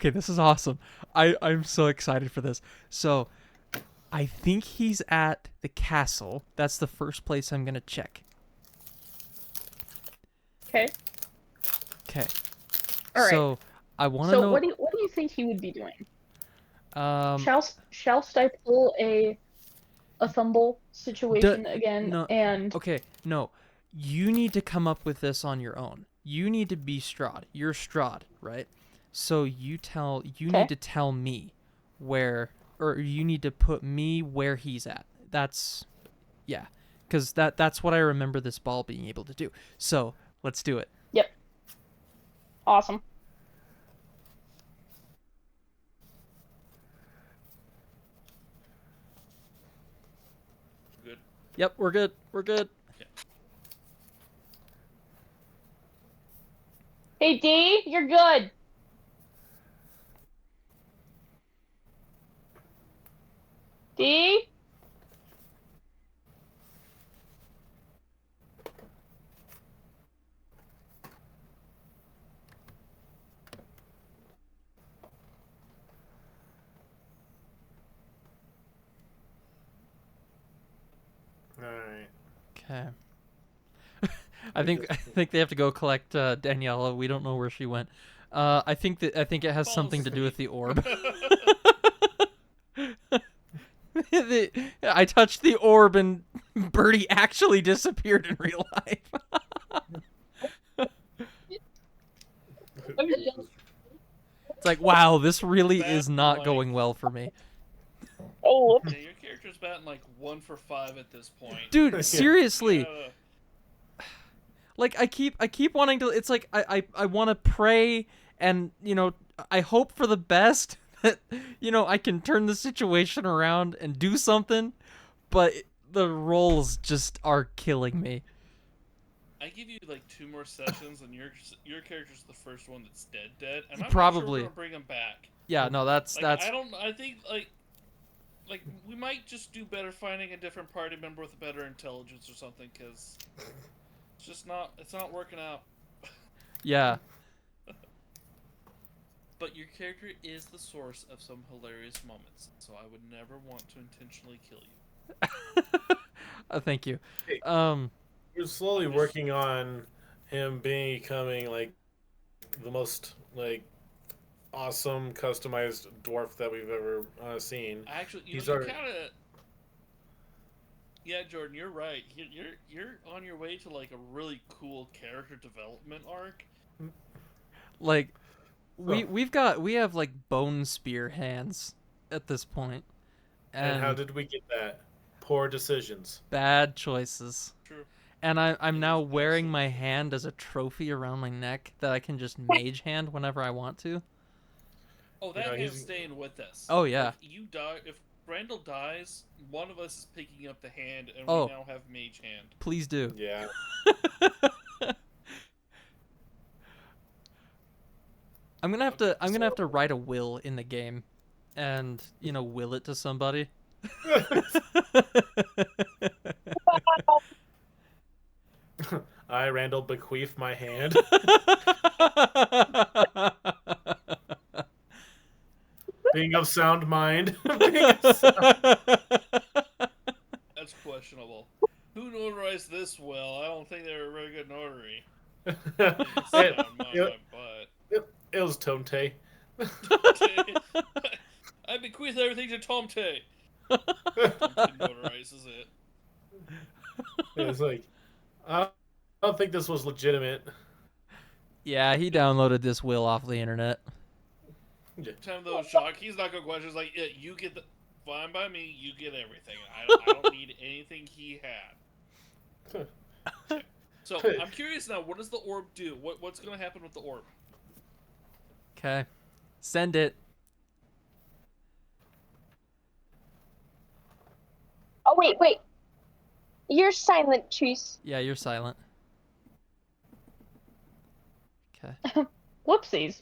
this is awesome. I'm so excited for this. So, I think he's at the castle. That's the first place I'm gonna check. Okay. Okay. All right. So, I want to know. So what do you think he would be doing? Um, Shall I pull a fumble situation again? No. And Okay, no. You need to come up with this on your own. You need to be Strahd. You're Strahd, right? So you need to tell me or you need to put me where he's at. Yeah, because that's what I remember this ball being able to do. So let's do it. Yep. Awesome. Good. Yep, we're good. We're good. Hey, D, you're good. D? All right. Okay. I think they have to go collect Daniela. We don't know where she went. I think it has Falls something to do with the asleep. orb. I touched the orb and Birdie actually disappeared in real life. It's like, wow, this really is not going well for me. Oh, Yeah, your character's batting like 1 for 5 at this point. Dude, seriously. Yeah. Like I keep wanting to, it's like I want to pray and, I hope for the best that, I can turn the situation around and do something, but the rolls just are killing me. I give you like 2 more sessions, and your character's the first one that's dead, and I'm Probably. not sure we're gonna bring him back. Yeah, no, that's I think like we might just do better finding a different party member with a better intelligence or something, because it's not working out. yeah. But your character is the source of some hilarious moments, so I would never want to intentionally kill you. Thank you. Hey. Um We're slowly working on him becoming like the most like awesome customized dwarf that we've ever seen. Actually, you He's kind already- of. Yeah, Jordan, you're right. You're on your way to like a really cool character development arc. like we have like bone spear hands at this point. And how did we get that? Poor decisions. Bad choices. True. And I'm It now is wearing my absolutely true. hand as a trophy around my neck that I can just mage hand whenever I want to. Oh, that know, hand's he's- staying with us. Oh, yeah. Like, you die if Randall dies. One of us is picking up the hand, and Oh. we now have mage hand. Please do. Yeah. I'm gonna have to write a will in the game, and will it to somebody. I, Randall, bequeath my hand. Being of sound mind. That's questionable. Who notarized this will? I don't think they were a very good notary. it, Sound mind it, my butt. it was Tomte. I bequeath everything to Tomte. Tomte notarizes it. It's like, I don't think this was legitimate. Yeah, he downloaded this will off the internet. Time though, shock. He's not gonna question. It's like, yeah, you get the fine by me. You get everything. I don't need anything he had. So I'm curious now. What does the orb do? What's gonna happen with the orb? Okay, send it. oh wait. You're silent, Chase. Yeah, you're silent. Okay. Whoopsies.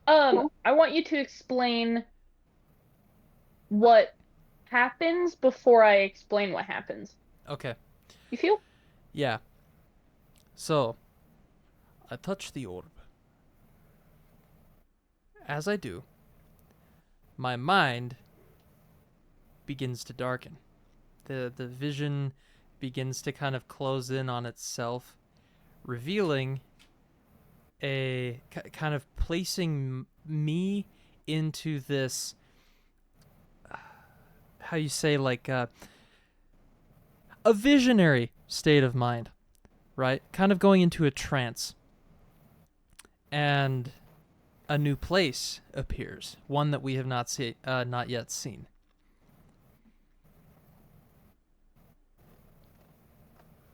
I want you to explain what happens before I explain what happens. Okay. You feel? Yeah. So, I touch the orb. As I do, my mind begins to darken. The vision begins to kind of close in on itself, revealing a kind of placing me into this how you say, like a visionary state of mind, right? Kind of going into a trance. And a new place appears, one that we have not yet seen.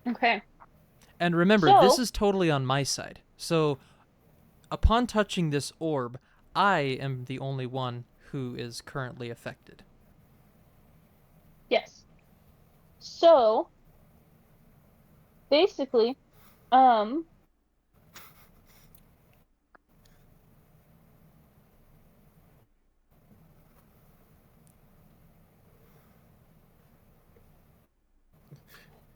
Okay. And remember, So, this is totally on my side. So, upon touching this orb, I am the only one who is currently affected. yes. So, basically, um,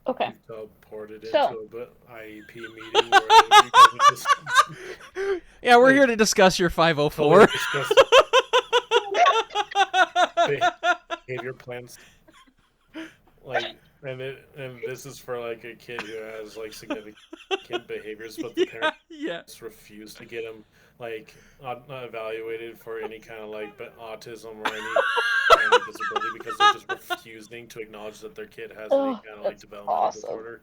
okay. You've teleported So, into a IEP meeting where you guys are just Yeah, we're Like, here to discuss your 504. totally discussing behavior plans. And this is for like a kid who has like significant behaviors, but the parents Yeah. refuse to get him like not evaluated for any kind of like autism or any kind of disability because they're just refusing to acknowledge that their kid has any oh, kind of like that's developmental awesome. disorder.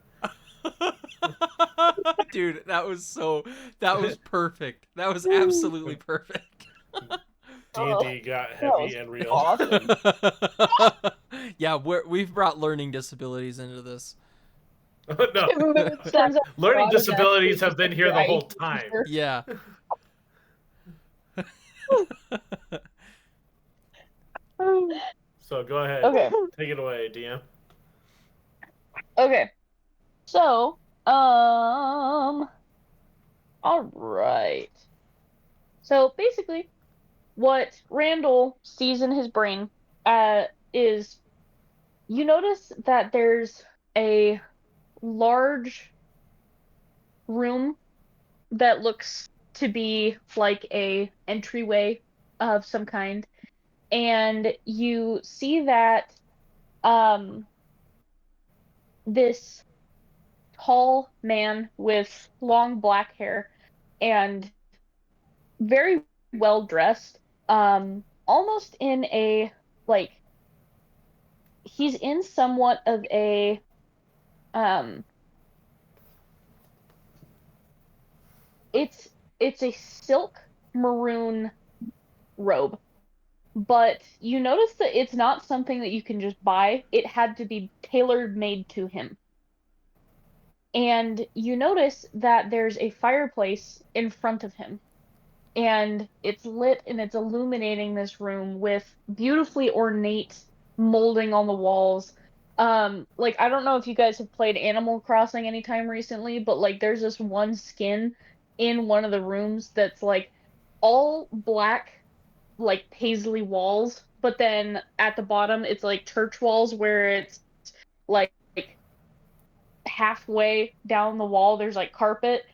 Dude, that was perfect. That was absolutely perfect. D&D got That heavy was and real. awesome. Yeah, we've brought learning disabilities into this. No, Turns out learning God is disabilities actually have been just here the your whole IEP time. teacher. Yeah. So go ahead, Okay. take it away, DM. Okay. So, all right. So basically, what Randall sees in his brain, is you notice that there's a large room that looks to be like a entryway of some kind, and you see that um this tall man with long black hair and very well dressed, almost in a like he's in somewhat of a um it's it's a silk maroon robe, but you notice that it's not something that you can just buy. It had to be tailor made to him. And you notice that there's a fireplace in front of him, and it's lit and it's illuminating this room with beautifully ornate molding on the walls. Like I don't know if you guys have played Animal Crossing anytime recently, but like there's this one skin in one of the rooms that's like all black, like paisley walls, but then at the bottom it's like church walls where it's like halfway down the wall there's like carpet.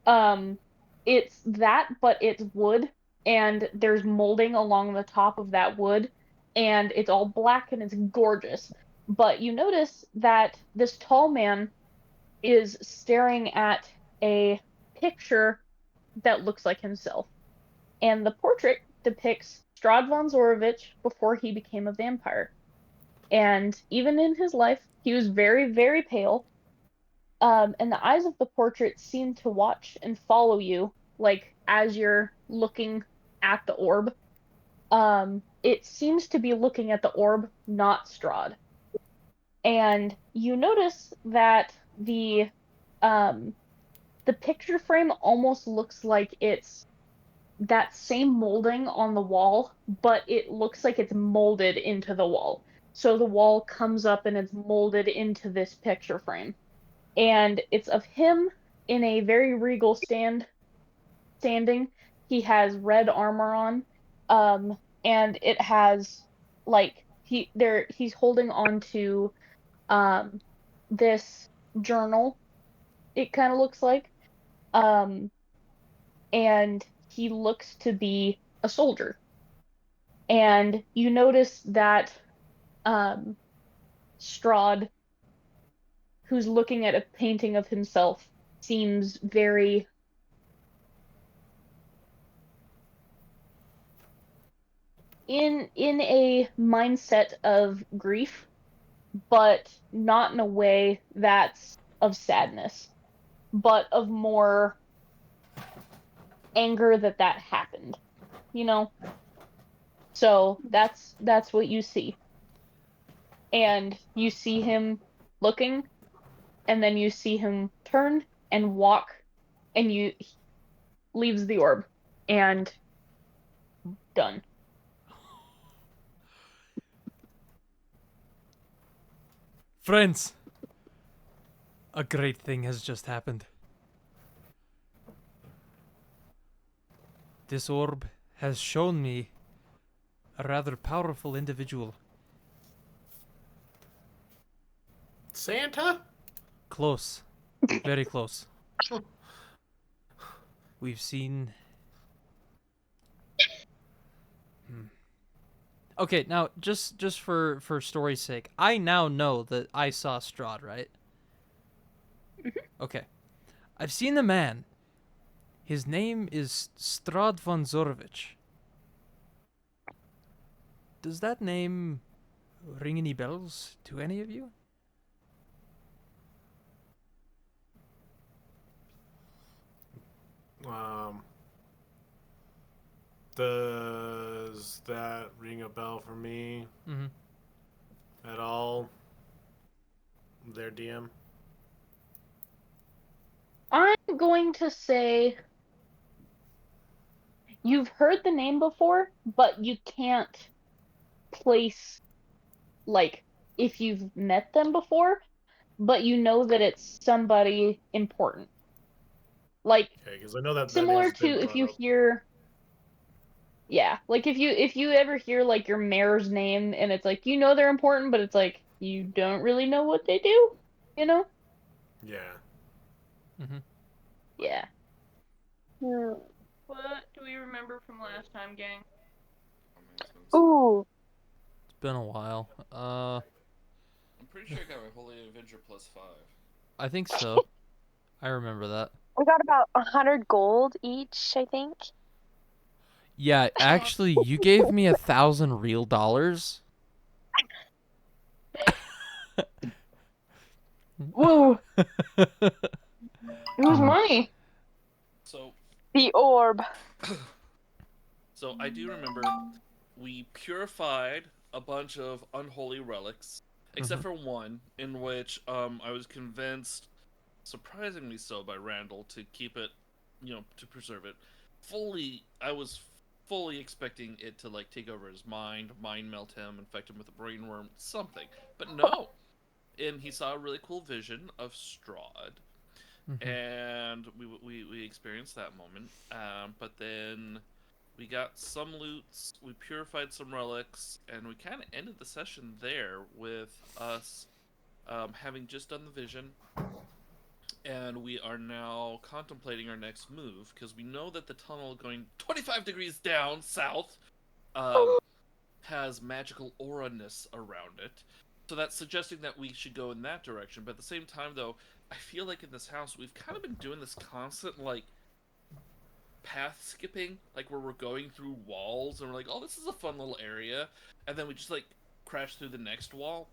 um, it's that, but it's wood, and there's molding along the top of that wood, and it's all black and it's gorgeous. But you notice that this tall man is staring at a picture that looks like himself. And the portrait depicts Strahd von Zorovich before he became a vampire. And even in his life, he was very, very pale, and the eyes of the portrait seem to watch and follow you, like as you're looking at the orb. It seems to be looking at the orb, not Strahd. And you notice that um, the picture frame almost looks like it's that same molding on the wall, but it looks like it's molded into the wall. So the wall comes up and it's molded into this picture frame, and it's of him in a very regal standing. He has red armor on, and it has like he's holding on to um this journal. It kind of looks like, um, and he looks to be a soldier. And you notice that um Strahd, who's looking at a painting of himself, seems very in a mindset of grief, but not in a way that's of sadness, but of more anger that happened, you know? So that's what you see. And you see him looking, and then you see him turn and walk, and he leaves the orb, and done. Friends, a great thing has just happened. This orb has shown me a rather powerful individual. Santa? Close. Very close. We've seen... Okay, now, just for story's sake, I now know that I saw Strahd, right? Okay. I've seen the man. His name is Strahd von Zorovich. Does that name ring any bells to any of you? Does that ring a bell for me Mm-hmm. at all? Their DM? I'm going to say you've heard the name before, but you can't place, like, if you've met them before, but you know that it's somebody important. Like, Okay, because I know that name similar has to been if brought you up. hear, yeah, like if you ever hear like your mayor's name and it's like you know they're important, but it's like you don't really know what they do, you know? Yeah. Mm-hmm. Yeah. What do we remember from last time, gang? That makes sense. Ooh, It's been a while. I'm pretty sure I got my Holy Avenger +5. I think so. I remember that. we got about 100 gold each, I think. Yeah, actually, you gave me 1,000 real dollars. Whoa, it was money. So, The orb. so I do remember we purified a bunch of unholy relics, except for one, in which I was convinced, surprisingly so, by Randall to keep it, to preserve it. I was fully expecting it to like take over his mind melt him, infect him with a brain worm, something. But no, and he saw a really cool vision of Strahd, and we experienced that moment. But then we got some loots, we purified some relics, and we kind of ended the session there with us having just done the vision. And we are now contemplating our next move because we know that the tunnel going 25 degrees down south has magical aura-ness around it. So that's suggesting that we should go in that direction. But at the same time, though, I feel like in this house we've kind of been doing this constant like path skipping, like where we're going through walls and we're like, oh, this is a fun little area, and then we just like crash through the next wall,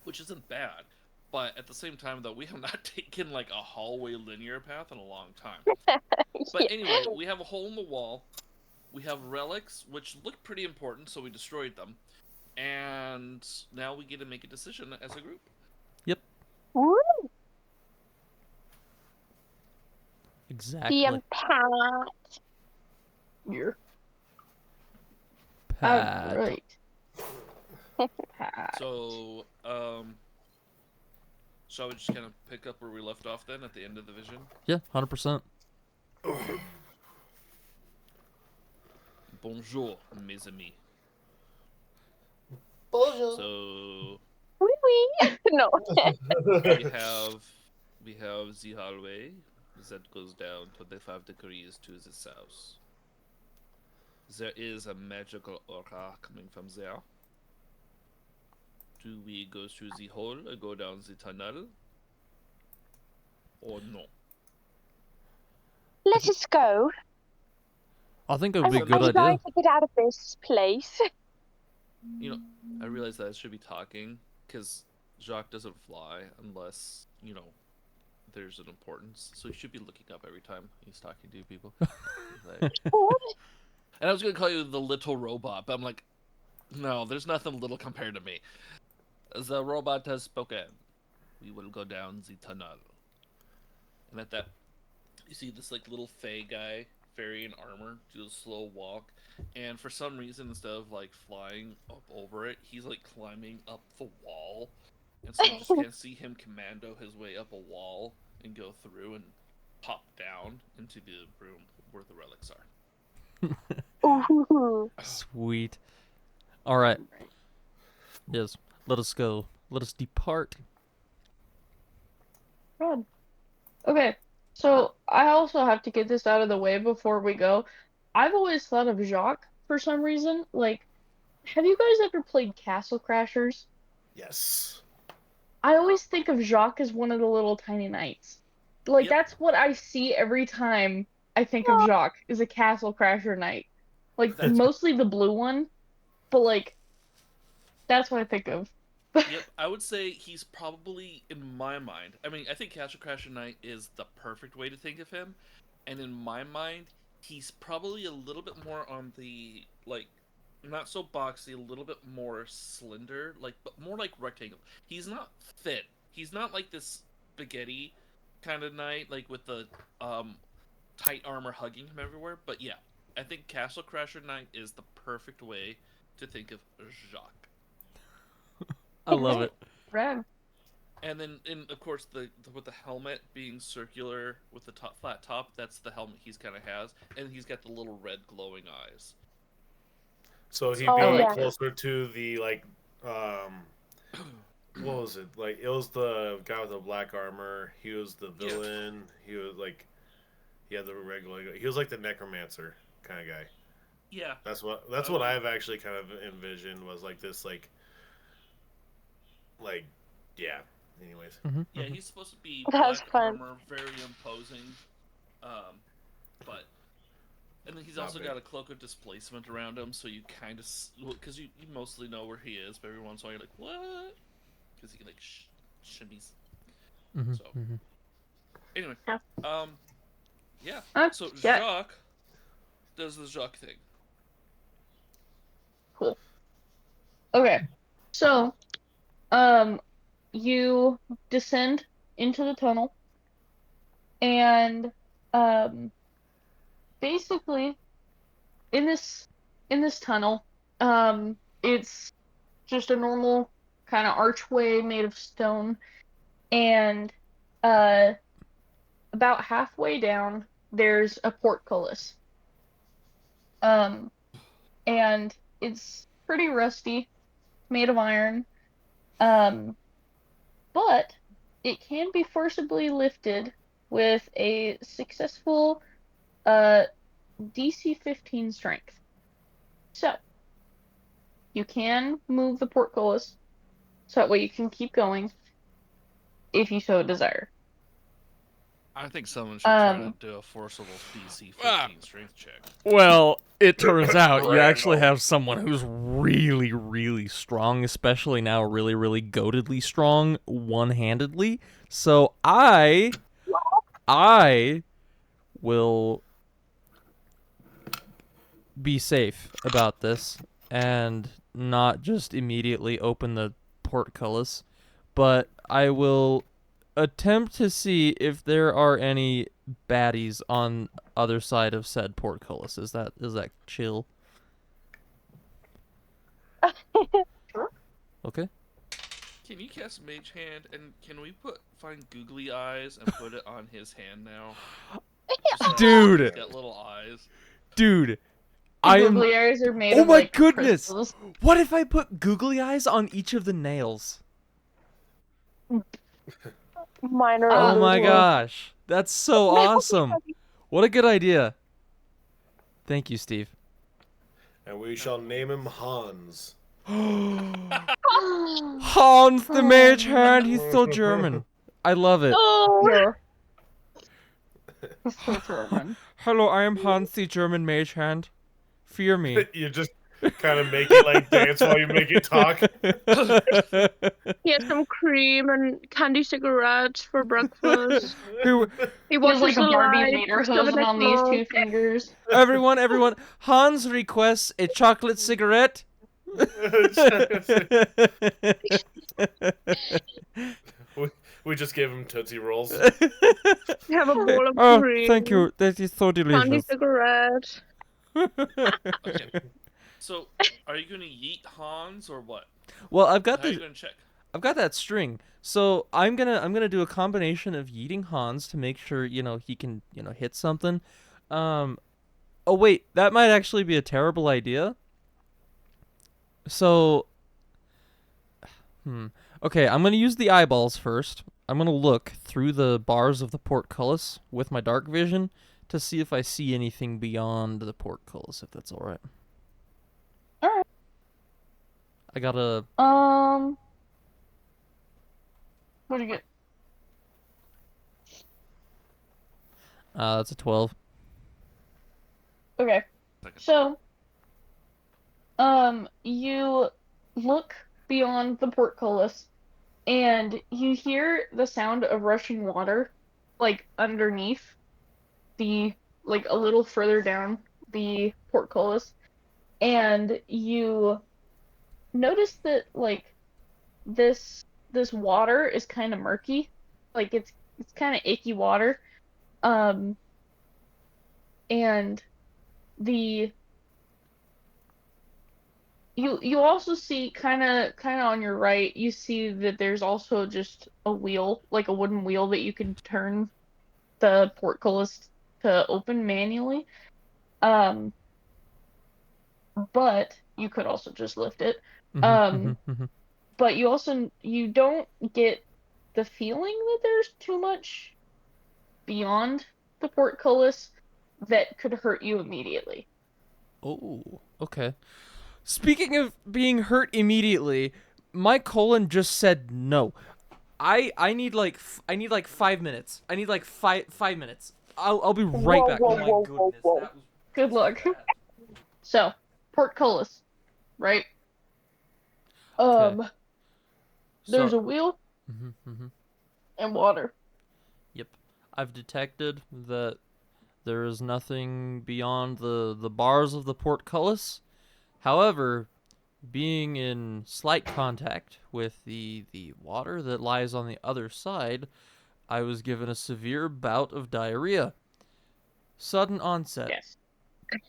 which isn't bad. But at the same time, though, we have not taken like a hallway linear path in a long time. But Yeah. anyway, we have a hole in the wall. We have relics, which look pretty important, so we destroyed them. And now we get to make a decision as a group. Yep, Woo! exactly. Pat. You're Pat. right. Pat. So, shall we just kind of pick up where we left off then at the end of the vision? Yeah, 100%. Bonjour, mes amis. Bonjour. So Wee wee. No. we have the hallway that goes down 25 degrees to the south. There is a magical aura coming from there. Do we go through the hole or go down the tunnel? Or no? Let us go. I think it would be a I'm good idea. dying to get out of this place. I realize that I should be talking because Jacques doesn't fly unless there's an importance, so you should be looking up every time he's talking to people. Like, What? and I was gonna call you the little robot, but I'm like, no, there's nothing little compared to me. The robot has spoken. We will go down the tunnel. And at that, you see this like little fey guy, fairy in armor, do a slow walk, and for some reason, instead of like flying up over it, he's like climbing up the wall, and so you just can't see him commando his way up a wall and go through and pop down into the room where the relics are. Ooh. Sweet. All right. Yes. Let us go. Let us depart. Rad. Okay, so I also have to get this out of the way before we go. I've always thought of Jacques for some reason. Like, have you guys ever played Castle Crashers? Yes. I always think of Jacques as one of the little tiny knights. Like, Yep. that's what I see every time I think of Jacques, is a Castle Crasher knight. Like, That's- mostly the blue one, but like, that's what I think of. Yep, I would say he's probably, in my mind, I mean, I think Castle Crasher Knight is the perfect way to think of him, and in my mind, he's probably a little bit more on the, like, not so boxy, a little bit more slender, like, but more like rectangle. He's not fit. He's not like this spaghetti kind of knight, like with the tight armor hugging him everywhere, but yeah, I think Castle Crasher Knight is the perfect way to think of Jacques. I love it. Rad. And then, of course, the with the helmet being circular with the flat top, that's the helmet he's kind of has, and he's got the little red glowing eyes. So he'd Oh, be yeah. closer to the like, what was it? Like it was the guy with the black armor. He was the Yeah. villain. He was like, he had the regular. He was like the necromancer kind of guy. Yeah, That's what I've actually kind of envisioned was like this like yeah. Anyways, yeah, he's supposed to be That's black fun. armor, very imposing, but and then he's Not also big. got a cloak of displacement around him, so you kind of because you mostly know where he is, but every once in a while you're like, what? Because he like shimmies. Mhm, So mhm. anyway, Yeah. yeah. So Yeah. Jacques does the Jacques thing. Cool. Okay, so, you descend into the tunnel, and, basically, in this tunnel, it's just a normal kind of archway made of stone, and, uh, about halfway down, there's a portcullis. Um, and it's pretty rusty, made of iron. Um, but it can be forcibly lifted with a successful uh DC 15 strength. So you can move the portcullis, so that way you can keep going if you so desire. I think someone should try to Um, do a forcible DC 15 strength check. Well, it turns out you Randall. actually have someone who's really, really strong, especially now really, really goatedly strong one-handedly. So I will be safe about this and not just immediately open the portcullis, but I will attempt to see if there are any baddies on other side of said portcullis. Is that chill? Okay. Can you cast Mage Hand, and can we find googly eyes and put it on his hand now? Just so Dude. he's got little eyes. Dude, the I am. googly eyes are made Oh of my like goodness! crystals. What if I put googly eyes on each of the nails? Minor Oh Oh my illusion. gosh, that's so awesome! What a good idea. Thank you, Steve. and we shall name him Hans. Hans the Mage Hand, he's so German. I love it. Oh, Yeah. It's so German. Hello, I am Hans the German Mage Hand. Fear me. you just kind of make it like dance while you make it talk. He has some cream and candy cigarettes for breakfast. Who- He He has watches like a the Barbie lights with some of lederhosen the on these smoke. 2 fingers. everyone. Hans requests a chocolate cigarette. we just give him Tootsie Rolls. We have a bowl of Oh, cream. thank you. That is so Candy delicious. cigarette. Okay. So, are you gonna yeet Hans or what? Well, How are you gonna check? I've got that string. So I'm gonna do a combination of yeeting Hans to make sure he can hit something. Oh wait, that might actually be a terrible idea. So okay, I'm gonna use the eyeballs first. I'm gonna look through the bars of the portcullis with my dark vision to see if I see anything beyond the portcullis. If that's all right. All right. I got a What do you get? that's a 12. Okay. Second. So, you look beyond the portcullis, and you hear the sound of rushing water, like underneath like a little further down the portcullis, and you notice that like this water is kind of murky, like it's kind of icky water, um, and the you also see kind of on your right, you see that there's also just a wheel, like a wooden wheel that you can turn the portcullis to open manually. Um, but you could also just lift it. Um, but you don't get the feeling that there's too much beyond the portcullis that could hurt you immediately. Oh, okay. Speaking of being hurt immediately, my colon just said no. I need like 5 minutes. I need like 5 minutes. I'll be right back. Oh my goodness, that was Good luck. bad. So, portcullis, right? Okay. There's So, a wheel mm-hmm. and water. Yep, I've detected that there is nothing beyond the bars of the portcullis. However, being in slight contact with the water that lies on the other side, I was given a severe bout of diarrhea. Sudden onset. Yes.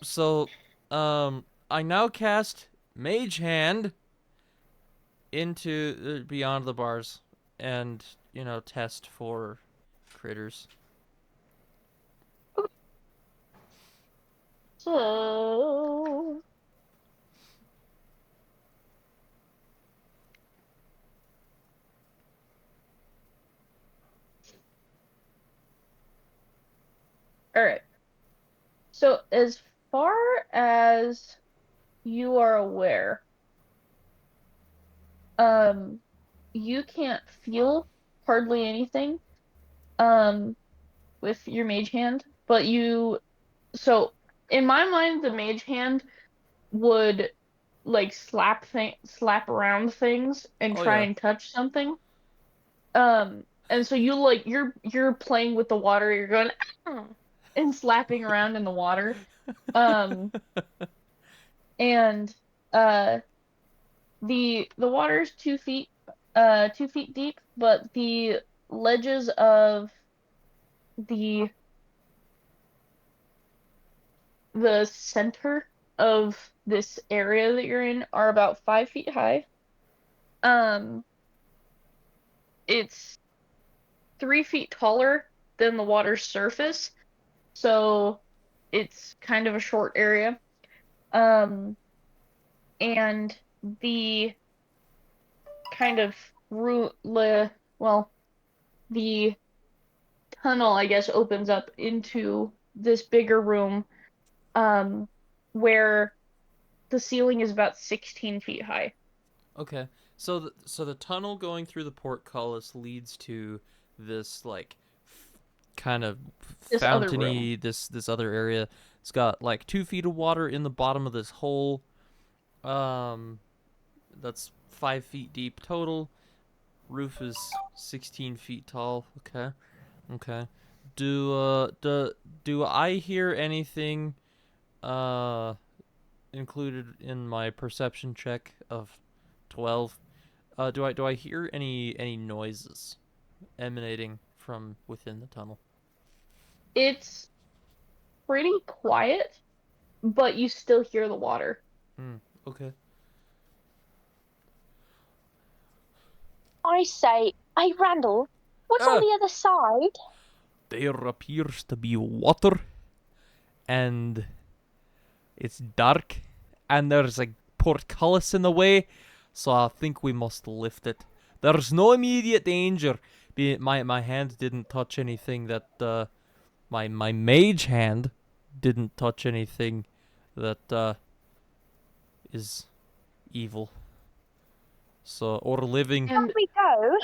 So, I now cast Mage Hand into beyond the bars and, test for critters. So, all right. So, as far as you are aware, you can't feel hardly anything, with your mage hand, but so in my mind, the mage hand would like slap around things and Oh try yeah. and touch something. And so you're playing with the water, you're going "Ah," and slapping around in the water. Um, and uh the water's 2 feet 2 feet deep, but the ledges of the the center of this area that you're in are about 5 feet high. Um, it's 3 feet taller than the water's surface, so it's kind of a short area. Um, and the kind of well, the tunnel, I guess, opens up into this bigger room, where the ceiling is about 16 feet high. Okay. So the tunnel going through the portcullis leads to this like kind of This other room. fountainy this other area. It's got like 2 feet of water in the bottom of this hole, That's 5 feet deep total. Roof is 16 feet tall. Okay. Okay. Do I hear anything included in my perception check of 12? Do I hear any noises emanating from within the tunnel? It's pretty quiet, but you still hear the water. Okay. I say, hey, Randall, what's on Ah, the other side? there appears to be water, and it's dark, and there's a portcullis in the way, so I think we must lift it. There's no immediate danger. My hand didn't touch anything that my mage hand didn't touch anything that is evil. So or living. Shall And we go?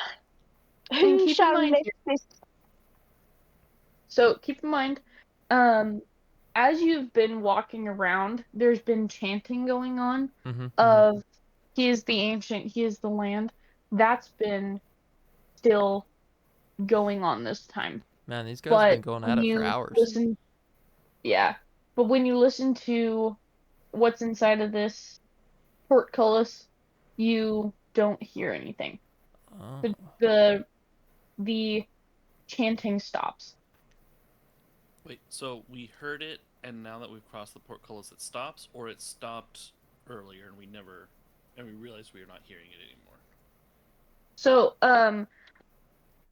and Who keep in shall mind lift this? So keep in mind, um, as you've been walking around, there's been chanting going on Mm-hmm. of he is the ancient, he is the land. That's been still going on this time. Man, these guys have been But going at when it for you hours. listen, yeah, but when you listen to what's inside of this portcullis, you don't hear anything. Oh. The chanting stops. Wait, so we heard it, and now that we've crossed the portcullis, it stops, or it stopped earlier, and we realized we are not hearing it anymore. So,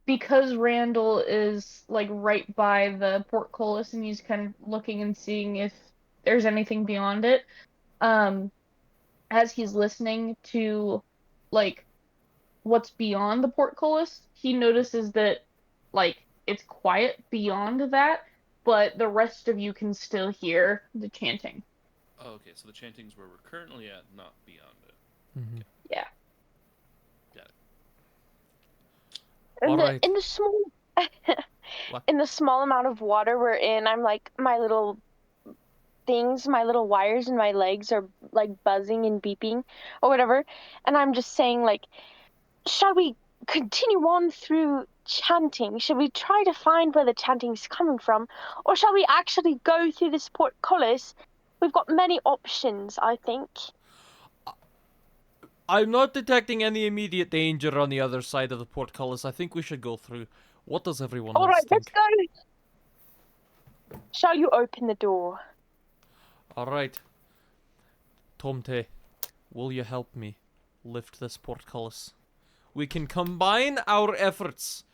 because Randall is like right by the portcullis and he's kind of looking and seeing if there's anything beyond it, um, as he's listening to like what's beyond the portcullis, he notices that like it's quiet beyond that, but the rest of you can still hear the chanting. Oh, okay, so the chanting's where we're currently at, not beyond it. Mm-hmm. Yeah. Got it. In the Alright. in the small What? in the small amount of water we're in, I'm like my little things, my little wires in my legs are like buzzing and beeping or whatever, and I'm just saying like, shall we continue on through chanting? Should we try to find where the chanting's coming from, or shall we actually go through this portcullis? We've got many options, I think. I'm not detecting any immediate danger on the other side of the portcullis. I think we should go through. What does everyone All else right, let's think? go. Shall you open the door? Alright. Tomte, will you help me lift this portcullis? We can combine our efforts.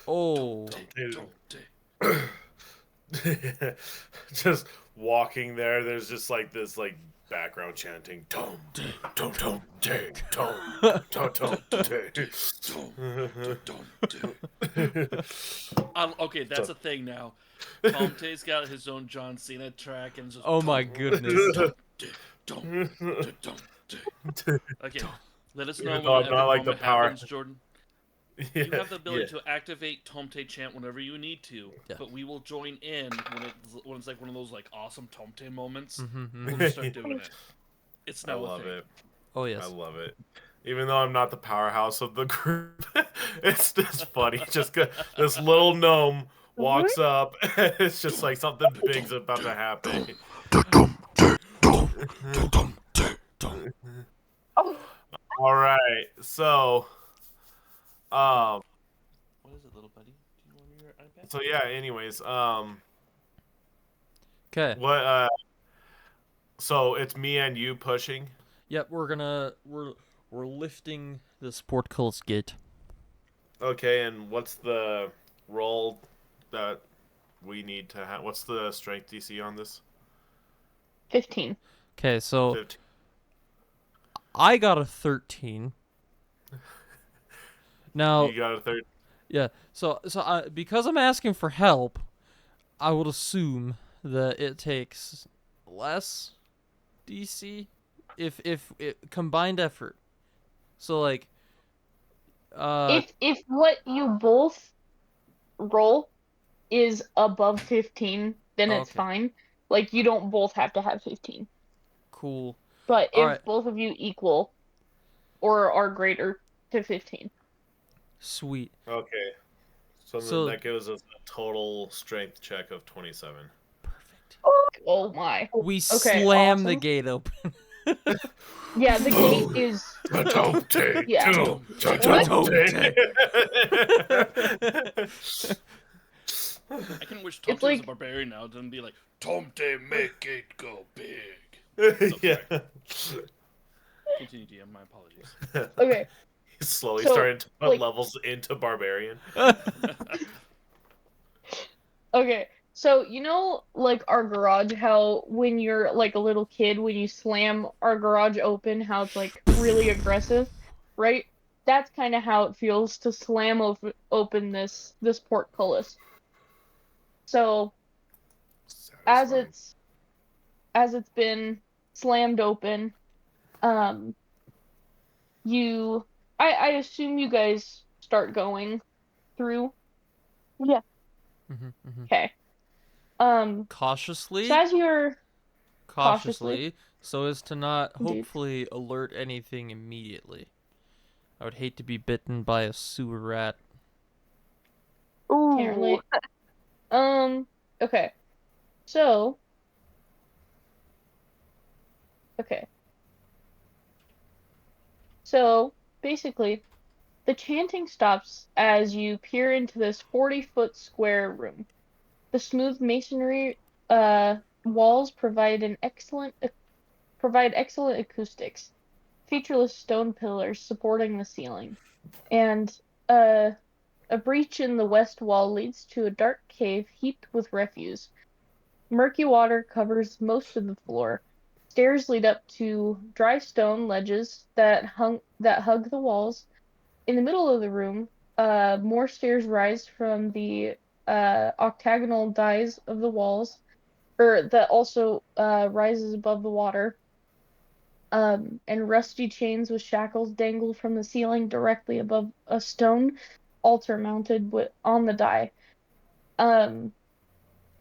Oh. Just walking there, there's just like this like background chanting, tom, tom, tom, tay, tom, tom, tom, tay. Okay, that's a thing now. Tomte's got his own John Cena track, and it's just Oh my goodness. Okay, let us know Even though I'm whenever not the like the moment power. happens, Jordan. Yeah, You have the ability yeah. to activate Tomte chant whenever you need to, Yeah. but we will join in when it's like one of those like awesome Tomte moments. Mm-hmm. We'll just start doing it. It's I now a love thing. it. Oh I yes. love it. Even though I'm not the powerhouse of the group, it's just funny. Just this little gnome walks up, and it's just like something big's about to happen. Oh, All right, so, What is it, little buddy? Do you want your iPad? so yeah. Anyways, Okay. what? So it's me and you pushing. Yep, we're lifting this portcullis gate. Okay, and what's the roll that we need to have? What's the strength DC on this? 15. Okay, so 15. I got a 13. Now, You got a 13. yeah. So because I'm asking for help, I would assume that it takes less DC if it combined effort. So like If what you both roll is above 15, then oh, it's okay. fine. Like you don't both have to have 15. Cool. But All if right. both of you equal or are greater to 15. Sweet. Okay. So, So- then that gives us a total strength check of 27. Perfect. Oh my. We Okay, slam the awesome. gate open. Yeah, the gate is yeah. I can wish It's Tomte was a like barbarian now, then be like, Tomte, make it go big. Yeah. Continue, DM. My apologies. okay. He's slowly So, starting to put like- levels into barbarian. Okay. So, you know, like our garage, how when you're like a little kid, when you slam our garage open, how it's like really aggressive, right? That's kind of how it feels to slam open this portcullis. So, as Satisfying. it's been slammed open, um, you I assume you guys start going through. Yeah. Okay. So Cautiously, as you're cautiously, so as to not Indeed. hopefully alert anything immediately. I would hate to be bitten by a sewer rat. Can't Ooh. relate. Okay. So, okay. So, basically, the chanting stops as you peer into this 40-foot square room. The smooth masonry walls provide excellent acoustics. Featureless stone pillars supporting the ceiling, and a breach in the west wall leads to a dark cave heaped with refuse. Murky water covers most of the floor. Stairs lead up to dry stone ledges that hug the walls. In the middle of the room, more stairs rise from the octagonal dies of the walls, or that also rises above the water. And rusty chains with shackles dangle from the ceiling directly above a stone altar mounted on the die. Um,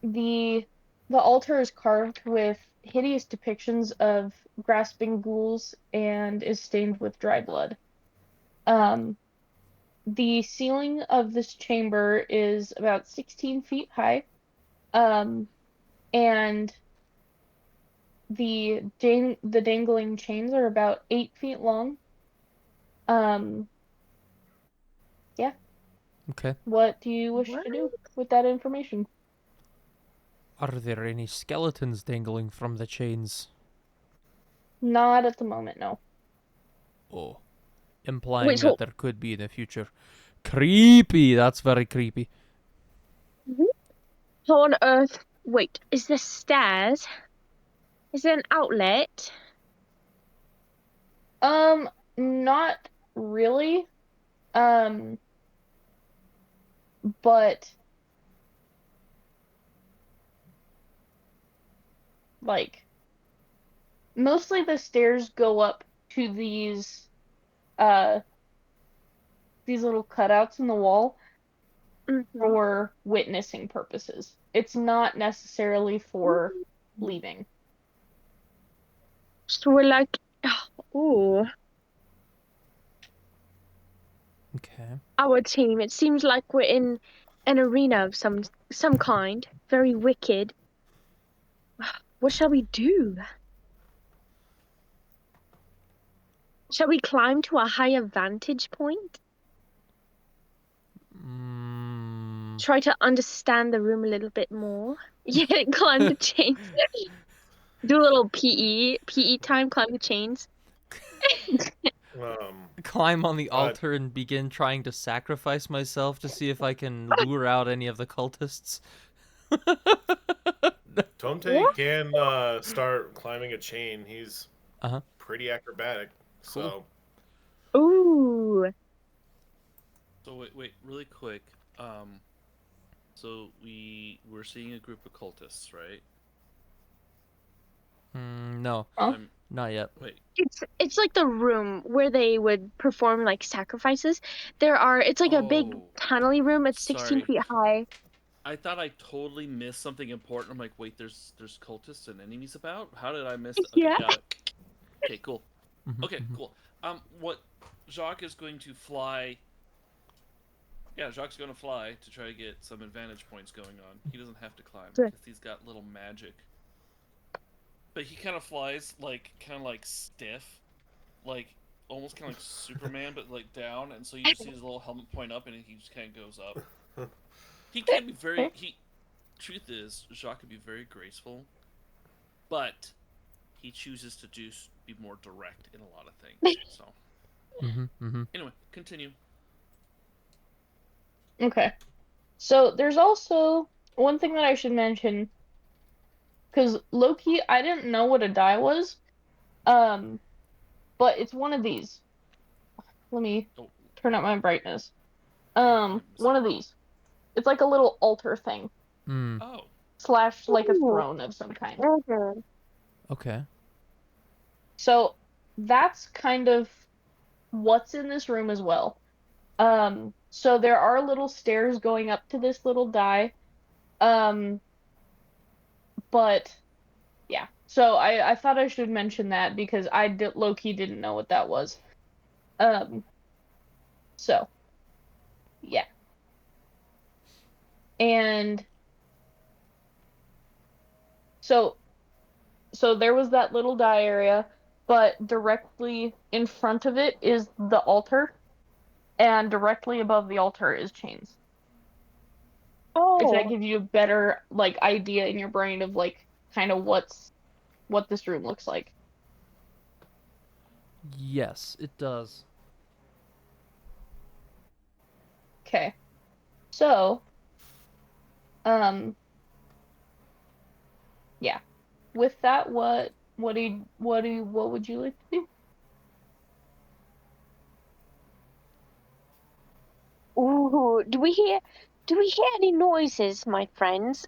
the the altar is carved with hideous depictions of grasping ghouls and is stained with dry blood. Um, the ceiling of this chamber is about 16 feet high, um, and the dangling chains are about 8 feet long. Um, yeah. Okay. What do you wish to do with that information? Are there any skeletons dangling from the chains? Not at the moment, no. Oh. Implying Wait, that so there could be in the future. Creepy! That's very creepy. how on earth? Wait, is there stairs? Is there an outlet? Not really. Um, but like mostly the stairs go up to uh these little cutouts in the wall Mhm. for witnessing purposes. It's not necessarily for leaving. So we're like, ooh, Okay. our team. It seems like we're in an arena of some kind. Very wicked. What shall we do? Shall we climb to a higher vantage point? Try to understand the room a little bit more. Yeah, climb the chains. Do a little PE time, climb the chains. Climb on the altar and begin trying to sacrifice myself to see if I can lure out any of the cultists. Tomte can start climbing a chain. He's pretty acrobatic. Cool. So Ooh. So wait, really quick. So we're seeing a group of cultists, right? No, Huh? not yet. Wait. It's like the room where they would perform like sacrifices. It's like a big Oh, tunnely room. It's 16 sorry. feet high. I thought I totally missed something important. I'm like, wait, there's cultists and enemies about. How did I miss that? Okay, Yeah. got it. Okay, cool. Mhm, Okay, mhm. cool. What Jacques is going to fly. Yeah, Jacques is going to fly to try to get some advantage points going on. He doesn't have to climb Sure. because he's got little magic. But he kind of flies kind of like stiff, like almost kind of like Superman, but like down, and so you just see his little helmet point up, and he just kind of goes up. He can be very. He truth is, Jacques can be very graceful, but he chooses to be more direct in a lot of things. So Mhm, mhm. anyway, continue. Okay. So there's also one thing that I should mention, because Loki, I didn't know what a die was. Um, but it's one of these. Let me Oh, turn up my brightness. I'm One of these. It's like a little altar thing, Mm. oh, slash like a Ooh. throne of some kind. Mhm. Okay. So that's kind of what's in this room as well. So there are little stairs going up to this little die. Um, but yeah. So I thought I should mention that because I did low-key didn't know what that was. Um, so yeah. And so so there was that little die area, but directly in front of it is the altar, and directly above the altar is chains. If that Oh, gives you a better like idea in your brain of like kind of what this room looks like. Yes, it does. Okay. So, um, yeah. With that, what would you like to do? ooh. Do we hear any noises, my friends?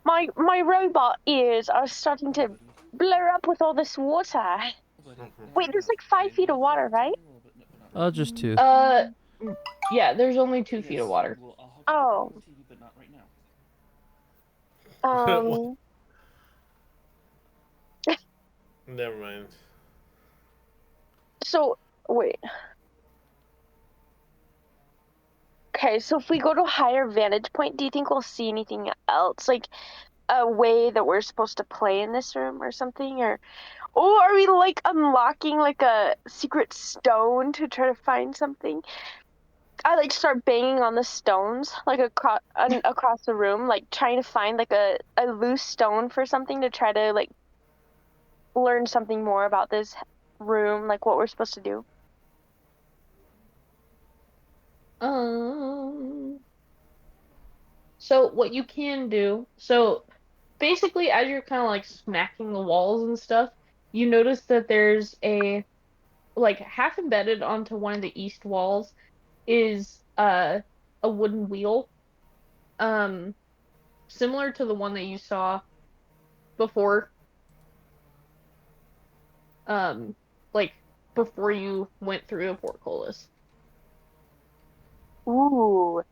My robot ears are starting to blur up with all this water. Wait, there's like 5 feet of water, right? Just two. Uh, yeah, there's only 2 feet of Yes, water. well, I'll hook you up Oh, with the TV, but not right now. um, Never mind. so wait. Okay, so if we go to a higher vantage point, do you think we'll see anything else? Like a way that we're supposed to play in this room or something? Or are we like unlocking like a secret stone to try to find something? I like start banging on the stones like across the room, like trying to find like a loose stone for something to try to like learn something more about this room, like what we're supposed to do. Um, so what you can do, so basically as you're kind of like smacking the walls and stuff, you notice that there's a like half embedded onto one of the east walls is a wooden wheel, um, similar to the one that you saw before, um, like before you went through a portcullis. Ooh.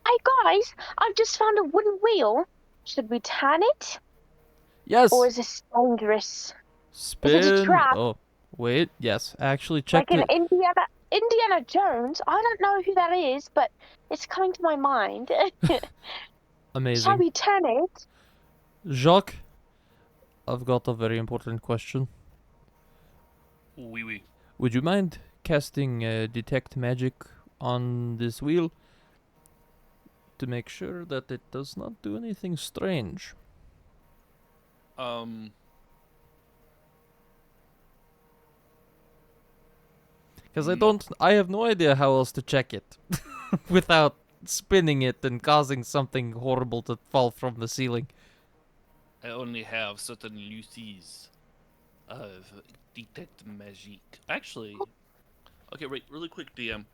Hey guys, I've just found a wooden wheel. Should we turn it? Or Yes. is this dangerous? Is it a Spin. trap? Oh, wait. Yes, I actually Like checked an it. Indiana Jones? I don't know who that is, but it's coming to my mind. Shall Amazing. we turn it? Jacques, I've got a very important question. Oui, oui. Would you mind casting detect magic on this wheel to make sure that it does not do anything strange? Um, Because no. I have no idea how else to check it without spinning it and causing something horrible to fall from the ceiling. I only have certain uses of detect magic. Actually, okay, wait, really quick, DM.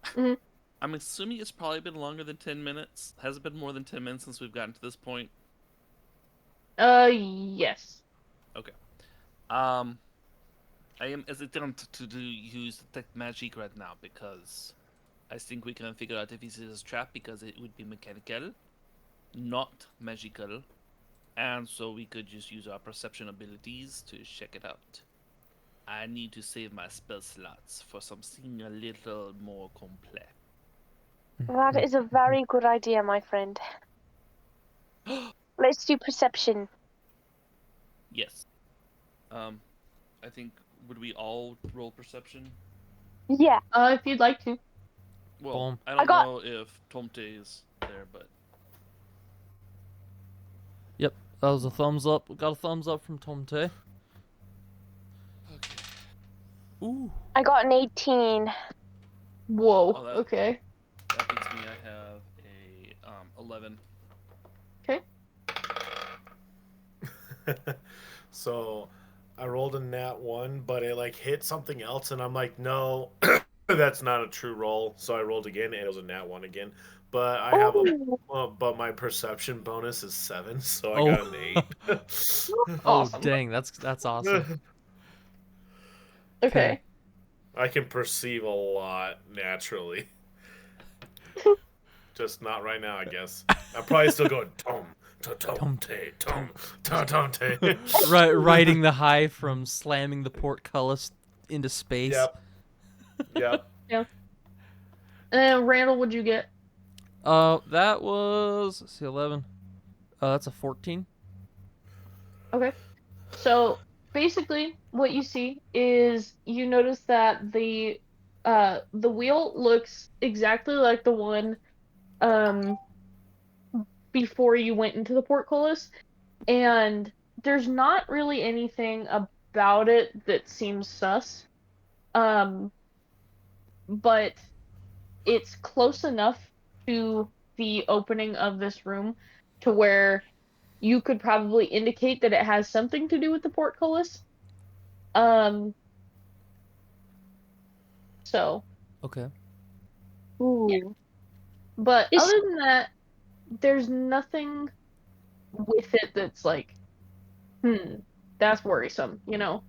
Hmm. I'm assuming it's probably been longer than 10 minutes. Has it been more than 10 minutes since we've gotten to this point? Yes. Okay. Um, I am hesitant to use detect magic right now because I think we can figure out if this is a trap because it would be mechanical, not magical, and so we could just use our perception abilities to check it out. I need to save my spell slots for something a little more complex. That is a very good idea, my friend. Let's do perception. Yes. I think would we all roll perception? Yeah, If you'd like to. Well, Boom. I don't got- know if Tomte is there, but Yep, that was a thumbs up. We got a thumbs up from Tomte. okay. Ooh. I got an 18. Whoa. Oh, that- Okay. That beats me. I have a 11. Okay. So I rolled a nat 1, but it like hit something else, and I'm like, no, that's not a true roll. So I rolled again, and it was a nat 1 again. But I have Ooh. but my perception bonus is 7, so I Oh. got an 8. Oh Awesome. dang, that's awesome. Okay. I can perceive a lot naturally. Just not right now, I guess. I'm probably still going tom, Riding the high from slamming the portcullis into space. Yep. Yep. Yeah. And Randall, what'd you get? That was, let's see, 11. That's a 14. Okay. So basically, what you see is you notice that the wheel looks exactly like the one um before you went into the portcullis, and there's not really anything about it that seems sus. Um, but it's close enough to the opening of this room to where you could probably indicate that it has something to do with the portcullis. Um, so, Okay. Ooh. but This- other than that, there's nothing with it that's like, that's worrisome, you know?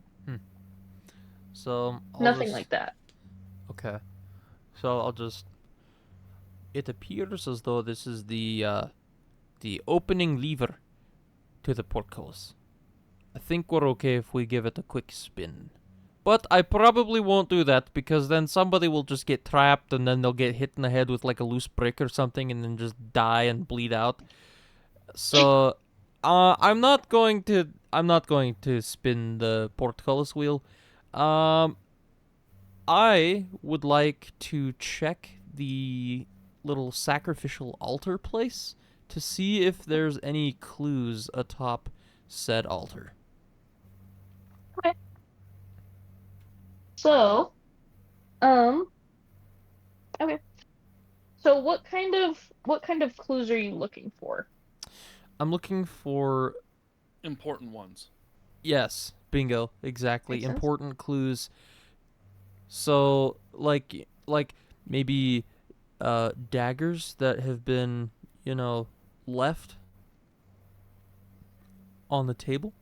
So I'll Nothing just, like that. okay. So I'll just. It appears as though this is the opening lever to the portcullis. I think we're okay if we give it a quick spin. But I probably won't do that because then somebody will just get trapped and then they'll get hit in the head with like a loose brick or something and then just die and bleed out. So I'm not going to spin the portcullis wheel. I would like to check the little sacrificial altar place to see if there's any clues atop said altar. So, um, okay. So what kind of clues are you looking for? I'm looking for, Important ones. yes, bingo, exactly, Makes sense. important clues. So like maybe daggers that have been, left on the table.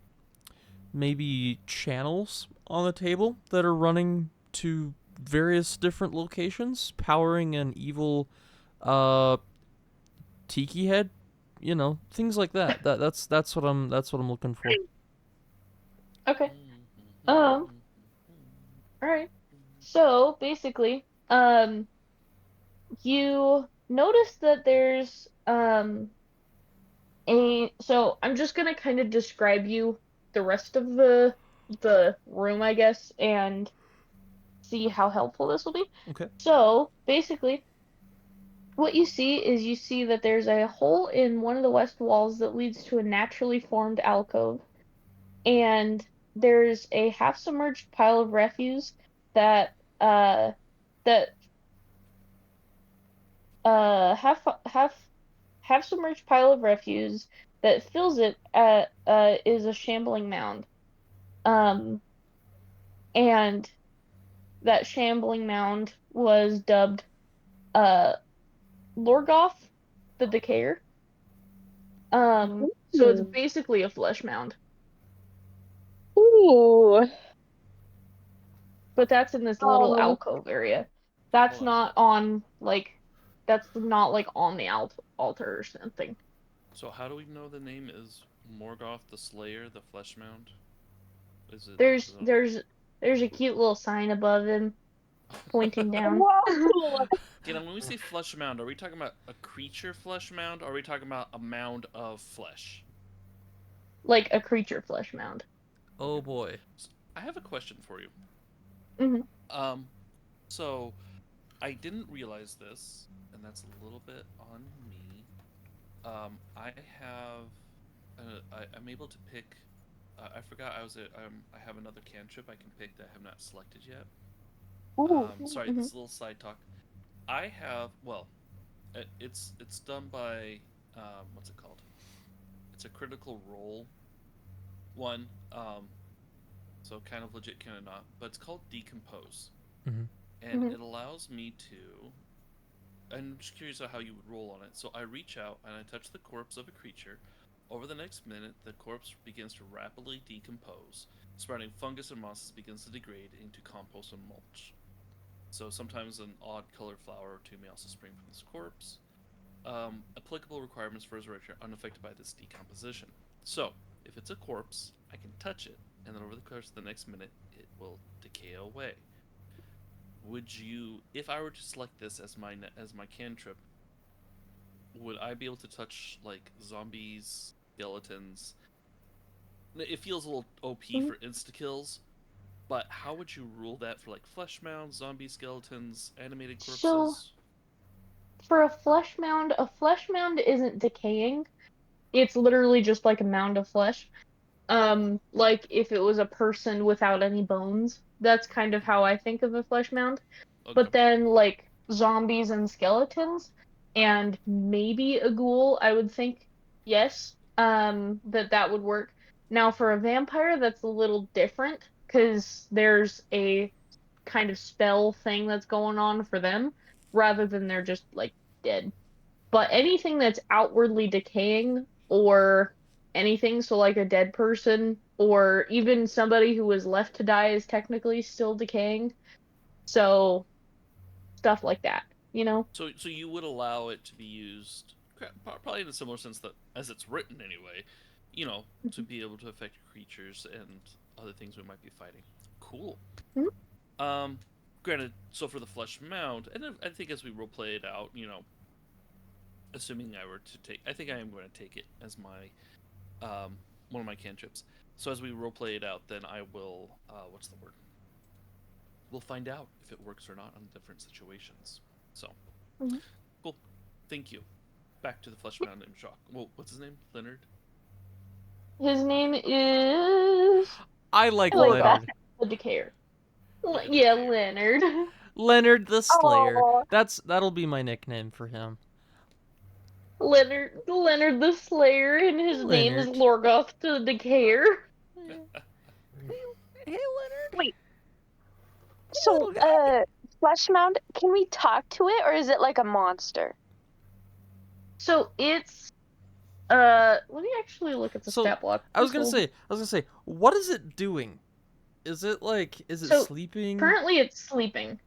Maybe channels on the table that are running to various different locations, powering an evil uh tiki head, things like that. That's what I'm looking for. Okay. All right. So basically, you notice that there's so I'm just gonna kind of describe you the rest of the room, I guess, and see how helpful this will be. Okay. So basically, what you see that there's a hole in one of the west walls that leads to a naturally formed alcove, and there's a half submerged pile of refuse that that half submerged pile of refuse that fills it is a shambling mound. Um, and that shambling mound was dubbed uh Lorgoth the Decayer. So it's Ooh. basically a flesh mound, Ooh. but that's in this little Oh. alcove area. That's Hold on. not on that's not like on the altar or something. So how do we know the name is Morgoth the Slayer, the Flesh Mound? Is it? There's Is there's there's a cute little sign above him pointing it... down. Whoa! Okay, now when we say flesh mound, are we talking about a creature flesh mound, or are we talking about a mound of flesh? Like a creature flesh mound. Oh boy. I have a question for you. Hmm. Um, so I didn't realize this, and that's a little bit on me. I have, I'm able to pick. I forgot I have another cantrip I can pick that I have not selected yet. Ooh. Sorry, Hmm. this is a little side talk. I have, well, it's done by, what's it called? It's a critical role one. So kind of legit, kind of not. But it's called Decompose, Hmm. and Hmm. it allows me to. I'm just curious about how you would roll on it. So I reach out and I touch the corpse of a creature. Over the next minute, the corpse begins to rapidly decompose. Sprouting fungus and mosses begins to degrade into compost and mulch. So sometimes an odd colored flower or two may also spring from this corpse. Applicable requirements for resurrection are unaffected by this decomposition. So, if it's a corpse, I can touch it, and then over the course of the next minute, it will decay away. Would you, if I were to select this as my cantrip, would I be able to touch like zombies, skeletons? It feels a little OP Hmm. for insta kills, but how would you rule that for like flesh mounds, zombie skeletons, animated So corpses? for a flesh mound isn't decaying. It's literally just like a mound of flesh. Like if it was a person without any bones, that's kind of how I think of a flesh mound. Okay. But then like zombies and skeletons and maybe a ghoul, I would think yes, that would work. Now for a vampire, that's a little different because there's a kind of spell thing that's going on for them rather than they're just like dead. But anything that's outwardly decaying or anything, so like a dead person or even somebody who was left to die is technically still decaying. So stuff like that, you know? So you would allow it to be used, probably in a similar sense that as it's written anyway, to be able to affect creatures and other things we might be fighting. Cool. Mhm. Um, Granted, so for the flesh mount, and I think as we roleplay it out, assuming I were to take, I think I am going to take it as my one of my cantrips. So as we roleplay it out, then I will, what's the word? We'll find out if it works or not on different situations. So Mhm. cool. Thank you. Back to the flesh mound named Jacques. Well, what's his name? Leonard? His name is I like I like that. Lorgoth Leonard. the Decayer. Okay, the Yeah, decayer. Leonard. Leonard the Slayer. Oh, That'll be my nickname for him. Leonard the Slayer, and his name is Leonard. Lorgoth the Decayer. Hey, Leonard. wait. Hey, So, little guy. flesh mound, can we talk to it or is it like a monster? So it's let me actually look at the So stat block. I was gonna say, what is it doing? Is it So sleeping? currently it's sleeping.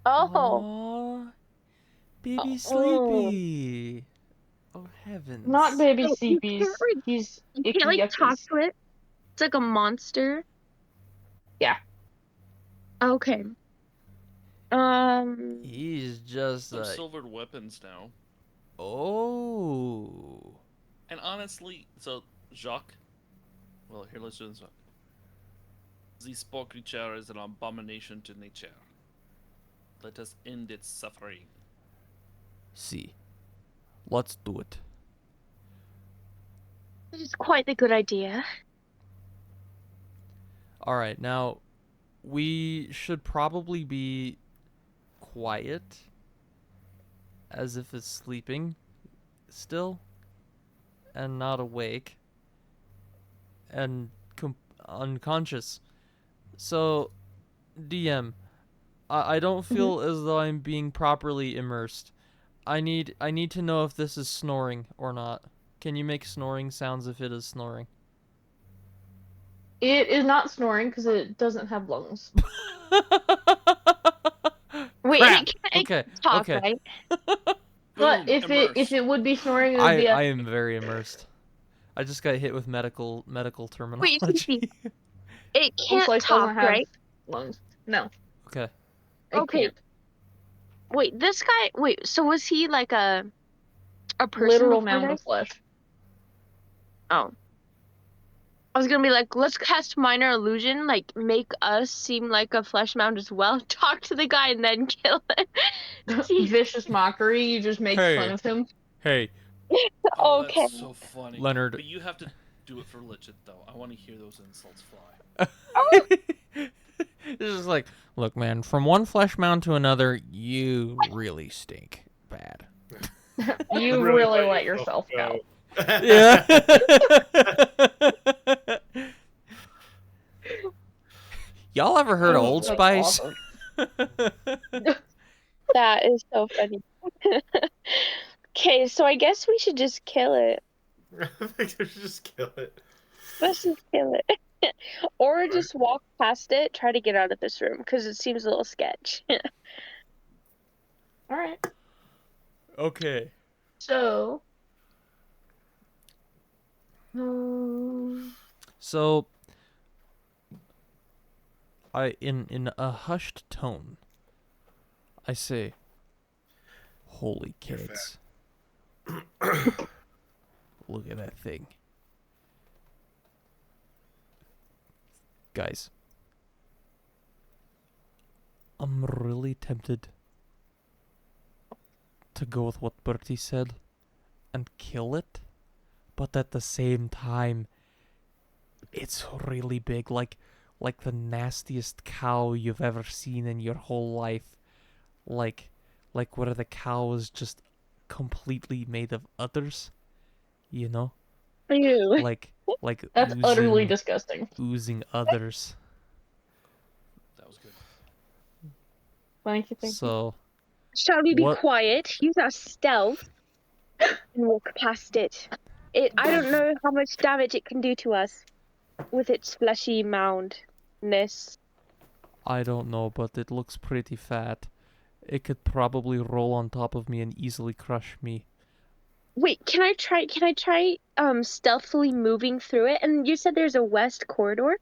Oh, Aww, baby oh. sleepy. Oh Not heavens. baby So sleepies. He's you can't icky like talk yuckies. to it. It's like a monster. Yeah. Okay. Um, He's just Some like, silvered weapons now. oh. And honestly, so Jacques. Well, here let's do this. This spore creature is an abomination to nature. Let us end its suffering. See, let's do it. this is quite a good idea. All right, now we should probably be quiet, as if it's sleeping still, and not awake, and unconscious. So, DM, I don't Mhm. feel as though I'm being properly immersed. I need to know if this is snoring or not. Can you make snoring sounds if it is snoring? It is not snoring because it doesn't have lungs. Wait, Crap. it Okay. can talk, Okay. right? But Boom, if immersed. it would be snoring, it would be I a am very immersed. I just got hit with medical Wait, terminology. it most can't life talk, doesn't have right? lungs. No, Okay. it Okay. can't. Wait, this guy. Wait, so was he like a person Literal before mound this? of flesh. Oh, I was gonna be like, let's cast minor illusion, like make us seem like a flesh mound as well. Talk to the guy and then kill him. See? Vicious mockery. You just make fun Hey. of him. Hey, Oh, Okay. that's so funny. Leonard. But you have to do it for legit though. I want to hear those insults fly. Oh, This is like, look, man, from one flesh mound to another, you really stink bad. You really let yourself go. Yeah. Y'all ever heard of Oh, Old that's Spice? awesome. that is so funny. Okay, so I guess we should just kill it. I think they should just kill it. Let's just kill it. Or Right. just walk past it, try to get out of this room, because it seems a little sketch. All right. Okay. So, So, in a hushed tone, I say, "Holy You're kids, look at that thing, guys. I'm really tempted to go with what Bertie said and kill it, but at the same time, it's really big, like the nastiest cow you've ever seen in your whole life, like where the cow is just completely made of udders, you know, Ew. like that's utterly disgusting. oozing udders. That was good. Thank you. So Shall we be what? quiet? Use our stealth and walk past it. I don't know how much damage it can do to us with its fleshy moundness. I don't know, but it looks pretty fat. It could probably roll on top of me and easily crush me. Wait, can I try stealthily moving through it? And you said there's a west corridor?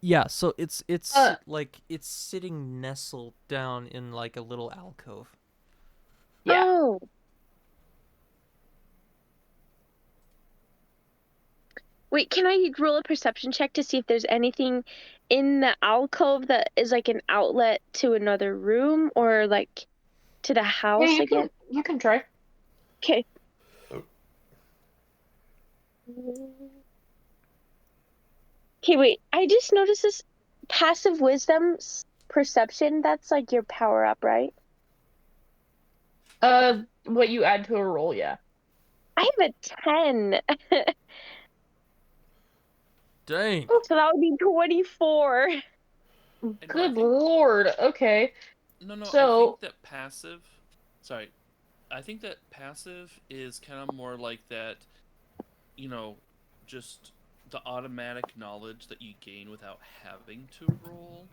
Yeah, so it's Uh, like it's sitting nestled down in like a little alcove. Yeah. Oh. Wait, can I roll a perception check to see if there's anything in the alcove that is like an outlet to another room or like to the Yeah, house again? you can try. Okay. Okay, wait. I just noticed this passive wisdom perception. That's like your power up, right? What you add to a roll, yeah. I have a 10. Dang. So that would be 24. And no, I Good think, lord. Okay. no, I So, think that passive. Sorry, I think that passive is kind of more like that. You know, just the automatic knowledge that you gain without having to roll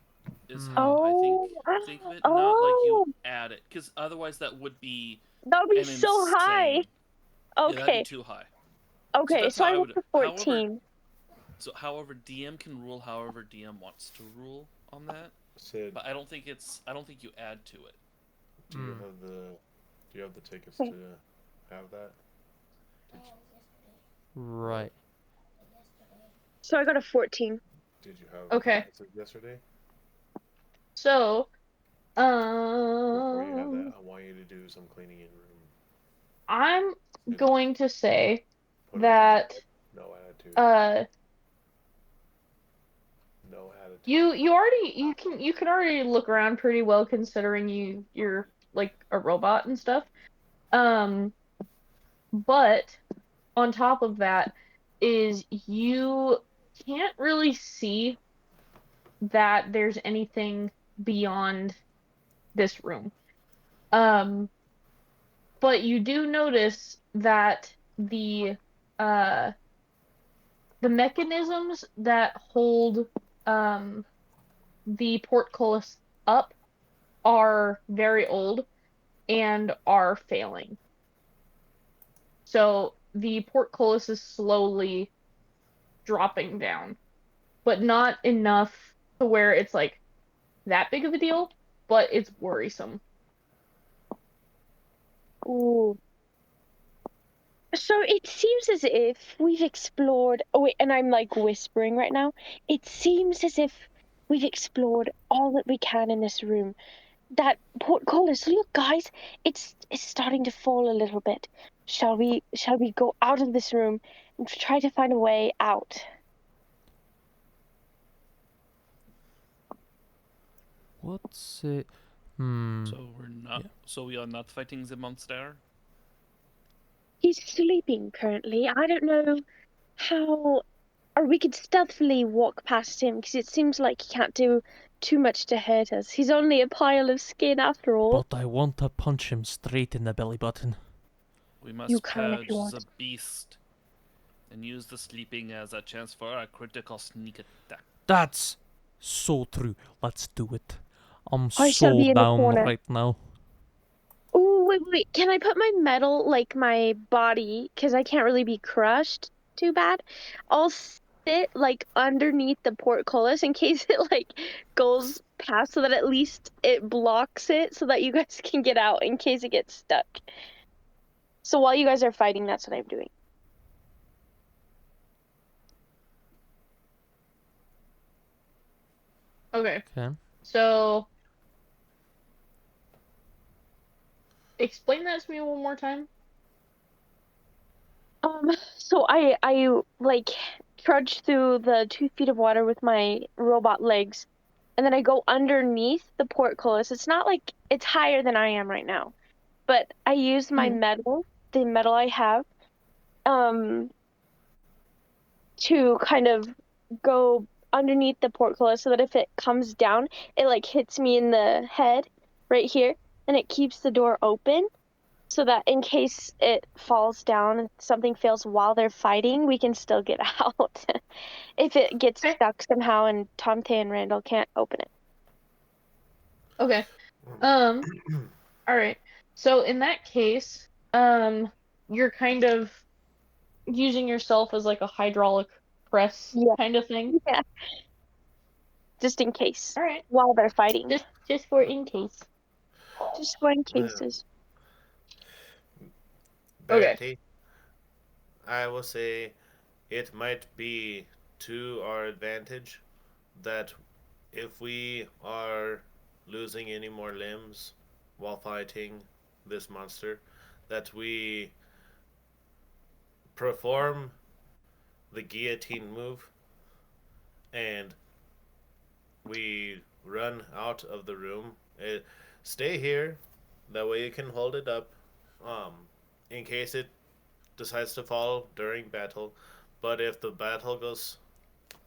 is how I Oh, think of it. Not like you oh, add it, because otherwise that would be that would be an so high. insane. Yeah, that'd be Okay, too high. So okay, that's so how I I went would. for However, 14. however, DM can rule however DM wants to rule on that. Sid, But I don't think you add to it. do you have the tickets Okay. to have that? Right. So I got a 14. Did you have Okay. it yesterday? so, Before you have um, that, I want you to do some cleaning in room. I'm going to say Put it that, no attitude. No attitude. you can already look around pretty well considering you're like a robot and stuff. Um, but on top of that is you can't really see that there's anything beyond this room. Um, but you do notice that uh the mechanisms that hold the portcullis up are very old and are failing. So the portcullis is slowly dropping down, but not enough to where it's like that big of a deal, but it's worrisome. Ooh. So it seems as if we've explored. Oh wait, and I'm like whispering right now. It seems as if we've explored all that we can in this room. That portcullis, look, guys, it's starting to fall a little bit. Shall we go out of this room and try to find a way out? What's it? Hmm. So we're not. Yeah. So we are not fighting the monster. He's sleeping currently. I don't know how. Or we could stealthily walk past him because it seems like he can't do too much to hurt us. He's only a pile of skin after all. But I want to punch him straight in the belly button. We You must can if purge you want. the beast and use the sleeping as a chance for a critical sneak attack. That's so true. Let's do it. I'm I shall so be in the down corner. right now. Oh, wait. Can I put my metal, like my body, because I can't really be crushed too bad? I'll sit like underneath the portcullis in case it like goes past so that at least it blocks it so that you guys can get out in case it gets stuck. So while you guys are fighting, that's what I'm doing. Okay. Okay. So explain that to me one more time. So I like trudge through the 2 feet of water with my robot legs, and then I go underneath the portcullis. It's not like it's higher than I am right now, but I use my Mhm. metal, the metal I have, um, to kind of go underneath the portcullis so that if it comes down, it like hits me in the head right here, and it keeps the door open so that in case it falls down and something fails while they're fighting, we can still get out. If it gets Okay. stuck somehow and Tomte and Randall can't open it. Okay. All right. So in that case, you're kind of using yourself as like a hydraulic press Yeah. kind of thing. Yeah. Just in case. All right. While they're fighting. Just for in case. Just for in Yeah. cases. Okay. Betty, I will say it might be to our advantage that if we are losing any more limbs while fighting this monster, that we perform the guillotine move and we run out of the room. Stay here, that way you can hold it up, um, in case it decides to fall during battle. But if the battle goes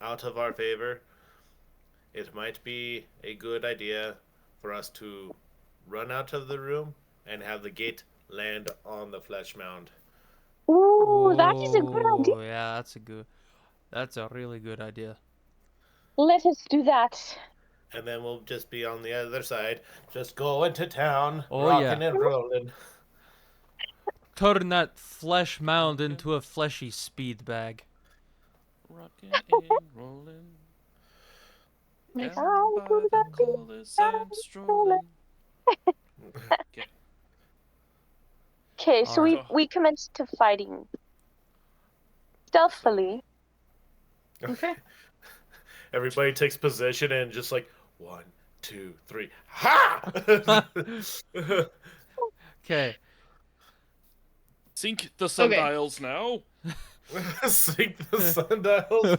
out of our favor, it might be a good idea for us to run out of the room and have the gate land on the flesh mound. Ooh, that is a good idea. Oh, yeah, that's a really good idea. Let us do that. And then we'll just be on the other side, just going to town, Oh, rocking yeah. and rolling. Turn that flesh mound into a fleshy speed bag. Rocking and rolling Makes down by the Coliseum strolling. Okay. Okay, so Alright. we commenced to fighting stealthily. Okay. Everybody takes position and just like 1, 2, 3, ha! Okay. Sync the Okay. sundials now. Sync the sundials.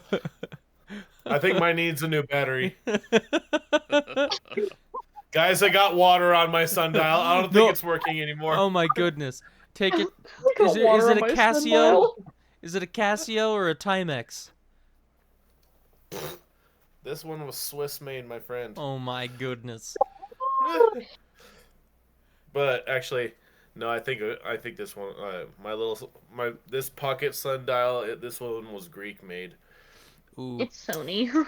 I think mine needs a new battery. Guys, I got water on my sundial. I don't think No. it's working anymore. Oh my goodness. Take it. I got Is it water on a my Casio? sundial. Is it a Casio or a Timex? This one was Swiss made, my friend. Oh my goodness. But actually, no. I think this one, this pocket sundial. This one was Greek made. Ooh. It's Sony.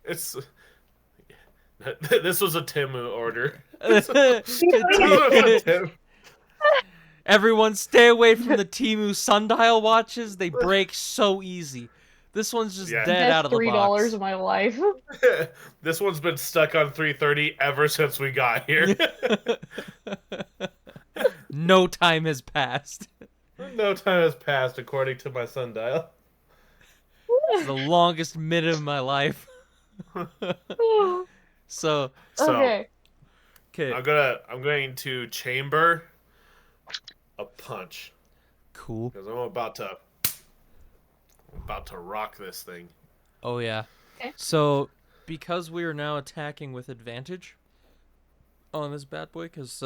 It's This was a Timu order. Everyone stay away from the Timu sundial watches. They break so easy. This one's just Yeah. dead Best out of the $3 box. of my life. This one's been stuck on 330 ever since we got here. No time has passed. No time has passed, according to my sundial. It's the longest minute of my life. So, Okay. okay, I'm going to chamber a punch cool. because I'm about to rock this thing. Oh yeah. Okay. So, because we are now attacking with advantage on this bad boy, because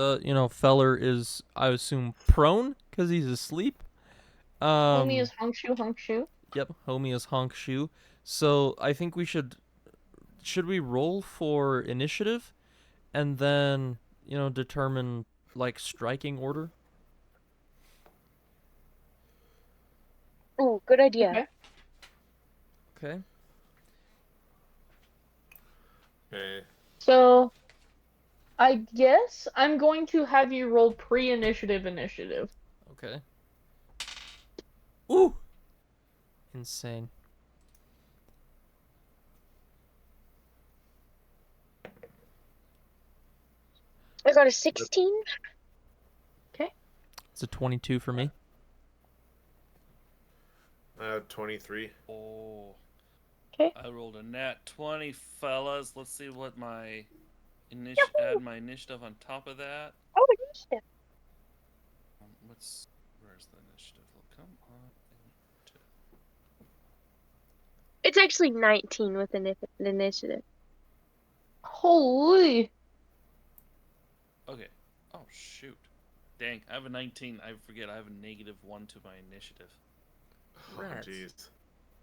Feller is, I assume, prone because he's asleep. Homie is honk shoe. Yep, homie is honk shoe. So I think we should we roll for initiative, and then determine like striking order. Ooh, good idea. Okay. Okay. Okay. So, I guess I'm going to have you roll pre-initiative initiative. Okay. Ooh. Insane. I got a 16. It's a 22 for me. 23. Oh. Okay. I rolled a nat 20, fellas. Let's see what my Yahoo! add my initiative on top of that. Oh, initiative. Where's the initiative? Come on. It's actually 19 with an initiative. Holy! Okay. Oh shoot. Dang, I have a 19. I forget I have a -1 to my initiative. Oh, Rats. jeez.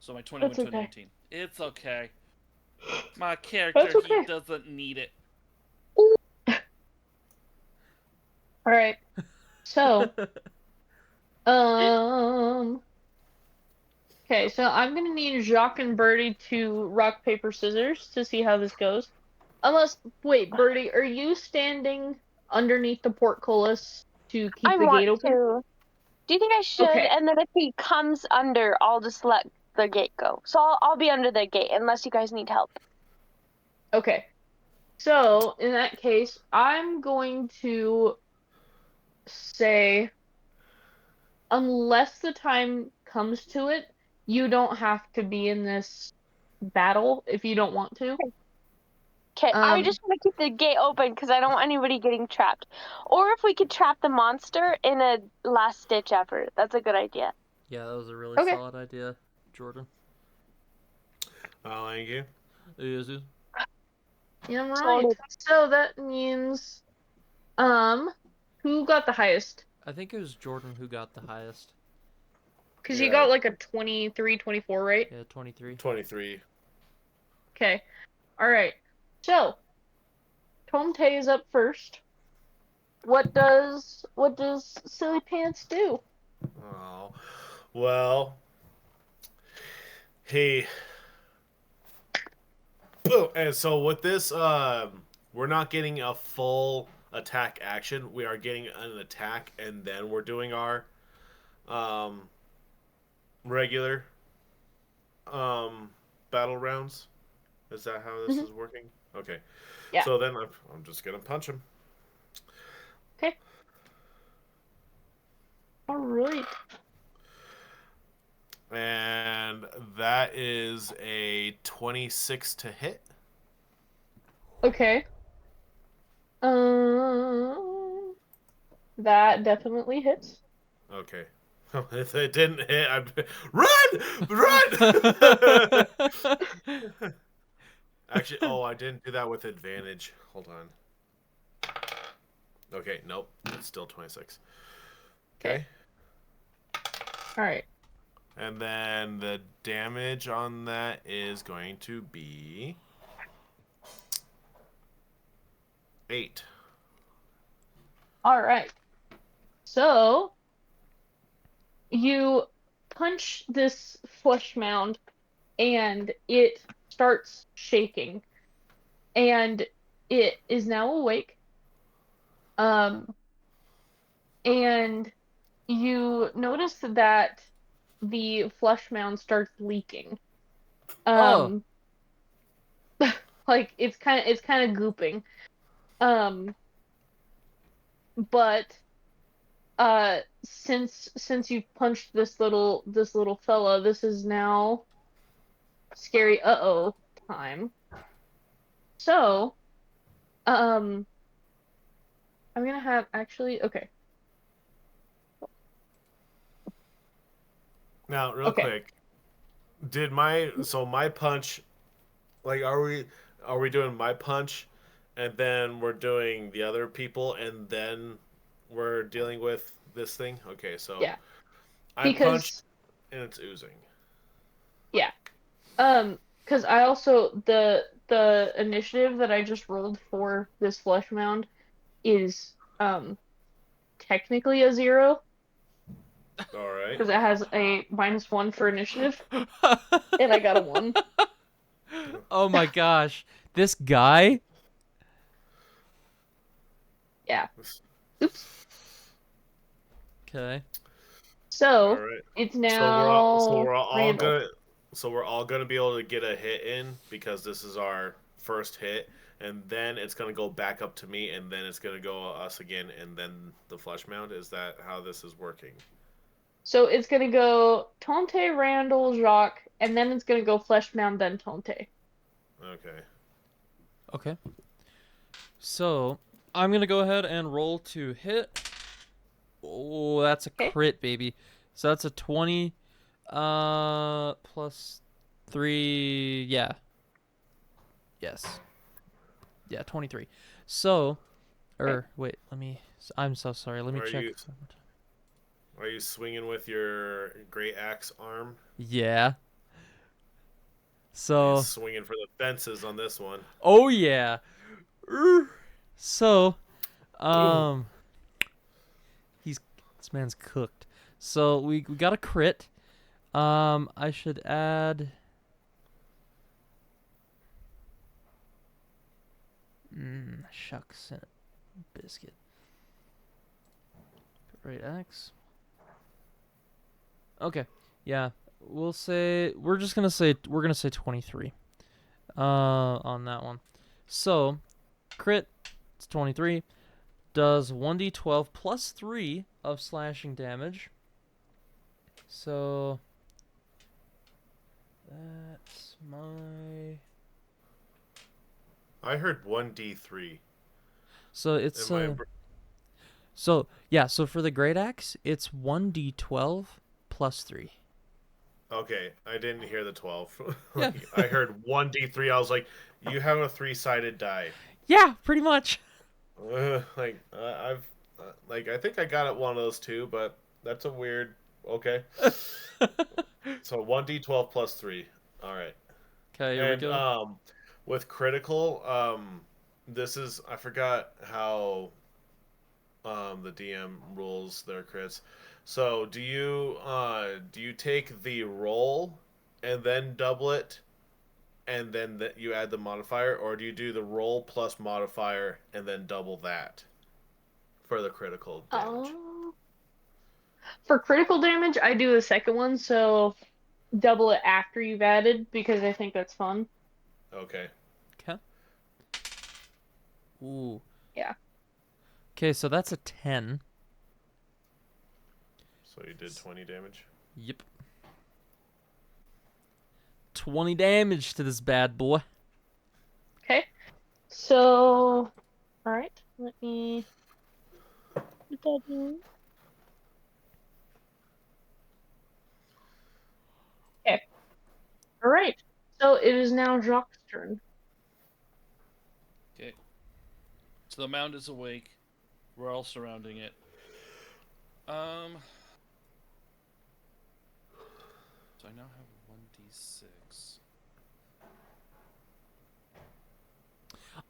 So my 20 That's went to a okay. 19. It's okay. My character, That's okay. he doesn't need it. Alright. So, okay, so I'm gonna need Jacques and Birdie to rock, paper, scissors to see how this goes. Wait, Birdie, are you standing underneath the portcullis to keep I the want gate open? to. Do you think I should? Okay. And then if he comes under, I'll just let the gate go. So I'll be under the gate unless you guys need help. Okay. So, in that case, I'm going to say, unless the time comes to it, you don't have to be in this battle if you don't want to. Okay, I Um, just want to keep the gate open because I don't want anybody getting trapped. Or if we could trap the monster in a last-ditch effort. That's a good idea. Yeah, that was a really Okay. solid idea, Jordan. Thank you. Yes, yes. Yeah, right. Solid. So that means, who got the highest? I think it was Jordan who got the highest. Because Yeah. you got like a 23, 24, right? Yeah, 23. 23. Okay. Alright. So, Tomte is up first. What does Silly Pants do? Oh. Well. Hey. And so with this, we're not getting a full attack action. We are getting an attack, and then we're doing our regular battle rounds. Is that how this Mhm. is working? Okay. Yeah. So then I'm just gonna punch him. Okay. Alright. And that is a 26 to hit. Okay. That definitely hits. Okay. If it didn't hit, run! Actually, I didn't do that with advantage. Hold on. Okay, nope. It's still 26. Okay. Alright. And then the damage on that is going to be 8. Alright. So, you punch this flesh mound and it starts shaking. And it is now awake. Um, and you notice that the flesh mound starts leaking. Oh, Um, like it's kind of gooping. Um, but since you've punched this little fella, this is now scary uh-oh time. So, um, I'm gonna have actually okay. Now, real Okay. quick, did my punch, like, are we doing my punch, and then we're doing the other people, and then we're dealing with this thing? Okay, so Yeah. I punch Because and it's oozing. yeah. Because I also the initiative that I just rolled for this flesh mound is technically a 0 All right. because it has a -1 for initiative, and I got a 1. oh my gosh, this guy. Yeah. Oops. Okay. All So right. it's So we're all so now we're all Randall. gonna so we're all gonna be able to get a hit in because this is our first hit, and then it's gonna go back up to me, and then it's gonna go us again, and then the flesh mound. Is that how this is working? So it's gonna go Tante, Randall, Jacques, and then it's gonna go flesh mound, then Tante. Okay. Okay. So I'm gonna go ahead and roll to hit. Oh, that's a Okay. crit, baby. So that's a 20 plus 3. Yeah. Yes. Yeah, 23. So, Okay. wait, I'm so sorry. Let me Are check you one more time. are you swinging with your great axe arm? Yeah. He's So, swinging for the fences on this one. oh yeah. So, Ooh. um he's this man's cooked. So, we got a crit. I should add shucks and a biscuit. Right X. Okay. Yeah. We're gonna say 23. On that one. So, crit, it's 23. Does 1d12 plus 3 of slashing damage. So, that's my. I heard 1d3. So it's Am I So yeah. So for the great axe, it's 1d12 plus 3. okay? I didn't hear the 12. Yeah. Like, I heard 1d3. I was like, you have a three-sided die. Yeah. Pretty much. I've like I think I got it one of those too, but that's a weird. Okay, so 1d12 plus 3. All right, Okay. Here we and go. with critical, this is I forgot how the DM rules their crits. So do you take the roll and then double it, and then you add the modifier, or do you do the roll plus modifier and then double that for the critical damage? Um, for critical damage, I do the second one, so double it after you've added because I think that's fun. Okay. Okay. Ooh. Yeah. Okay. So that's a 10. So you did 20 damage. Yep. 20 damage to this bad boy. Okay. So, all right. Let me put that in. Okay. All right. So it is now Jacques' turn. Okay. So the mound is awake. We're all surrounding it. So I now have 1d6.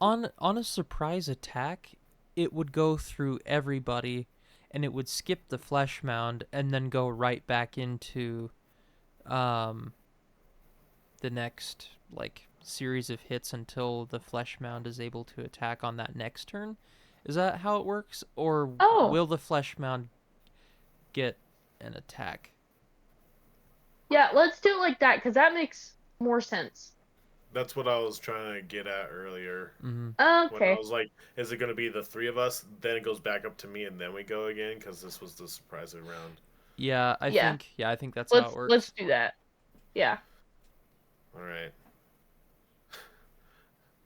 On a surprise attack, it would go through everybody, and it would skip the flesh mound and then go right back into um the next like series of hits until the flesh mound is able to attack on that next turn. Is that how it works, or Oh. will the flesh mound get an attack? Yeah, let's do it like that, because that makes more sense. That's what I was trying to get at earlier. Mm-hmm. When I Okay. was like, is it going to be the three of us? Then it goes back up to me, and then we go again, because this was the surprising round. Yeah, I Yeah. think that's how it works. Let's do that. Yeah. All right.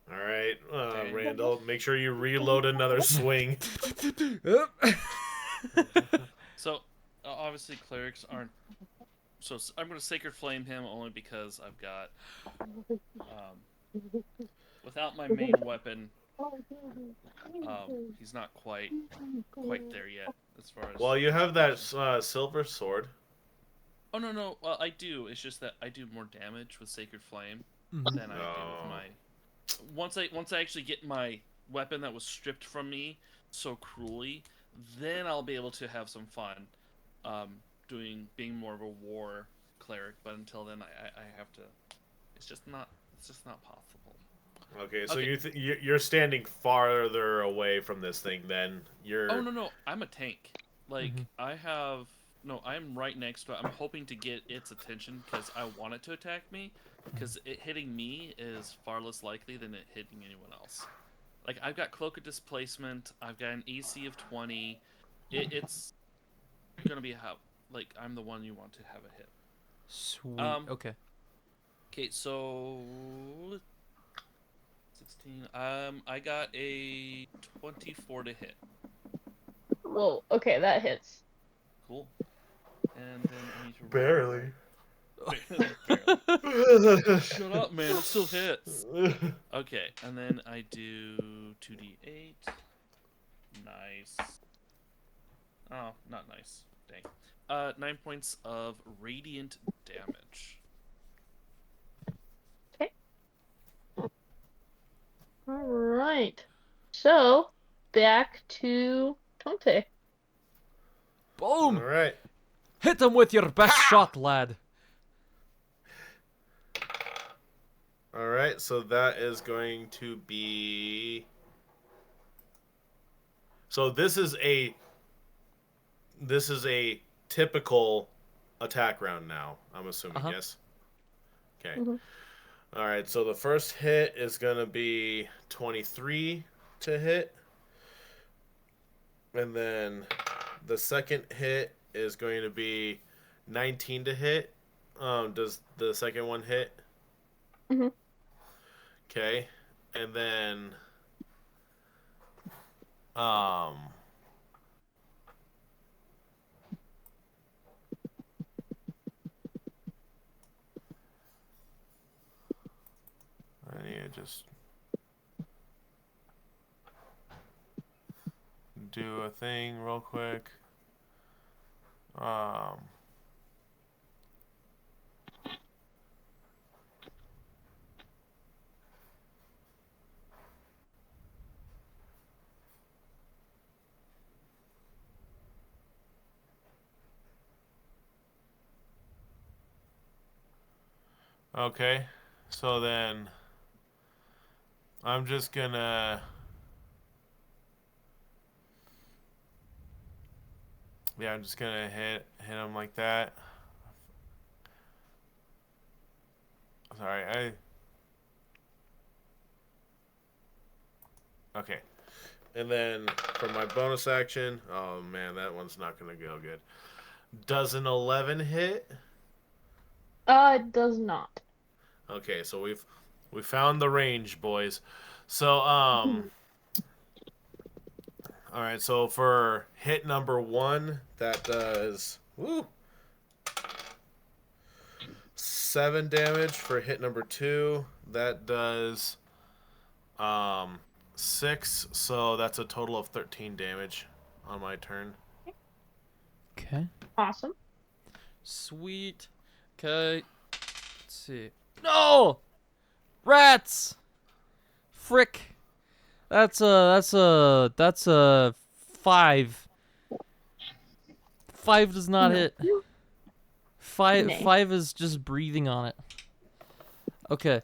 All right, Okay. Randall, make sure you reload another swing. So obviously clerics aren't. So I'm going to sacred flame him only because I've got. Without my main weapon, he's not quite there yet as far as. Well, you have that silver sword. Oh no! Well, I do. It's just that I do more damage with sacred flame than I do with my. Once I actually get my weapon that was stripped from me so cruelly, then I'll be able to have some fun, being more of a war cleric. But until then, I have to. It's just not possible. Okay, so Okay. you're standing farther away from this thing. Then you're. Oh no! I'm a tank. Like I'm right next to it. I'm hoping to get its attention because I want it to attack me. Because it hitting me is far less likely than it hitting anyone else. Like I've got cloak of displacement. I've got an AC of 20. It's gonna be like I'm the one you want to have a hit. Sweet. Okay. Okay, so 16. I got a 24 to hit. Whoa. Okay, that hits. Cool. And then I need to Barely. Barely. Shut up, man. It still hits. Okay, and then I do 2d8. Nice. Oh, not nice. Dang. 9 points of radiant damage. Okay. All right. So back to Tonte. Boom! All right. Hit him with your best shot, lad. All right. So that is going to be. So this is a typical attack round now. I'm assuming, yes. Okay. Mhm. All right. So the first hit is going to be 23 to hit, and then the second hit is going to be 19 to hit. Does the second one hit? Mhm. Okay. And then I need to just do a thing real quick. Okay, so then I'm just gonna. Yeah, I'm just gonna hit him like that. Sorry, Okay. And then for my bonus action, oh man, that one's not gonna go good. Does an 11 hit? It does not. Okay, so we found the range, boys. So all right, so for hit number 1, that does 7 damage. For hit number 2, that does 6. So that's a total of 13 damage on my turn. Okay. Awesome. Sweet. Okay. Let's see. No! Rats! Frick. That's a 5. 5 does not No. hit. Five Nay. five is just breathing on it. Okay.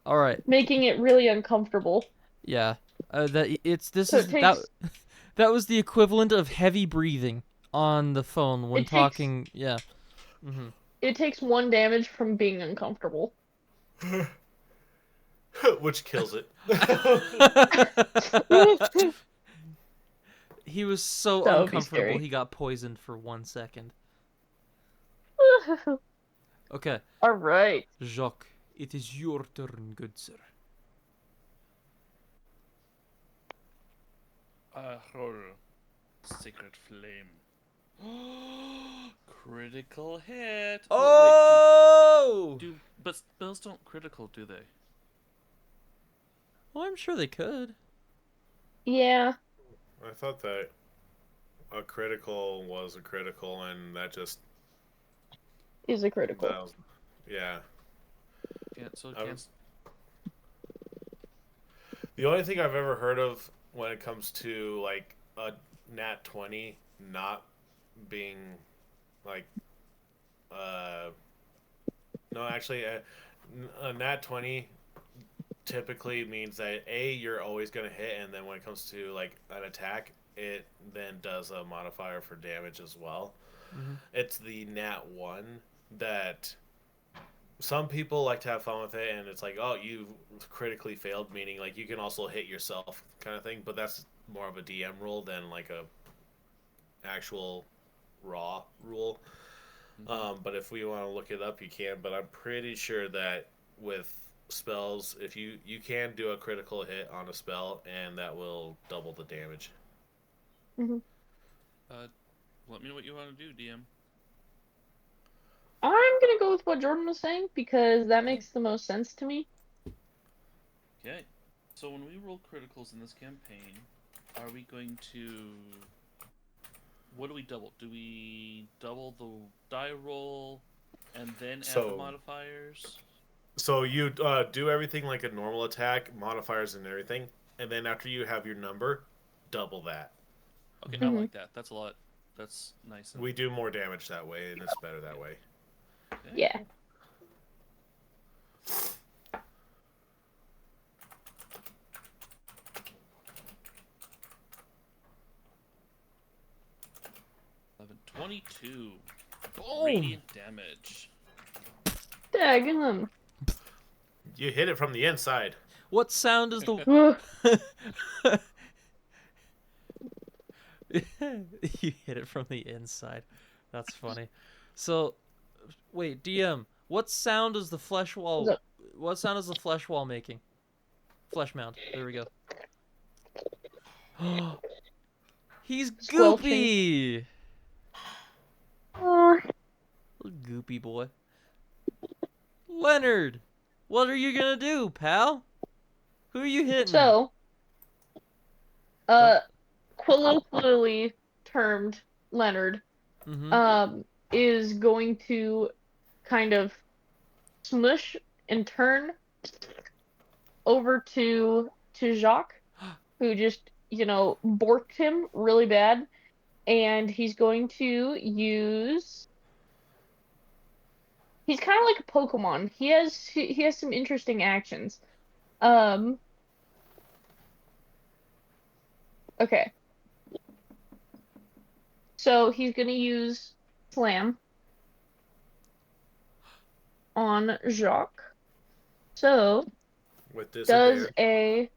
All right. making it really uncomfortable. Yeah. This So is it that takes that was the equivalent of heavy breathing on the phone when it takes talking. Yeah. Mhm. it takes 1 damage from being uncomfortable. Which kills it. He was so That would be uncomfortable scary. he got poisoned for 1 second. Okay, All right. Jacques, it is your turn, good sir. Roll Sacred Flame. Critical hit. Oh! But spells don't critical, do they? Well, I'm sure they could. Yeah, I thought that a critical was a critical, and that just is a critical. that was, yeah. So I can't. was- The only thing I've ever heard of when it comes to like a nat 20 not being like no, actually a nat 20 typically means that you're always going to hit, and then when it comes to like an attack, it then does a modifier for damage as well. Mm-hmm. It's the nat 1 that some people like to have fun with it, and it's like, oh, you critically failed, meaning like you can also hit yourself kind of thing, but that's more of a DM rule than like a actual raw rule. But if we want to look it up, you can. But I'm pretty sure that with spells, if you can do a critical hit on a spell, and that will double the damage. Hmm. Let me know what you want to do, DM. I'm gonna go with what Jordan was saying because that makes the most sense to me. Okay. So when we roll criticals in this campaign, are we going to? What do we double? Do we double the die roll and then add the modifiers? So you do everything like a normal attack, modifiers and everything, and then after you have your number, double that. Okay, I Mhm. like that. That's a lot. That's nice. We do more damage that way, and it's better that way. Okay. Yeah. Eleven, 22. Boom! Radiant damage. Daggum. You hit it from the inside. What sound is the... You hit it from the inside. That's funny. So, wait, DM, what sound is the flesh wall... So- What sound is the flesh wall making? Flesh mound. There we go. He's Squelching. goopy! Oh, Little goopy boy. Leonard! What are you gonna do, pal? Who are you hitting? So, colloquially termed Leonard, Mm-hmm. is going to kind of smush and turn over to Jacques, who just, borked him really bad, and he's going to use. He's kind of like a Pokemon. He has some interesting actions. Um, okay. So he's gonna use Slam on Jacques. So With does disadvantage. a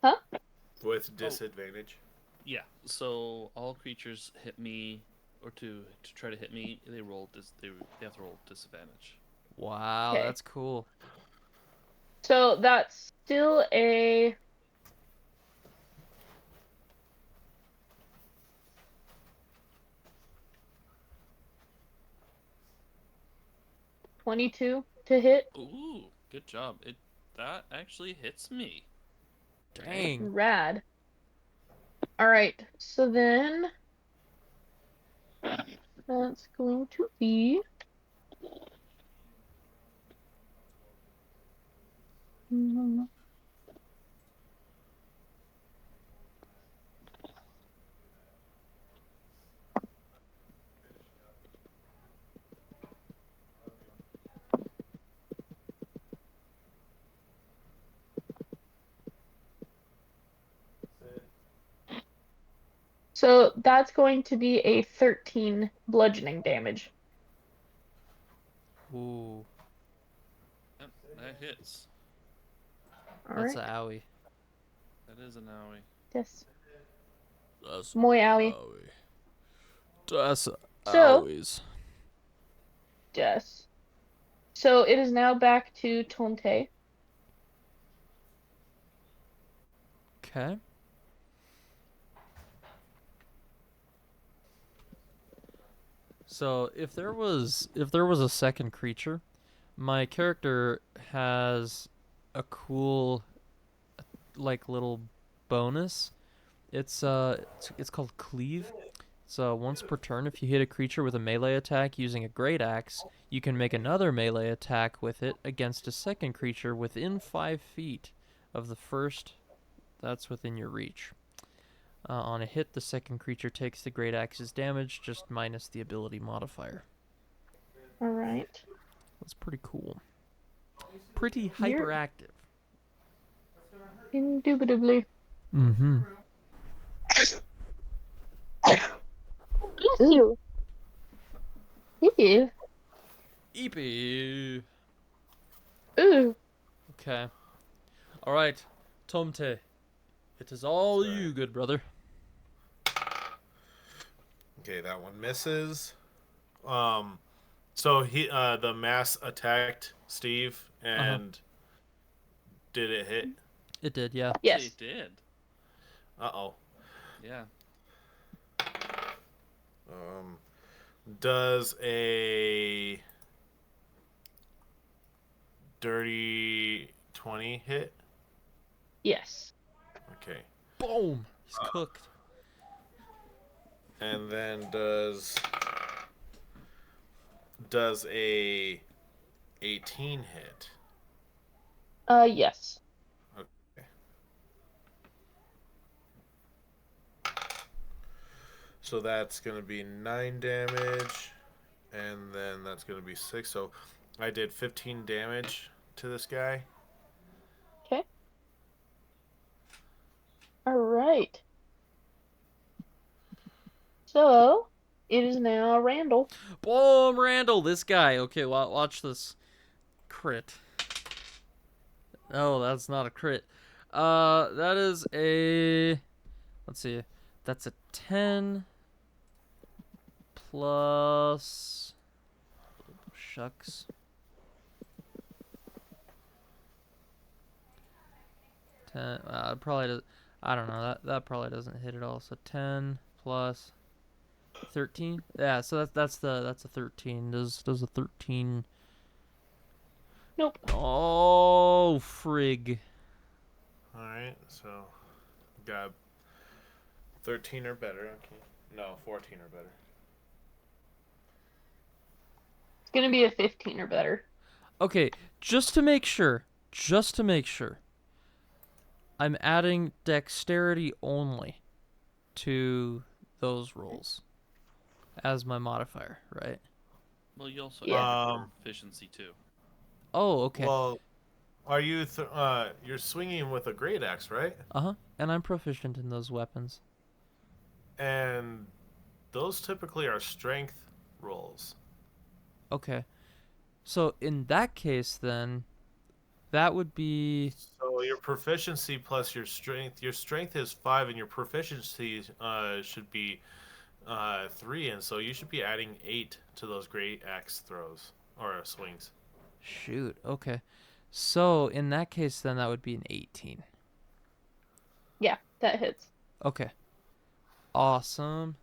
huh? With disadvantage. Yeah. So all creatures hit me, or to try to hit me, they have to roll disadvantage. Wow, Okay. that's cool. So that's still a 22 to hit. Ooh, good job. That actually hits me. Dang. Rad. All right. So then that's going to be So that's going to be a 13 bludgeoning damage. Ooh, Yep, that hits. All that's right. a owie. That is an owie. Yes. That's Muy owie. owie. That's So, owies. yes. So it is now back to Tonte. Okay. So if there was a second creature, my character has a cool like little bonus. It's called Cleave. So once per turn, if you hit a creature with a melee attack using a great axe, you can make another melee attack with it against a second creature within 5 feet of the first that's within your reach. On a hit, the second creature takes the great axe's damage, just minus the ability modifier. All right. That's pretty cool. Pretty You're hyperactive. indubitably. Mm-hmm. Bless Ooh. you. Ew. Eepy. Ooh. Okay. All right, Tomte. It is all Sorry. you, good brother. Okay, that one misses. So the mass attacked Steve, and did it hit? It did, yeah. Yes. It did. Uh-oh. Yeah. Does a dirty 20 hit? Yes. Okay. Boom. He's cooked. And then does a 18 hit? Yes. Okay. So that's going to be 9 damage, and then that's going to be 6. So I did 15 damage to this guy. Okay. All right. So it is now Randall. Boom, Randall. This guy. Okay, watch this crit. Oh, that's not a crit. That is a. Let's see. That's a 10 plus. Shucks. 10. Probably does. I don't know. That probably doesn't hit at all. So 10 plus 13. Yeah. So that's a 13. Does a 13? Nope. Oh frig. All right. So got 13 or better. Okay. No, 14 or better. It's gonna be a 15 or better. Okay, just to make sure, I'm adding dexterity only to those rolls as my modifier, right? Well, you also Yeah. add your proficiency too. Oh, okay. Well, are you you're swinging with a great axe, right? Uh-huh. And I'm proficient in those weapons. And those typically are strength rolls. Okay. So in that case then, that would be So your proficiency plus your strength. Your strength is 5, and your proficiency should be 3, and so you should be adding 8 to those great axe throws or swings. shoot. Okay. So in that case then that would be an 18. Yeah, that hits. Okay. Awesome.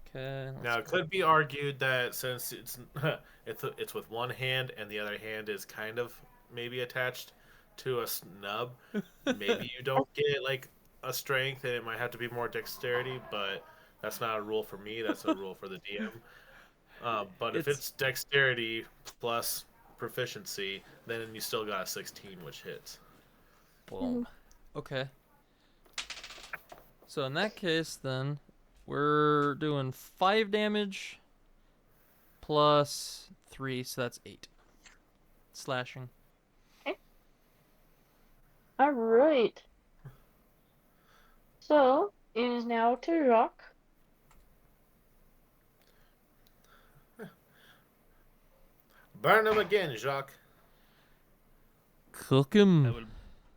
Okay. Now it could be argued that since it's with one hand and the other hand is kind of maybe attached to a snub, maybe you don't get like a strength and it might have to be more dexterity, but that's not a rule for me. That's a rule for the DM. But if it's dexterity plus proficiency, then you still got a 16, which hits. Boom. Okay. So in that case, then, we're doing 5 damage plus 3, so that's 8. Slashing. All right. So It is now to Jacques. Burn him again, Jacques. Cook I him. will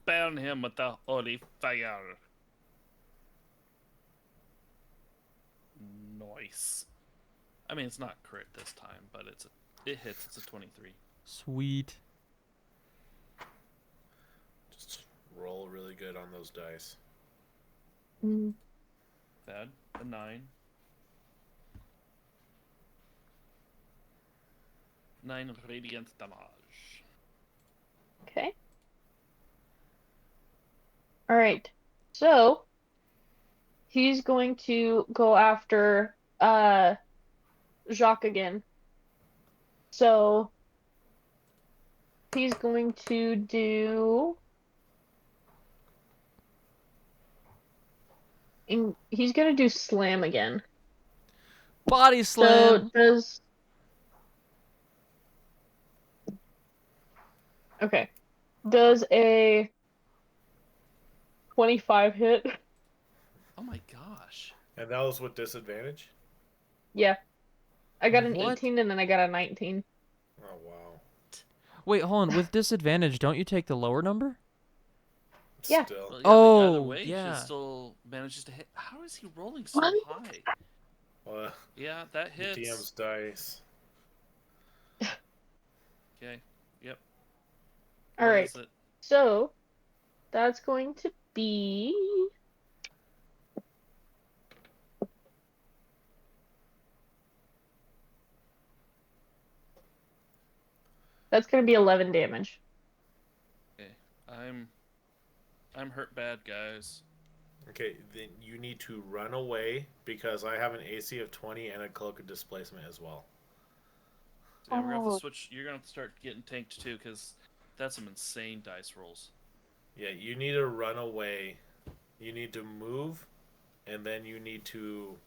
burn him with the holy fire. Nice. I mean, it's not crit this time, but it hits. It's a 23. Sweet. Just roll really good on those dice. Mm. Bad. A 9. 9 radiant damage. Okay. All right. So he's going to go after Jacques again. So he's going to do. He's gonna do slam again. Body slam. So does. Okay. Does a 25 hit? Oh my gosh. And that was with disadvantage? Yeah. I got an What? 18 and then I got a 19. Oh, wow. Wait, hold on. With disadvantage, don't you take the lower number? Yeah. Still. Well, yeah, but either Oh, way, yeah. he still manages to hit. How is he rolling so What? high? Well, Yeah, that the hits. DM's dice. Okay. Yep. All What right. is it? So that's going to be. That's going to be 11 damage. Okay. I'm hurt bad, guys. Okay, then you need to run away because I have an AC of 20 and a cloak of displacement as well. Yeah, we're gonna have to Oh. switch. You're gonna have to start getting tanked too, because that's some insane dice rolls. Yeah, you need to run away. You need to move, and then you need to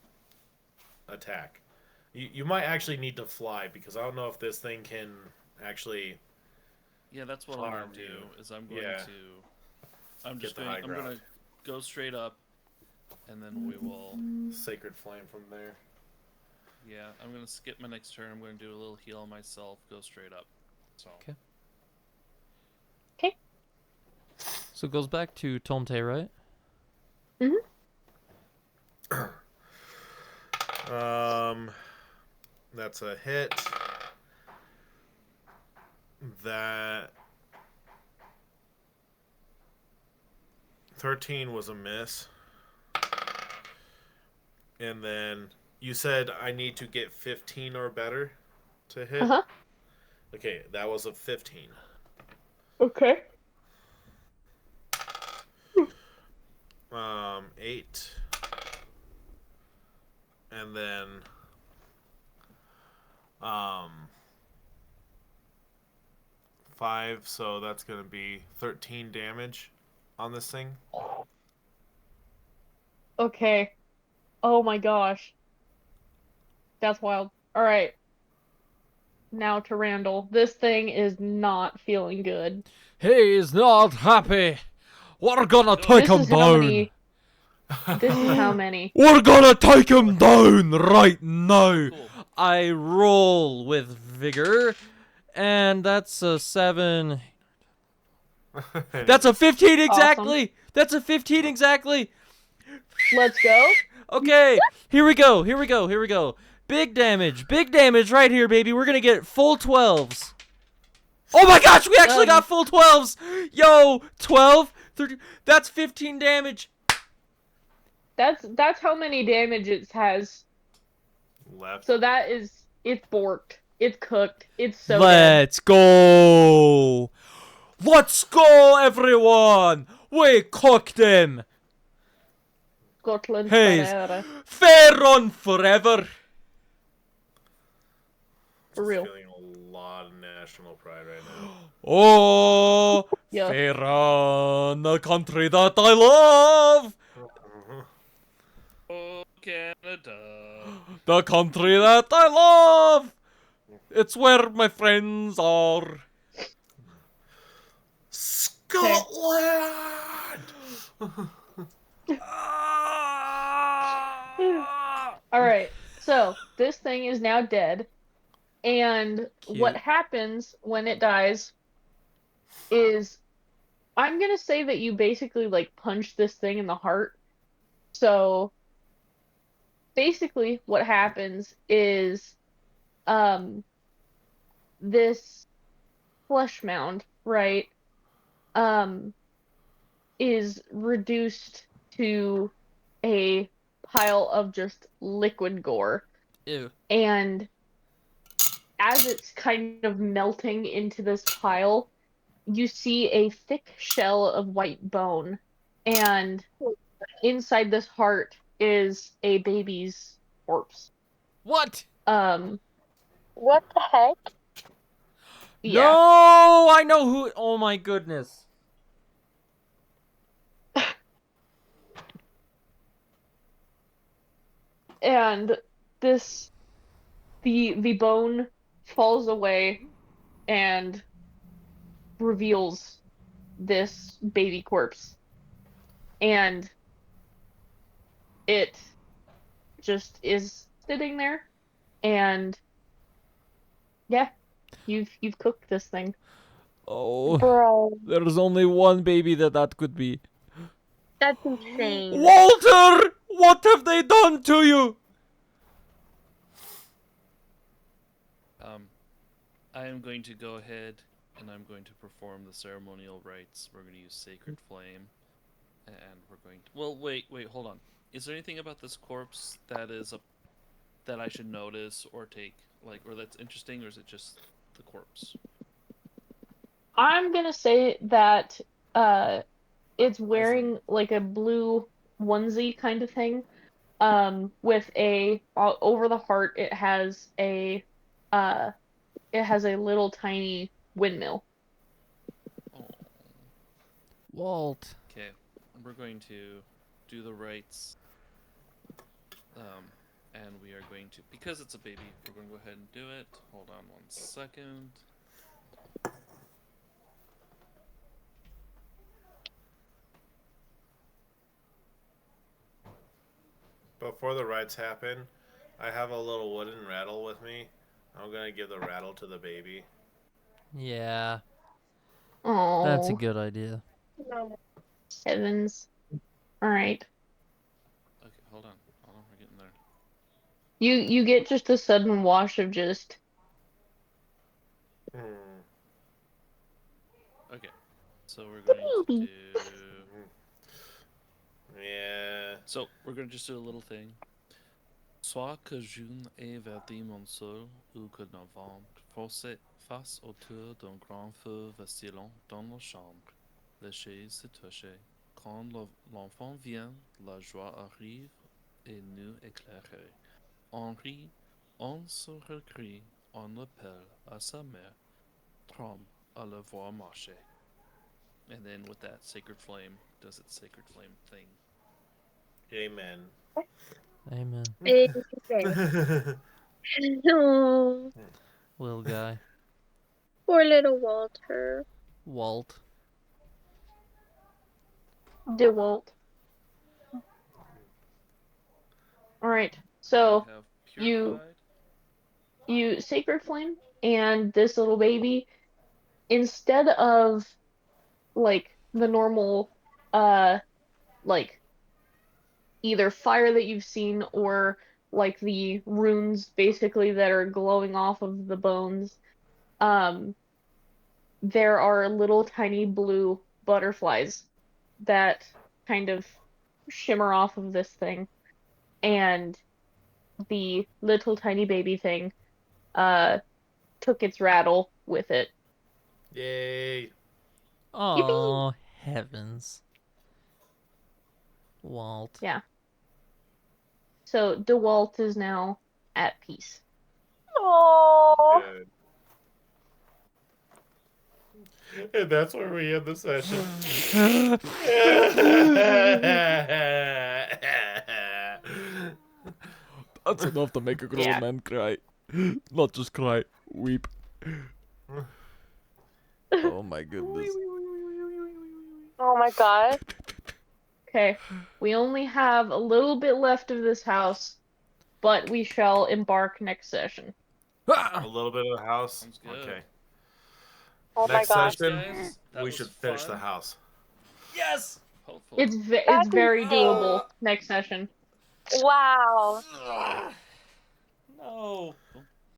attack. You might actually need to fly because I don't know if this thing can actually Yeah, that's what I'm Harm gonna do. you. Is I'm going Yeah. to. I'm Get just the going. high I'm gonna ground. go straight up, and then we will. sacred flame from there. Yeah, I'm gonna skip my next turn. I'm gonna do a little heal on myself. Go straight up. So. Okay. Okay. So it goes back to Tomte, right? That's a hit. That 13 was a miss. And then you said I need to get 15 or better to hit. Uh-huh. Okay, that was a 15. Okay. 8. And then 5, so that's going to be 13 damage on this thing. Okay. Oh my gosh. That's wild. All right. Now to Randall. This thing is not feeling good. He's not happy. We're gonna take This him is how down. many. This is how many. We're gonna take him down right now. Cool. I roll with vigor, and that's a 7. That's a 15 exactly. That's a 15 exactly. Let's go. Okay, here we go. Here we go. Here we go. Big damage right here, baby. We're gonna get full 12s. Oh my gosh, we actually got full 12s. Yo, 12, 30. That's 15 damage. That's how many damage it has. Left. So that is it's borked. It's cooked. It's so dead. Let's go. Let's go, everyone. We cooked him. Scotland. Hey, Ferrara. fair on forever. For real. Feeling a lot of national pride right now. Oh, Yeah. fair on the country that I love. Oh, Canada. The country that I love. It's where my friends are. Scotland! So this thing is now dead, and what Cute. happens when it dies is I'm gonna say that you basically like punch this thing in the heart. So basically what happens is um this flesh mound, right, um is reduced to a pile of just liquid gore. Ew. And as it's kind of melting into this pile, you see a thick shell of white bone. And inside this heart is a baby's corpse. What? Um, What the heck? yeah. No, I know who. Oh my goodness. And this the bone falls away and reveals this baby corpse. And it just is sitting there, and yeah, you've cooked this thing. Oh, Bro, there's only one baby that could be. that's insane. Walter, what have they done to you? I am going to go ahead and I'm going to perform the ceremonial rites. We're going to use Sacred Flame, and we're going to. Well, wait, hold on. Is there anything about this corpse that is that I should notice or take, like, or that's interesting, or is it just the corpse? I'm gonna say that it's As in, wearing like a blue onesie kind of thing. With a over the heart, uh it has a little tiny windmill. oh, Walt. okay. We're going to do the rites. And we are going to, because it's a baby, we're going to go ahead and do it. Hold on 1 second. Before the rites happen, I have a little wooden rattle with me. I'm gonna give the rattle to the baby. Yeah, that's a Oh, good idea. heavens. All right. Okay, hold on, we're getting there. You get just a sudden wash of just Hmm. Okay, so we're going to baby. do. Yeah. So we're going to just do a little thing. Soit que j'une ai verdi mon seul, ou que novembre fossé face autour d'un grand feu vacillant dans la chambre. Les chaises se touchaient. Quand l'enfant vient, la joie arrive et nous éclairer. On rit, on se recrie, on appelle à sa mère, tremble à le voir marcher. And then with that, Sacred Flame does its Sacred Flame thing. Amen. Amen. Oh, Little guy. poor little Walter. Walt. DeWalt. All right. We So have you Purified. you sacred flame and this little baby, instead of like the normal uh like either fire that you've seen or like the runes basically that are glowing off of the bones, um there are little tiny blue butterflies that kind of shimmer off of this thing, and the little tiny baby thing uh took its rattle with it. Yay. Yippee! Oh, heavens. Walt. Yeah. So DeWalt is now at peace. Oh, Good. And that's where we end the session. That's enough to make a grown Yeah. man cry. Not just cry, weep. Oh my goodness. oh my God. Okay. We only have a little bit left of this house. but we shall embark next session. A little bit of the house. Sounds good. Okay. Oh my Next gosh. session, Guys, that we was should finish the fun. house. Yes. Hopefully. It's That's very insane. doable next session. Wow. No.